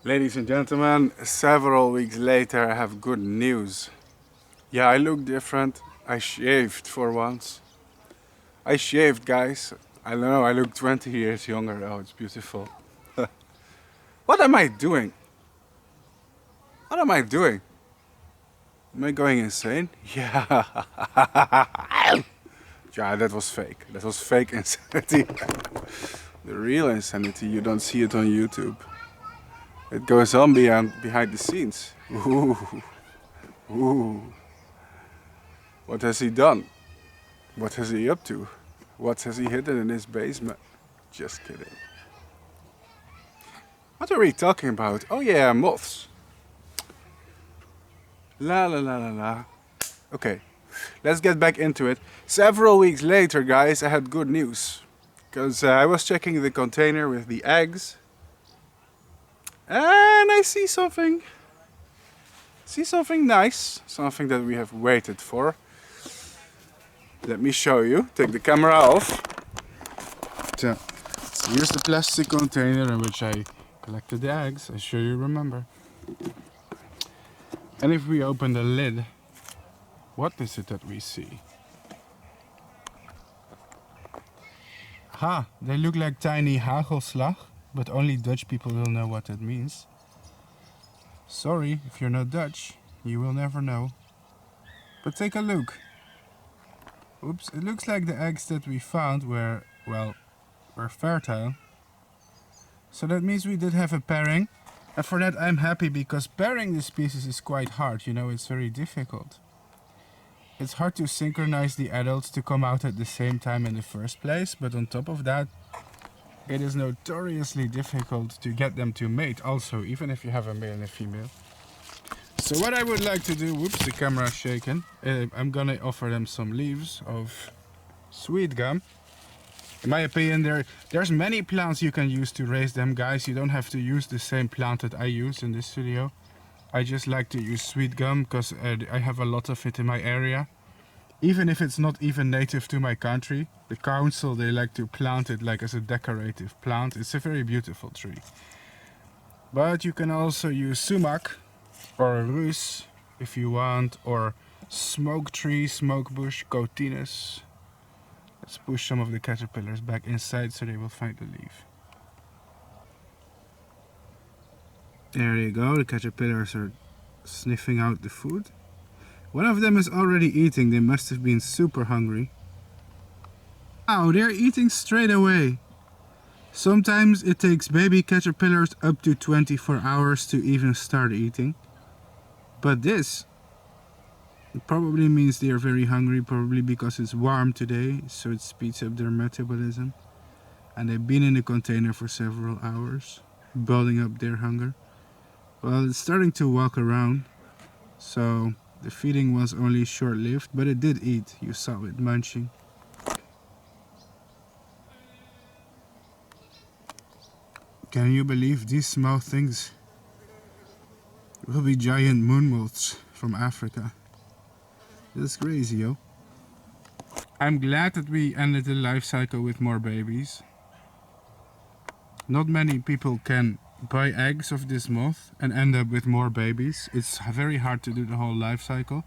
Ladies and gentlemen, several weeks later I have good news. Yeah, I look different. I shaved for once. I shaved, guys. I don't know, I look 20 years younger. Oh, it's beautiful. What am I doing? What am I doing? Am I going insane? Yeah. Yeah, that was fake. That was fake insanity. The real insanity, you don't see it on YouTube. It goes on behind the scenes. Ooh. Ooh. What has he done? What has he up to? What has he hidden in his basement? Just kidding. What are we talking about? Oh yeah, moths. La la la la la. Okay, let's get back into it. Several weeks later, guys, I had good news. Because I was checking the container with the eggs. And I see something. See something nice. Something that we have waited for. Let me show you. Take the camera off. So, here's the plastic container in which I collected the eggs. I'm sure you remember. And if we open the lid, what is it that we see? Ha! They look like tiny hagelslag, but only Dutch people will know what that means. Sorry, if you're not Dutch, you will never know. But take a look. Oops, it looks like the eggs that we found were fertile. So that means we did have a pairing. And for that I'm happy, because pairing this species is quite hard, you know, it's very difficult. It's hard to synchronize the adults to come out at the same time in the first place, but on top of that, it is notoriously difficult to get them to mate also, even if you have a male and a female. So what I would like to do, whoops, the camera is shaking, I'm gonna offer them some leaves of sweet gum. In my opinion, there's many plants you can use to raise them, guys. You don't have to use the same plant that I use in this video. I just like to use sweet gum because I have a lot of it in my area. Even if it's not even native to my country, the council, they like to plant it like as a decorative plant. It's a very beautiful tree. But you can also use sumac or rus if you want, or smoke tree, smoke bush, cotinus. Let's push some of the caterpillars back inside so they will find the leaf. There you go, the caterpillars are sniffing out the food. One of them is already eating, they must have been super hungry. Wow, they're eating straight away. Sometimes it takes baby caterpillars up to 24 hours to even start eating. But this probably means they are very hungry, probably because it's warm today, so it speeds up their metabolism. And they've been in the container for several hours, building up their hunger. Well, it's starting to walk around, so the feeding was only short-lived, but it did eat. You saw it munching. Can you believe these small things will be giant moon moths from Africa? That's crazy, yo. I'm glad that we ended the life cycle with more babies. Not many people can buy eggs of this moth and end up with more babies. It's very hard to do the whole life cycle.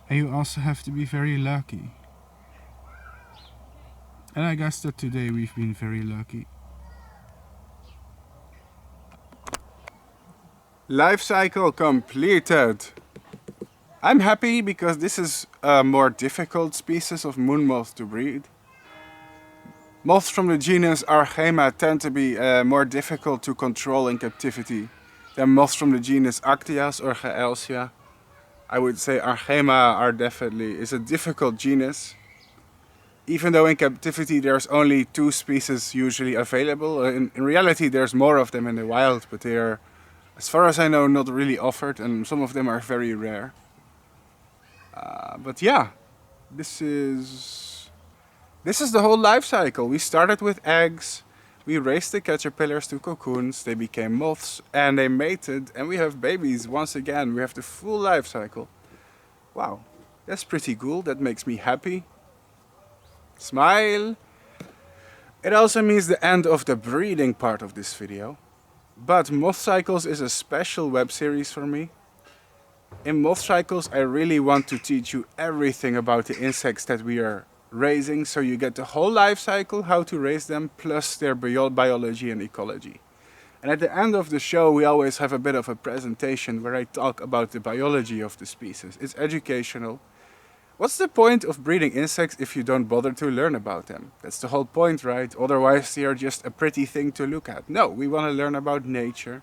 And you also have to be very lucky. And I guess that today we've been very lucky. Life cycle completed. I'm happy because this is a more difficult species of moon moth to breed. Moths from the genus Argema tend to be more difficult to control in captivity than moths from the genus Actias or Gaelsia. I would say Argema is a difficult genus. Even though in captivity there's only 2 species usually available, in reality there's more of them in the wild, but they are, as far as I know, not really offered, and some of them are very rare. But yeah, this is the whole life cycle. We started with eggs, we raised the caterpillars to cocoons, they became moths, and they mated, and we have babies once again. We have the full life cycle. Wow, that's pretty cool. That makes me happy. Smile! It also means the end of the breeding part of this video. But MothCycles is a special web series for me. In MothCycles I really want to teach you everything about the insects that we are raising, so you get the whole life cycle, how to raise them, plus their biology and ecology. And at the end of the show we always have a bit of a presentation where I talk about the biology of the species. It's educational. What's the point of breeding insects if you don't bother to learn about them? That's the whole point, right? Otherwise they are just a pretty thing to look at. No, we want to learn about nature.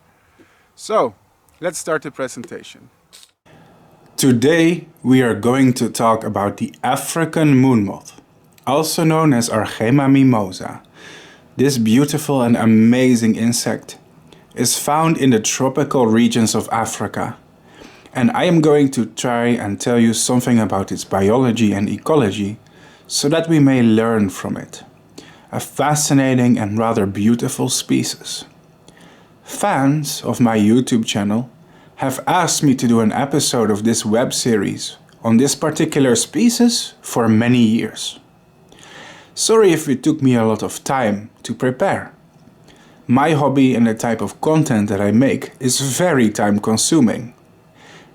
So, let's start the presentation. Today we are going to talk about the African moon moth, also known as Argema mimosae. This beautiful and amazing insect is found in the tropical regions of Africa. And I am going to try and tell you something about its biology and ecology so that we may learn from it. A fascinating and rather beautiful species. Fans of my YouTube channel have asked me to do an episode of this web series on this particular species for many years. Sorry if it took me a lot of time to prepare. My hobby and the type of content that I make is very time consuming.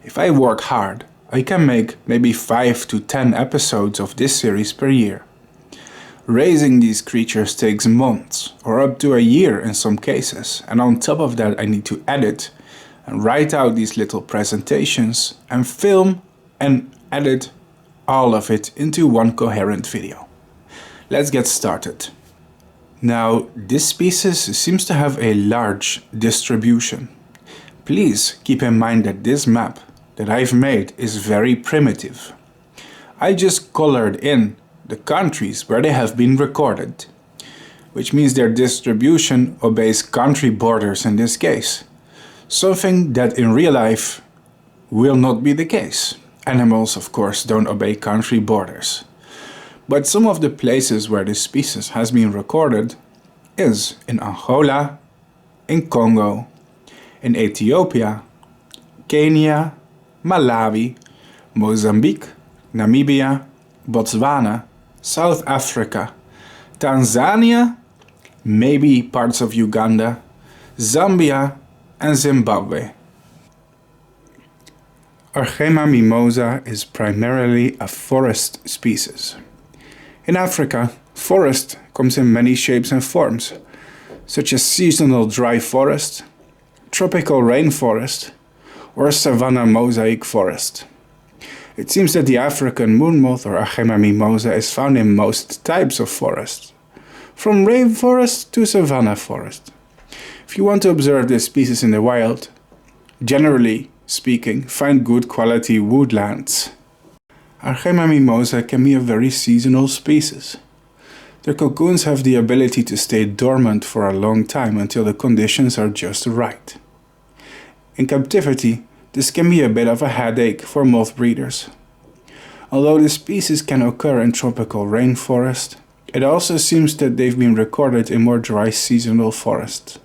If I work hard, I can make maybe 5 to 10 episodes of this series per year. Raising these creatures takes months or up to a year in some cases, and on top of that I need to edit and write out these little presentations and film and edit all of it into one coherent video. Let's get started. Now, this species seems to have a large distribution. Please keep in mind that this map that I've made is very primitive. I just colored in the countries where they have been recorded, which means their distribution obeys country borders in this case. Something that in real life will not be the case. Animals, of course, don't obey country borders. But some of the places where this species has been recorded is in Angola, in Congo, in Ethiopia, Kenya, Malawi, Mozambique, Namibia, Botswana, South Africa, Tanzania, maybe parts of Uganda, Zambia, and Zimbabwe. Argema mimosae is primarily a forest species. In Africa, forest comes in many shapes and forms, such as seasonal dry forest, tropical rainforest, or savanna mosaic forest. It seems that the African moon moth or Argema mimosae is found in most types of forests, from rainforest to savanna forest. If you want to observe this species in the wild, generally speaking, find good quality woodlands. Argema mimosae can be a very seasonal species. Their cocoons have the ability to stay dormant for a long time until the conditions are just right. In captivity, this can be a bit of a headache for moth breeders. Although the species can occur in tropical rainforest, it also seems that they've been recorded in more dry seasonal forests.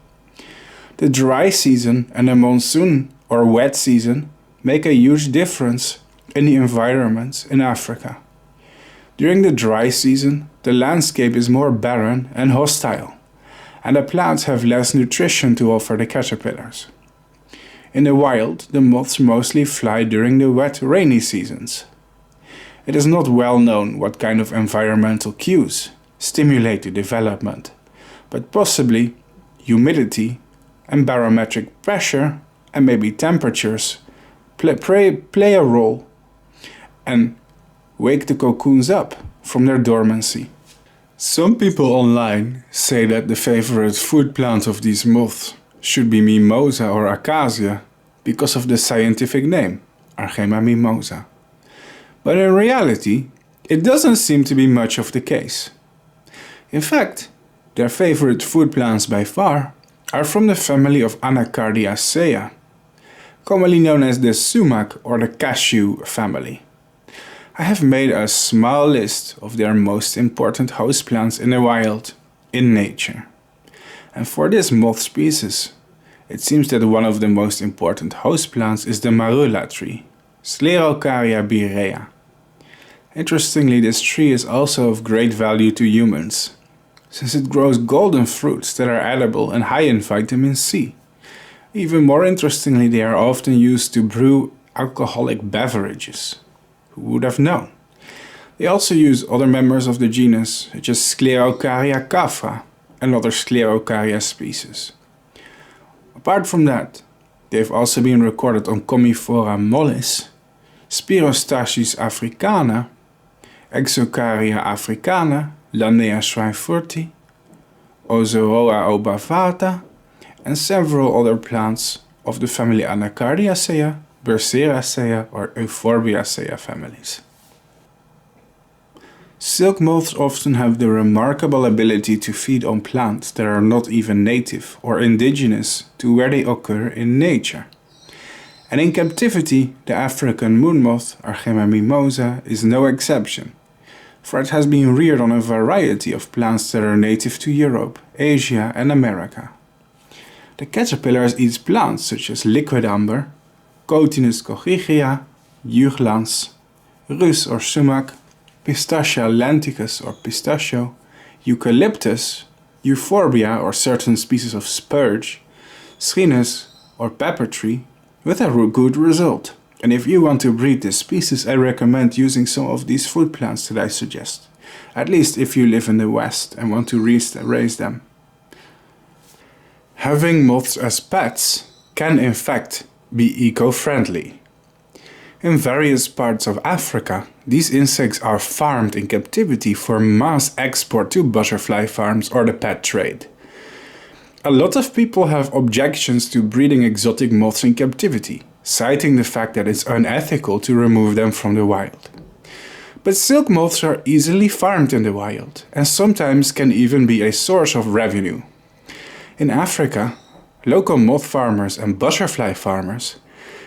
The dry season and the monsoon or wet season make a huge difference in the environments in Africa. During the dry season, the landscape is more barren and hostile, and the plants have less nutrition to offer the caterpillars. In the wild, the moths mostly fly during the wet, rainy seasons. It is not well known what kind of environmental cues stimulate the development, but possibly humidity and barometric pressure and maybe temperatures play a role and wake the cocoons up from their dormancy. Some people online say that the favorite food plant of these moths should be mimosa or acacia because of the scientific name, Argema mimosae. But in reality, it doesn't seem to be much of the case. In fact, their favorite food plants by far are from the family of Anacardiaceae, commonly known as the sumac or the cashew family. I have made a small list of their most important houseplants in the wild, in nature. And for this moth species, it seems that one of the most important houseplants is the marula tree, Sclerocaria birea. Interestingly, this tree is also of great value to humans, since it grows golden fruits that are edible and high in vitamin C. Even more interestingly, they are often used to brew alcoholic beverages. Who would have known? They also use other members of the genus, such as Sclerocaria cafra and other Sclerocaria species. Apart from that, they have also been recorded on Commiphora mollis, Spirostachys africana, Exocaria africana, Lanea schweinfurti, Ozoroa obavata, and several other plants of the family Anacardiaceae, Burseraceae or Euphorbiaceae families. Silk moths often have the remarkable ability to feed on plants that are not even native or indigenous to where they occur in nature. And in captivity, the African moon moth, Argema mimosae, is no exception, for it has been reared on a variety of plants that are native to Europe, Asia and America. The caterpillars eat plants such as liquid amber, Cotinus coccygia, juglans, rus or sumac, Pistachia lenticus or pistachio, eucalyptus, euphorbia or certain species of spurge, schinus or pepper tree, with a good result. And if you want to breed this species, I recommend using some of these food plants that I suggest, at least if you live in the West and want to raise them. Having moths as pets can in fact be eco-friendly. In various parts of Africa, these insects are farmed in captivity for mass export to butterfly farms or the pet trade. A lot of people have objections to breeding exotic moths in captivity, citing the fact that it's unethical to remove them from the wild. But silk moths are easily farmed in the wild, and sometimes can even be a source of revenue. In Africa, local moth farmers and butterfly farmers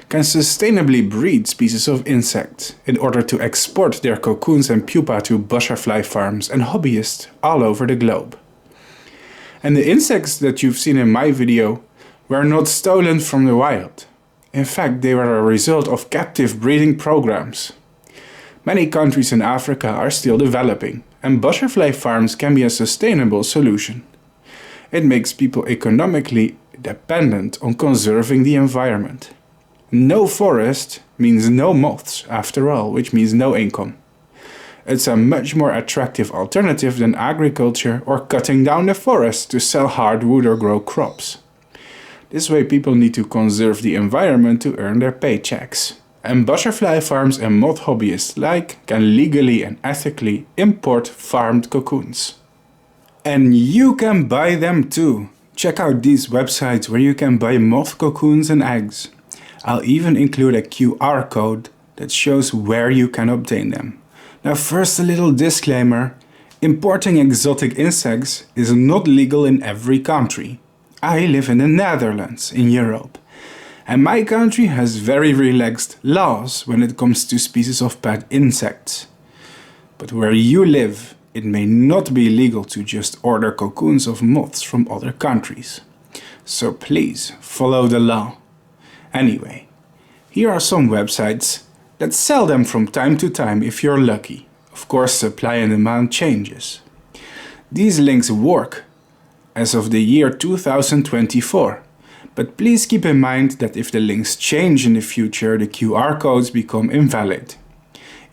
can sustainably breed species of insects in order to export their cocoons and pupa to butterfly farms and hobbyists all over the globe. And the insects that you've seen in my video were not stolen from the wild. In fact, they were a result of captive breeding programs. Many countries in Africa are still developing, and butterfly farms can be a sustainable solution. It makes people economically dependent on conserving the environment. No forest means no moths, after all, which means no income. It's a much more attractive alternative than agriculture or cutting down the forest to sell hardwood or grow crops. This way people need to conserve the environment to earn their paychecks. And butterfly farms and moth hobbyists alike can legally and ethically import farmed cocoons. And you can buy them too. Check out these websites where you can buy moth cocoons and eggs. I'll even include a QR code that shows where you can obtain them. Now first, a little disclaimer. Importing exotic insects is not legal in every country. I live in the Netherlands, in Europe, and my country has very relaxed laws when it comes to species of pet insects. But where you live, it may not be legal to just order cocoons of moths from other countries. So please follow the law. Anyway, here are some websites that sell them from time to time if you're lucky. Of course, supply and demand changes. These links work as of the year 2024, but please keep in mind that if the links change in the future, the QR codes become invalid.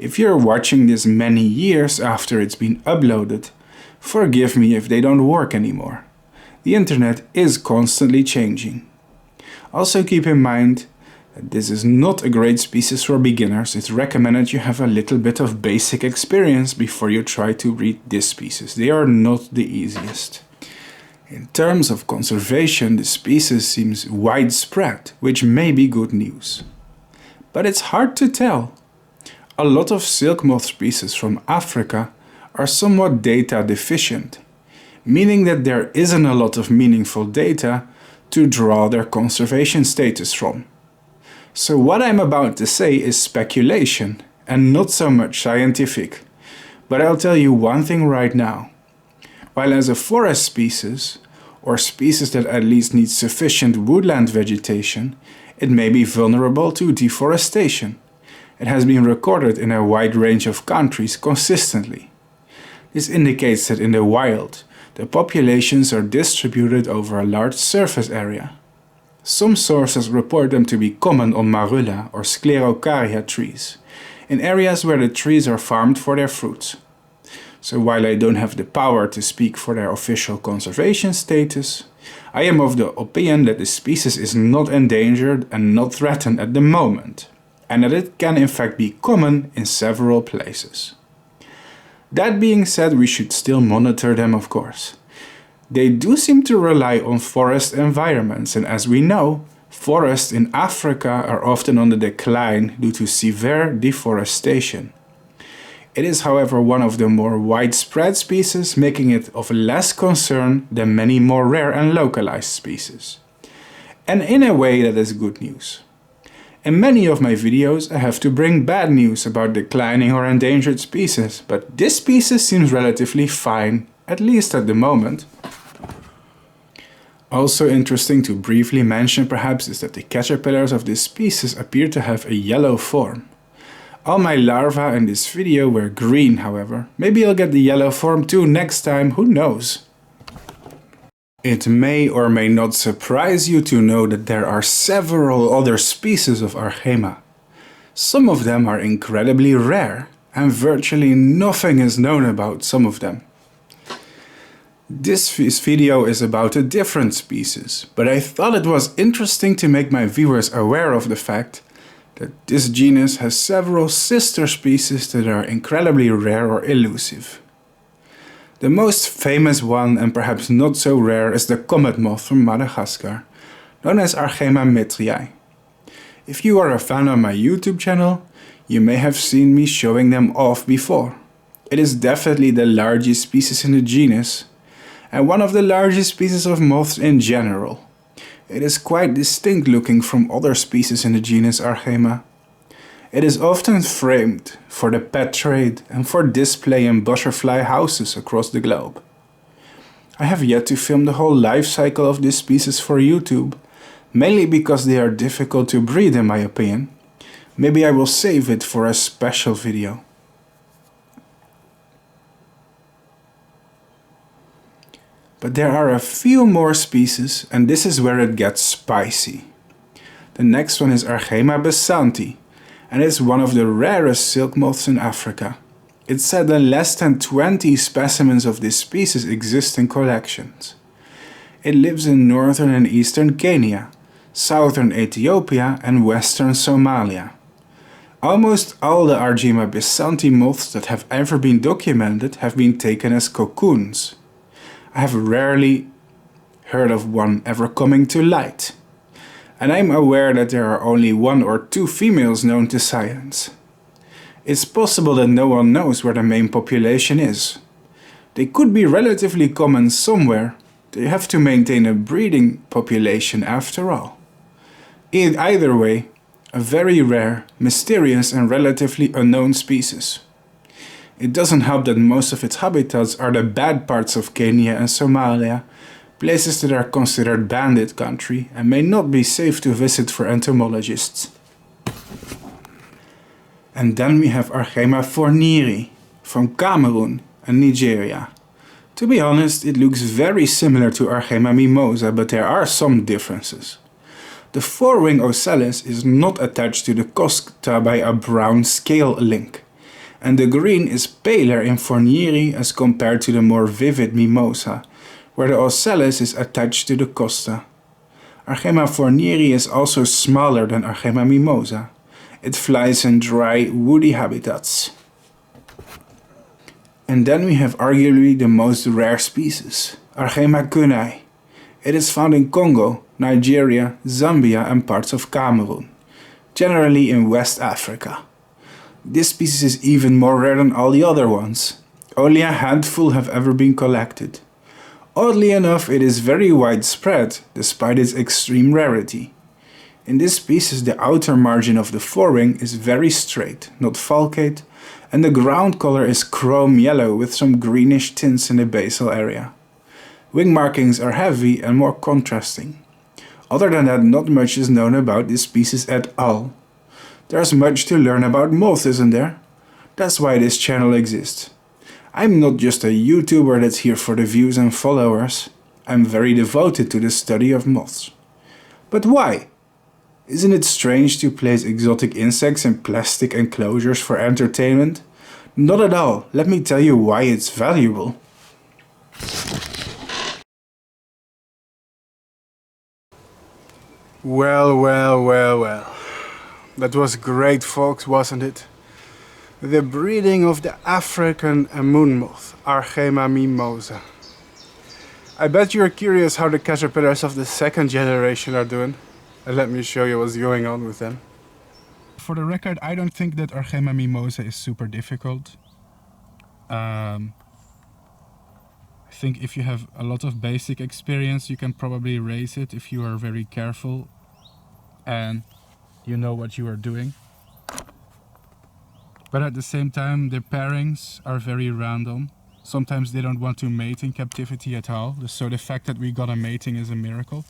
If you're watching this many years after it's been uploaded, forgive me if they don't work anymore. The internet is constantly changing. Also keep in mind that this is not a great species for beginners. It's recommended you have a little bit of basic experience before you try to breed this species. They are not the easiest. In terms of conservation, the species seems widespread, which may be good news. But it's hard to tell. A lot of silk moth species from Africa are somewhat data deficient, meaning that there isn't a lot of meaningful data to draw their conservation status from. So what I'm about to say is speculation and not so much scientific. But I'll tell you one thing right now. While as a forest species, or species that at least needs sufficient woodland vegetation, it may be vulnerable to deforestation. It has been recorded in a wide range of countries consistently. This indicates that in the wild, the populations are distributed over a large surface area. Some sources report them to be common on marula or sclerocaria trees, in areas where the trees are farmed for their fruits. So while I don't have the power to speak for their official conservation status, I am of the opinion that the species is not endangered and not threatened at the moment, and that it can in fact be common in several places. That being said, we should still monitor them, of course. They do seem to rely on forest environments, and as we know, forests in Africa are often on the decline due to severe deforestation. It is, however, one of the more widespread species, making it of less concern than many more rare and localized species. And in a way, that is good news. In many of my videos, I have to bring bad news about declining or endangered species, but this species seems relatively fine, at least at the moment. Also interesting to briefly mention perhaps is that the caterpillars of this species appear to have a yellow form. All my larvae in this video were green, however. Maybe I'll get the yellow form too next time, who knows? It may or may not surprise you to know that there are several other species of Argema. Some of them are incredibly rare, and virtually nothing is known about some of them. This video is about a different species, but I thought it was interesting to make my viewers aware of the fact that this genus has several sister species that are incredibly rare or elusive. The most famous one, and perhaps not so rare, is the comet moth from Madagascar, known as Argema mimosae. If you are a fan of my YouTube channel, you may have seen me showing them off before. It is definitely the largest species in the genus, and one of the largest species of moths in general. It is quite distinct looking from other species in the genus Argema. It is often framed for the pet trade and for display in butterfly houses across the globe. I have yet to film the whole life cycle of this species for YouTube, mainly because they are difficult to breed in my opinion. Maybe I will save it for a special video. But there are a few more species, and this is where it gets spicy. The next one is Argema basanti, and it's one of the rarest silk moths in Africa. It's said that less than 20 specimens of this species exist in collections. It lives in northern and eastern Kenya, southern Ethiopia and western Somalia. Almost all the Argema basanti moths that have ever been documented have been taken as cocoons. I have rarely heard of one ever coming to light. and I'm aware that there are only 1 or 2 females known to science. It's possible that no one knows where the main population is. They could be relatively common somewhere. They have to maintain a breeding population after all. Either way, a very rare, mysterious and relatively unknown species. It doesn't help that most of its habitats are the bad parts of Kenya and Somalia, places that are considered bandit country and may not be safe to visit for entomologists. And then we have Argema forniri from Cameroon and Nigeria. To be honest, it looks very similar to Argema mimosae, but there are some differences. The forewing ocellus is not attached to the costa by a brown scale link, and the green is paler in forniri as compared to the more vivid mimosa, where the ocellus is attached to the costa. Argema forniri is also smaller than Argema mimosae. It flies in dry, woody habitats. And then we have arguably the most rare species, Argema kunai. It is found in Congo, Nigeria, Zambia and parts of Cameroon, generally in West Africa. This species is even more rare than all the other ones. Only a handful have ever been collected. Oddly enough, it is very widespread, despite its extreme rarity. In this species, the outer margin of the forewing is very straight, not falcate, and the ground color is chrome yellow with some greenish tints in the basal area. Wing markings are heavy and more contrasting. Other than that, not much is known about this species at all. There's much to learn about moths, isn't there? That's why this channel exists. I'm not just a YouTuber that's here for the views and followers. I'm very devoted to the study of moths. But why? Isn't it strange to place exotic insects in plastic enclosures for entertainment? Not at all. Let me tell you why it's valuable. Well. That was great, folks, wasn't it? The breeding of the African moon moth, Argema mimosae. I bet you're curious how the caterpillars of the second generation are doing. And let me show you what's going on with them. For the record, I don't think that Argema mimosae is super difficult. I think if you have a lot of basic experience, you can probably raise it if you are very careful and you know what you are doing. But at the same time, their pairings are very random. Sometimes they don't want to mate in captivity at all, so the fact that we got a mating is a miracle.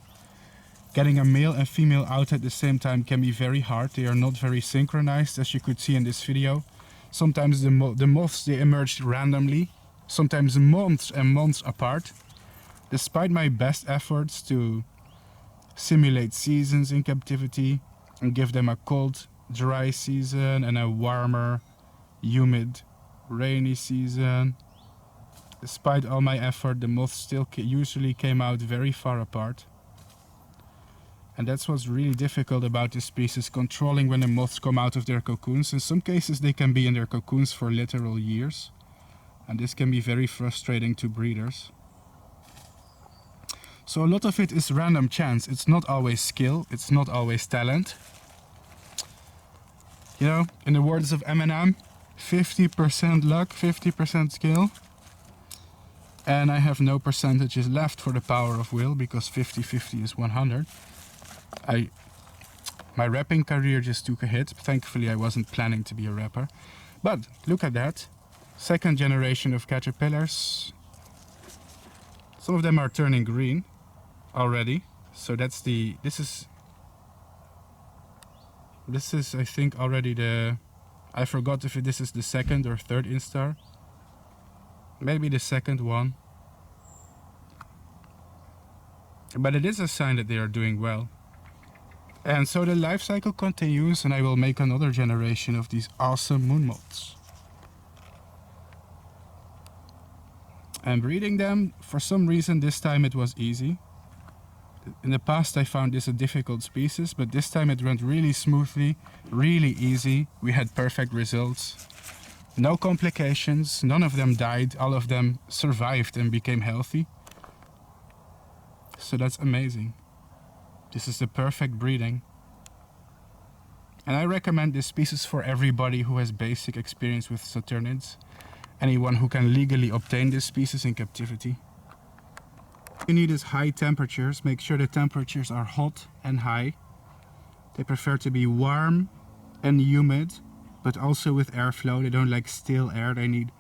Getting a male and female out at the same time can be very hard. They are not very synchronized, as you could see in this video. Sometimes the moths, they emerged randomly, sometimes months and months apart. Despite my best efforts to simulate seasons in captivity and give them a cold, dry season and a warmer, humid, rainy season, despite all my effort, the moths still usually came out very far apart. And that's what's really difficult about this species, controlling when the moths come out of their cocoons. In some cases they can be in their cocoons for literal years, and this can be very frustrating to breeders. So a lot of it is random chance. It's not always skill, it's not always talent. You know, in the words of Eminem, 50% luck, 50% skill. And I have no percentages left for the power of will, because 50-50 is 100. My rapping career just took a hit. Thankfully I wasn't planning to be a rapper. But look at that. Second generation of caterpillars. Some of them are turning green already. So that's this is I think already I forgot if this is the second or third instar. Maybe the second one. But it is a sign that they are doing well. And so the life cycle continues, and I will make another generation of these awesome moon moths. And breeding them, for some reason this time it was easy. In the past I found this a difficult species, but this time it went really smoothly, really easy. We had perfect results. No complications, none of them died, all of them survived and became healthy. So that's amazing. This is the perfect breeding. And I recommend this species for everybody who has basic experience with Saturniids. Anyone who can legally obtain this species in captivity. What you need is high temperatures. Make sure the temperatures are hot and high. They prefer to be warm and humid, but also with airflow. They don't like still air. They need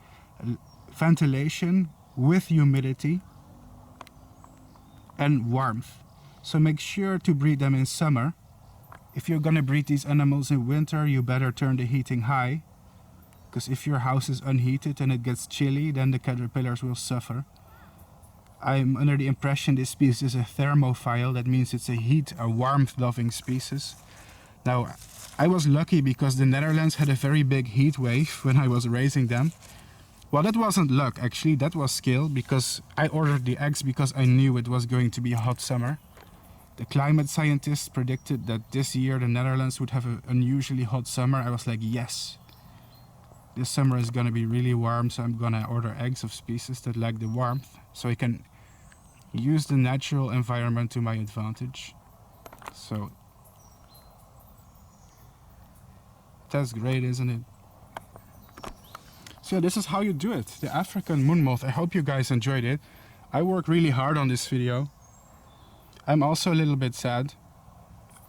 ventilation with humidity and warmth. So make sure to breed them in summer. If you're gonna breed these animals in winter, you better turn the heating high, because if your house is unheated and it gets chilly, then the caterpillars will suffer. I'm under the impression this species is a thermophile. That means it's a warmth-loving species. Now, I was lucky because the Netherlands had a very big heat wave when I was raising them. Well, that wasn't luck actually, that was skill, because I ordered the eggs because I knew it was going to be a hot summer. The climate scientists predicted that this year the Netherlands would have an unusually hot summer. I was like, yes, this summer is gonna be really warm, so I'm gonna order eggs of species that like the warmth, so I can use the natural environment to my advantage. So that's great, isn't it? So this is how you do it, the African moon moth. I hope you guys enjoyed it. I worked really hard on this video. I'm also a little bit sad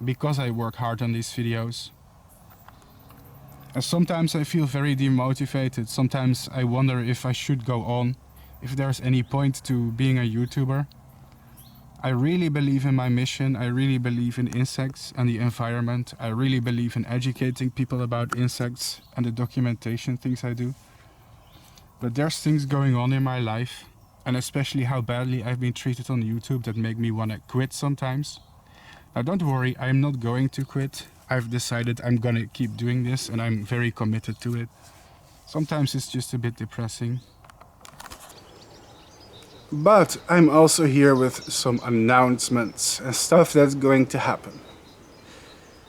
because I work hard on these videos. And sometimes I feel very demotivated. Sometimes I wonder if I should go on, if there's any point to being a YouTuber. I really believe in my mission. I really believe in insects and the environment. I really believe in educating people about insects and the documentation things I do. But there's things going on in my life, and especially how badly I've been treated on YouTube, that make me want to quit sometimes. Now don't worry, I'm not going to quit. I've decided I'm gonna keep doing this and I'm very committed to it. Sometimes it's just a bit depressing. But I'm also here with some announcements and stuff that's going to happen.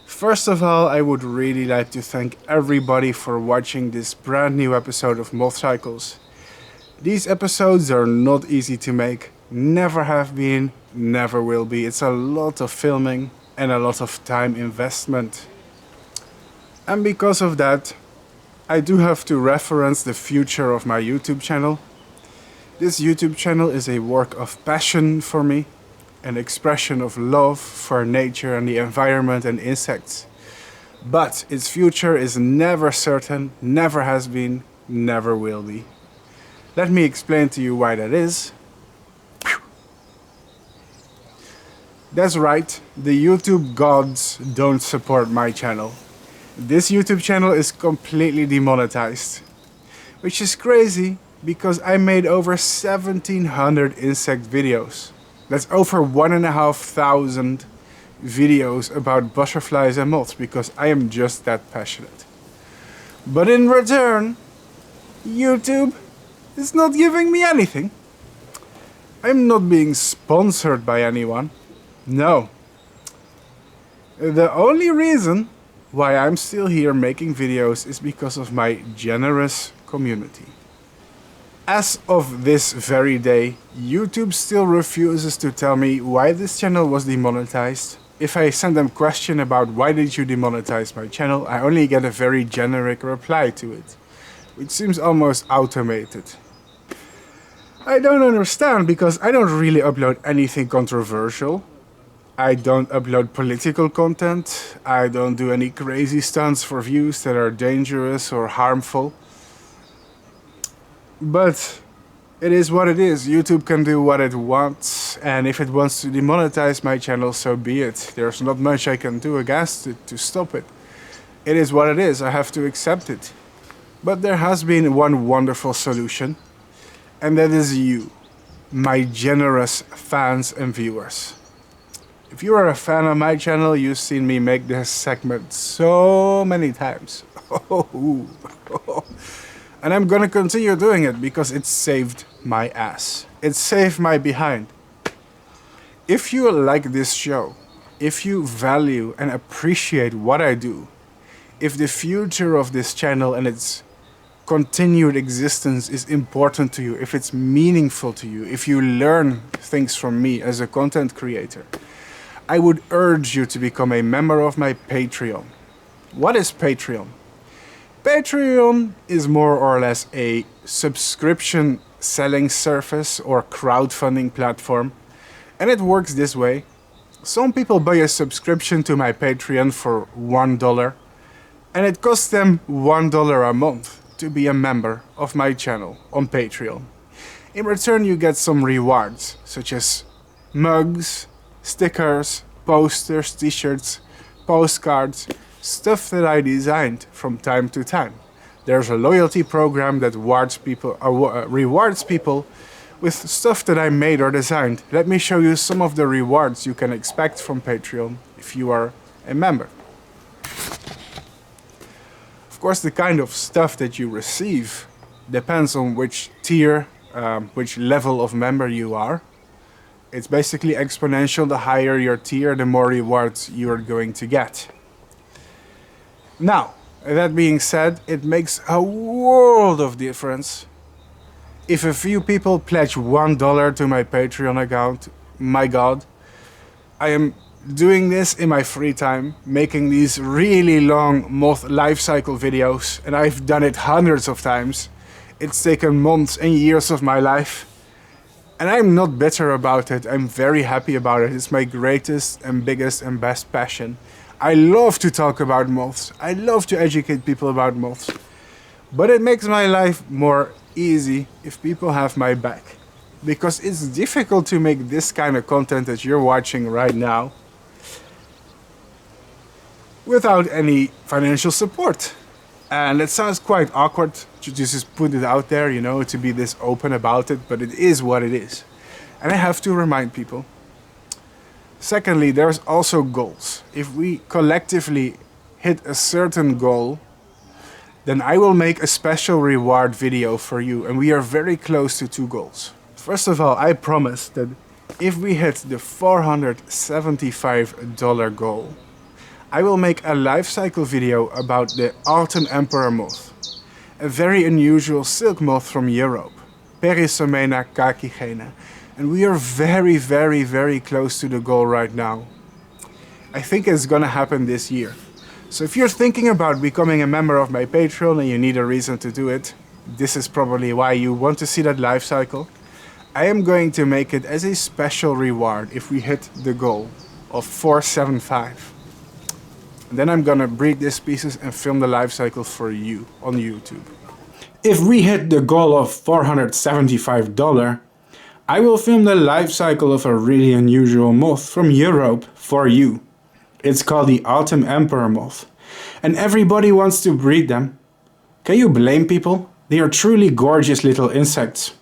First of all, I would really like to thank everybody for watching this brand new episode of MothCycles. These episodes are not easy to make, never have been, never will be. It's a lot of filming and a lot of time investment. And because of that, I do have to reference the future of my YouTube channel. This YouTube channel is a work of passion for me, an expression of love for nature and the environment and insects. But its future is never certain, never has been, never will be. Let me explain to you why that is. That's right, the YouTube gods don't support my channel. This YouTube channel is completely demonetized. Which is crazy, because I made over 1700 insect videos. That's over 1,500 videos about butterflies and moths, because I am just that passionate. But in return, YouTube is not giving me anything. I'm not being sponsored by anyone. No. The only reason why I'm still here making videos is because of my generous community. As of this very day, YouTube still refuses to tell me why this channel was demonetized. If I send them a question about why did you demonetize my channel, I only get a very generic reply to it, which seems almost automated. I don't understand, because I don't really upload anything controversial. I don't upload political content. I don't do any crazy stunts for views that are dangerous or harmful. But it is what it is. YouTube can do what it wants, and if it wants to demonetize my channel, so be it. There's not much I can do against it to stop it. It is what it is. I have to accept it. But there has been one wonderful solution, and that is you, my generous fans and viewers. If you are a fan of my channel, you've seen me make this segment so many times. And I'm gonna continue doing it because it saved my ass. It saved my behind. If you like this show, if you value and appreciate what I do, if the future of this channel and its continued existence is important to you, if it's meaningful to you, if you learn things from me as a content creator, I would urge you to become a member of my Patreon. What is Patreon? Patreon is more or less a subscription selling service or crowdfunding platform, and it works this way. Some people buy a subscription to my Patreon for $1, and it costs them $1 a month to be a member of my channel on Patreon. In return, you get some rewards, such as mugs, stickers, posters, t-shirts, postcards, stuff that I designed from time to time. There's a loyalty program that rewards people with stuff that I made or designed. Let me show you some of the rewards you can expect from Patreon if you are a member. Of course, the kind of stuff that you receive depends on which tier, which level of member you are. It's basically exponential. The higher your tier, the more rewards you are going to get. Now, that being said, it makes a world of difference if a few people pledge $1 to my Patreon account. My God, I am doing this in my free time, making these really long moth life cycle videos, and I've done it hundreds of times. It's taken months and years of my life, and I'm not bitter about it. I'm very happy about it. It's my greatest and biggest and best passion. I love to talk about moths. I love to educate people about moths. But it makes my life more easy if people have my back. Because it's difficult to make this kind of content that you're watching right now without any financial support. And it sounds quite awkward to just put it out there, you know, to be this open about it, but it is what it is. And I have to remind people. Secondly, there's also goals. If we collectively hit a certain goal, then I will make a special reward video for you, and we are very close to 2 goals. First of all, I promise that if we hit the $475 goal, I will make a life cycle video about the autumn emperor moth, a very unusual silk moth from Europe, Perisomena kakigena. And we are very, very, very close to the goal right now. I think it's gonna happen this year. So if you're thinking about becoming a member of my Patreon and you need a reason to do it, this is probably why you want to see that life cycle. I am going to make it as a special reward if we hit the goal of 475. And then I'm gonna breed these species and film the life cycle for you on YouTube. If we hit the goal of $475, I will film the life cycle of a really unusual moth from Europe for you. It's called the autumn emperor moth, and everybody wants to breed them. Can you blame people? They are truly gorgeous little insects,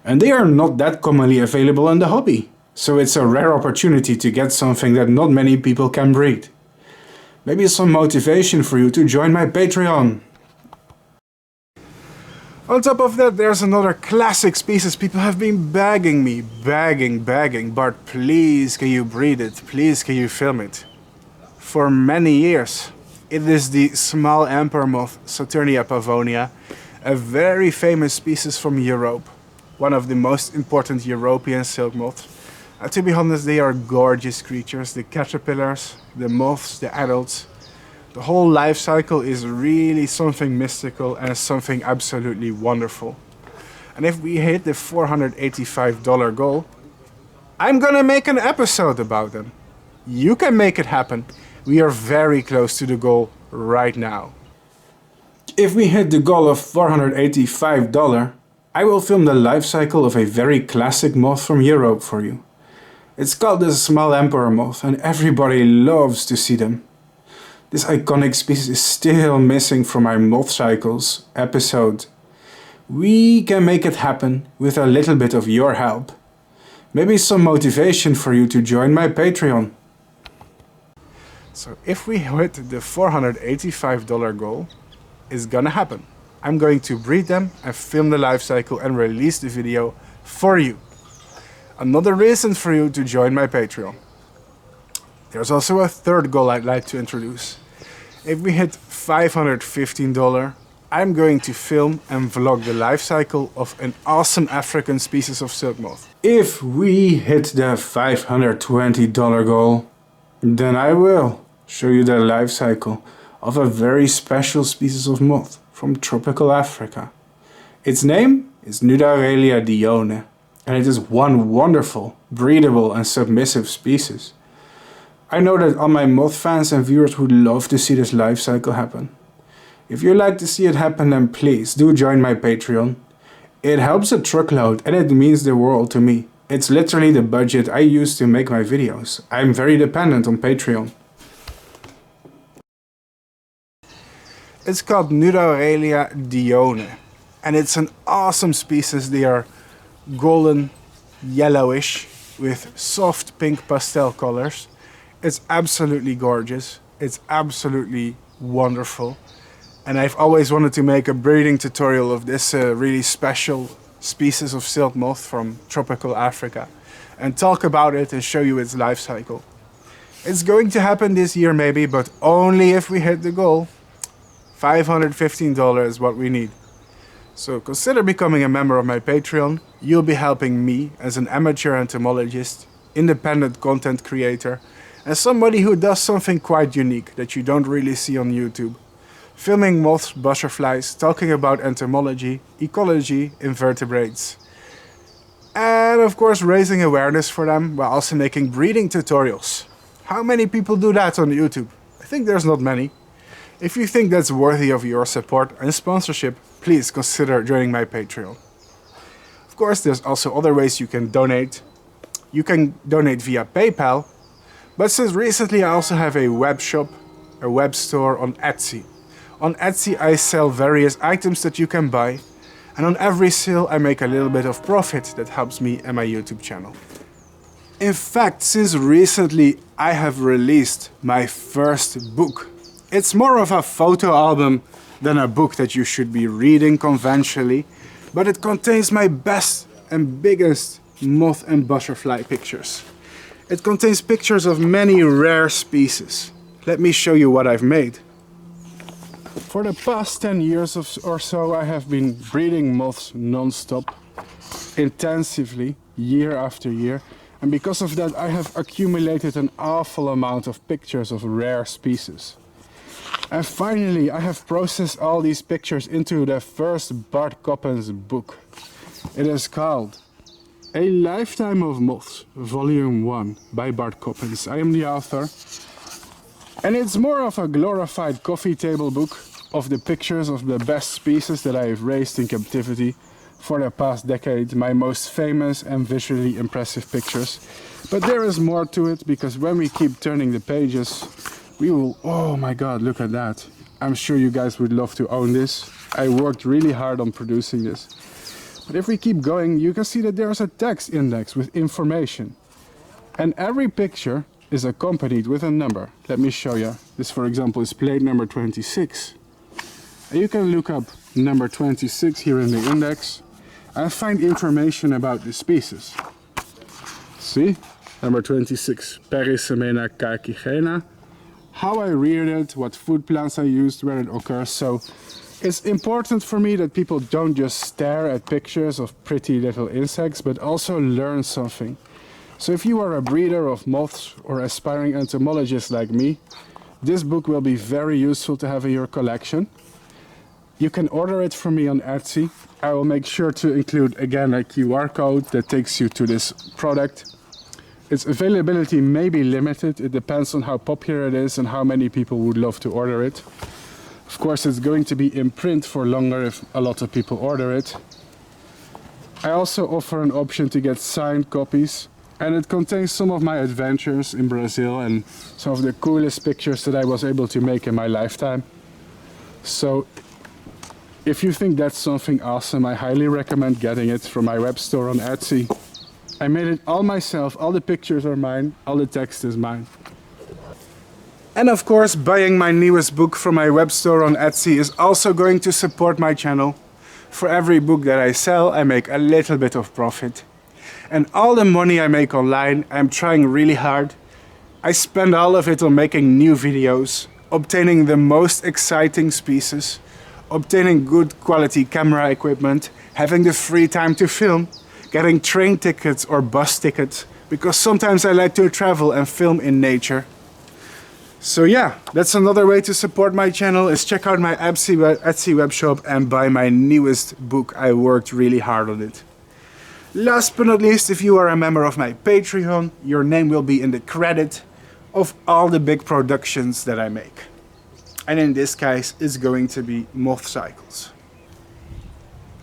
and they are not that commonly available in the hobby, so it's a rare opportunity to get something that not many people can breed. Maybe some motivation for you to join my Patreon. On top of that, there's another classic species. People have been begging me, begging, Bart, please can you breed it? Please can you film it? For many years. It is the small emperor moth, Saturniid pavonia, a very famous species from Europe. One of the most important European silk moths. To be honest, they are gorgeous creatures. The caterpillars, the moths, the adults. The whole life cycle is really something mystical and something absolutely wonderful. And if we hit the $485 goal, I'm gonna make an episode about them. You can make it happen. We are very close to the goal right now. If we hit the goal of $485, I will film the life cycle of a very classic moth from Europe for you. It's called the small emperor moth, and everybody loves to see them. This iconic species is still missing from my MothCycles episode. We can make it happen with a little bit of your help. Maybe some motivation for you to join my Patreon. So if we hit the $485 goal, it's gonna happen. I'm going to breed them and film the life cycle and release the video for you. Another reason for you to join my Patreon. There's also a third goal I'd like to introduce. If we hit $515, I'm going to film and vlog the life cycle of an awesome African species of silk moth. If we hit the $520 goal, Then I will show you the life cycle of a very special species of moth from tropical Africa. Its name is Nudarelia dione, and it is one wonderful, breedable and submissive species. I know that all my moth fans and viewers would love to see this life cycle happen. If you'd like to see it happen, then please do join my Patreon. It helps a truckload and it means the world to me. It's literally the budget I use to make my videos. I'm very dependent on Patreon. It's called Nudarelia dione, and it's an awesome species. They are golden yellowish with soft pink pastel colors. It's absolutely gorgeous. It's absolutely wonderful. And I've always wanted to make a breeding tutorial of this really special species of silk moth from tropical Africa and talk about it and show you its life cycle. It's going to happen this year maybe, but only if we hit the goal. $515 is what we need. So consider becoming a member of my Patreon. You'll be helping me as an amateur entomologist, independent content creator, and somebody who does something quite unique that you don't really see on YouTube. Filming moths, butterflies, talking about entomology, ecology, invertebrates. And of course raising awareness for them while also making breeding tutorials. How many people do that on YouTube? I think there's not many. If you think that's worthy of your support and sponsorship, please consider joining my Patreon. Of course, there's also other ways you can donate. You can donate via PayPal, but since recently I also have a web shop, a web store on Etsy. On Etsy I sell various items that you can buy, and on every sale I make a little bit of profit that helps me and my YouTube channel. In fact, since recently I have released my first book. It's more of a photo album than a book that you should be reading conventionally, but it contains my best and biggest moth and butterfly pictures. It contains pictures of many rare species. Let me show you what I've made. For the past 10 years or so I have been breeding moths non-stop, intensively, year after year, and because of that I have accumulated an awful amount of pictures of rare species. And finally I have processed all these pictures into the first Bart Coppens book. It is called A Lifetime of Moths, Volume 1 by Bart Coppens. I am the author. And it's more of a glorified coffee table book of the pictures of the best species that I have raised in captivity for the past decade, my most famous and visually impressive pictures. But there is more to it, because when we keep turning the pages, we will... Oh my god, look at that. I'm sure you guys would love to own this. I worked really hard on producing this. But if we keep going, you can see that there's a text index with information. And every picture is accompanied with a number. Let me show you. This, for example, is plate number 26. And you can look up number 26 here in the index and find information about the species. See? Number 26, Perisemena carcigena. How I reared it, what food plants I used, where it occurs. So it's important for me that people don't just stare at pictures of pretty little insects, but also learn something. So if you are a breeder of moths or aspiring entomologist like me, this book will be very useful to have in your collection. You can order it from me on Etsy. I will make sure to include again a QR code that takes you to this product. Its availability may be limited. It depends on how popular it is and how many people would love to order it. Of course, it's going to be in print for longer if a lot of people order it. I also offer an option to get signed copies, and it contains some of my adventures in Brazil and some of the coolest pictures that I was able to make in my lifetime. So if you think that's something awesome, I highly recommend getting it from my web store on Etsy. I made it all myself, all the pictures are mine, all the text is mine. And of course, buying my newest book from my web store on Etsy is also going to support my channel. For every book that I sell, I make a little bit of profit. And all the money I make online, I'm trying really hard. I spend all of it on making new videos, obtaining the most exciting species, obtaining good quality camera equipment, having the free time to film, getting train tickets or bus tickets, because sometimes I like to travel and film in nature. So yeah, that's another way to support my channel, is check out my Etsy webshop and buy my newest book. I worked really hard on it. Last but not least, if you are a member of my Patreon, your name will be in the credit of all the big productions that I make. And in this case, it's going to be MothCycles.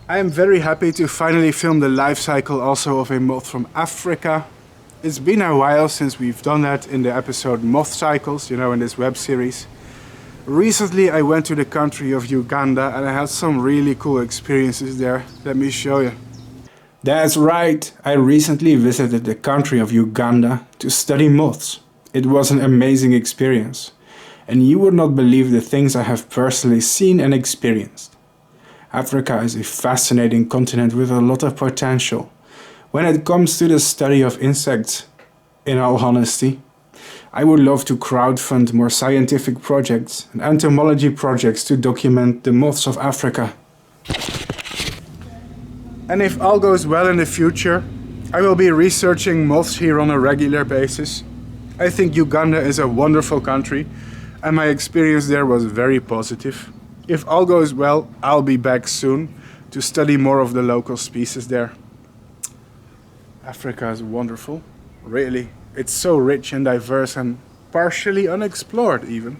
I am very happy to finally film the life cycle also of a moth from Africa. It's been a while since we've done that in the episode MothCycles, you know, in this web series. Recently I went to the country of Uganda and I had some really cool experiences there. Let me show you. That's right, I recently visited the country of Uganda to study moths. It was an amazing experience. And you would not believe the things I have personally seen and experienced. Africa is a fascinating continent with a lot of potential. When it comes to the study of insects, in all honesty, I would love to crowdfund more scientific projects and entomology projects to document the moths of Africa. And if all goes well in the future, I will be researching moths here on a regular basis. I think Uganda is a wonderful country and my experience there was very positive. If all goes well, I'll be back soon to study more of the local species there. Africa is wonderful, really. It's so rich and diverse and partially unexplored even.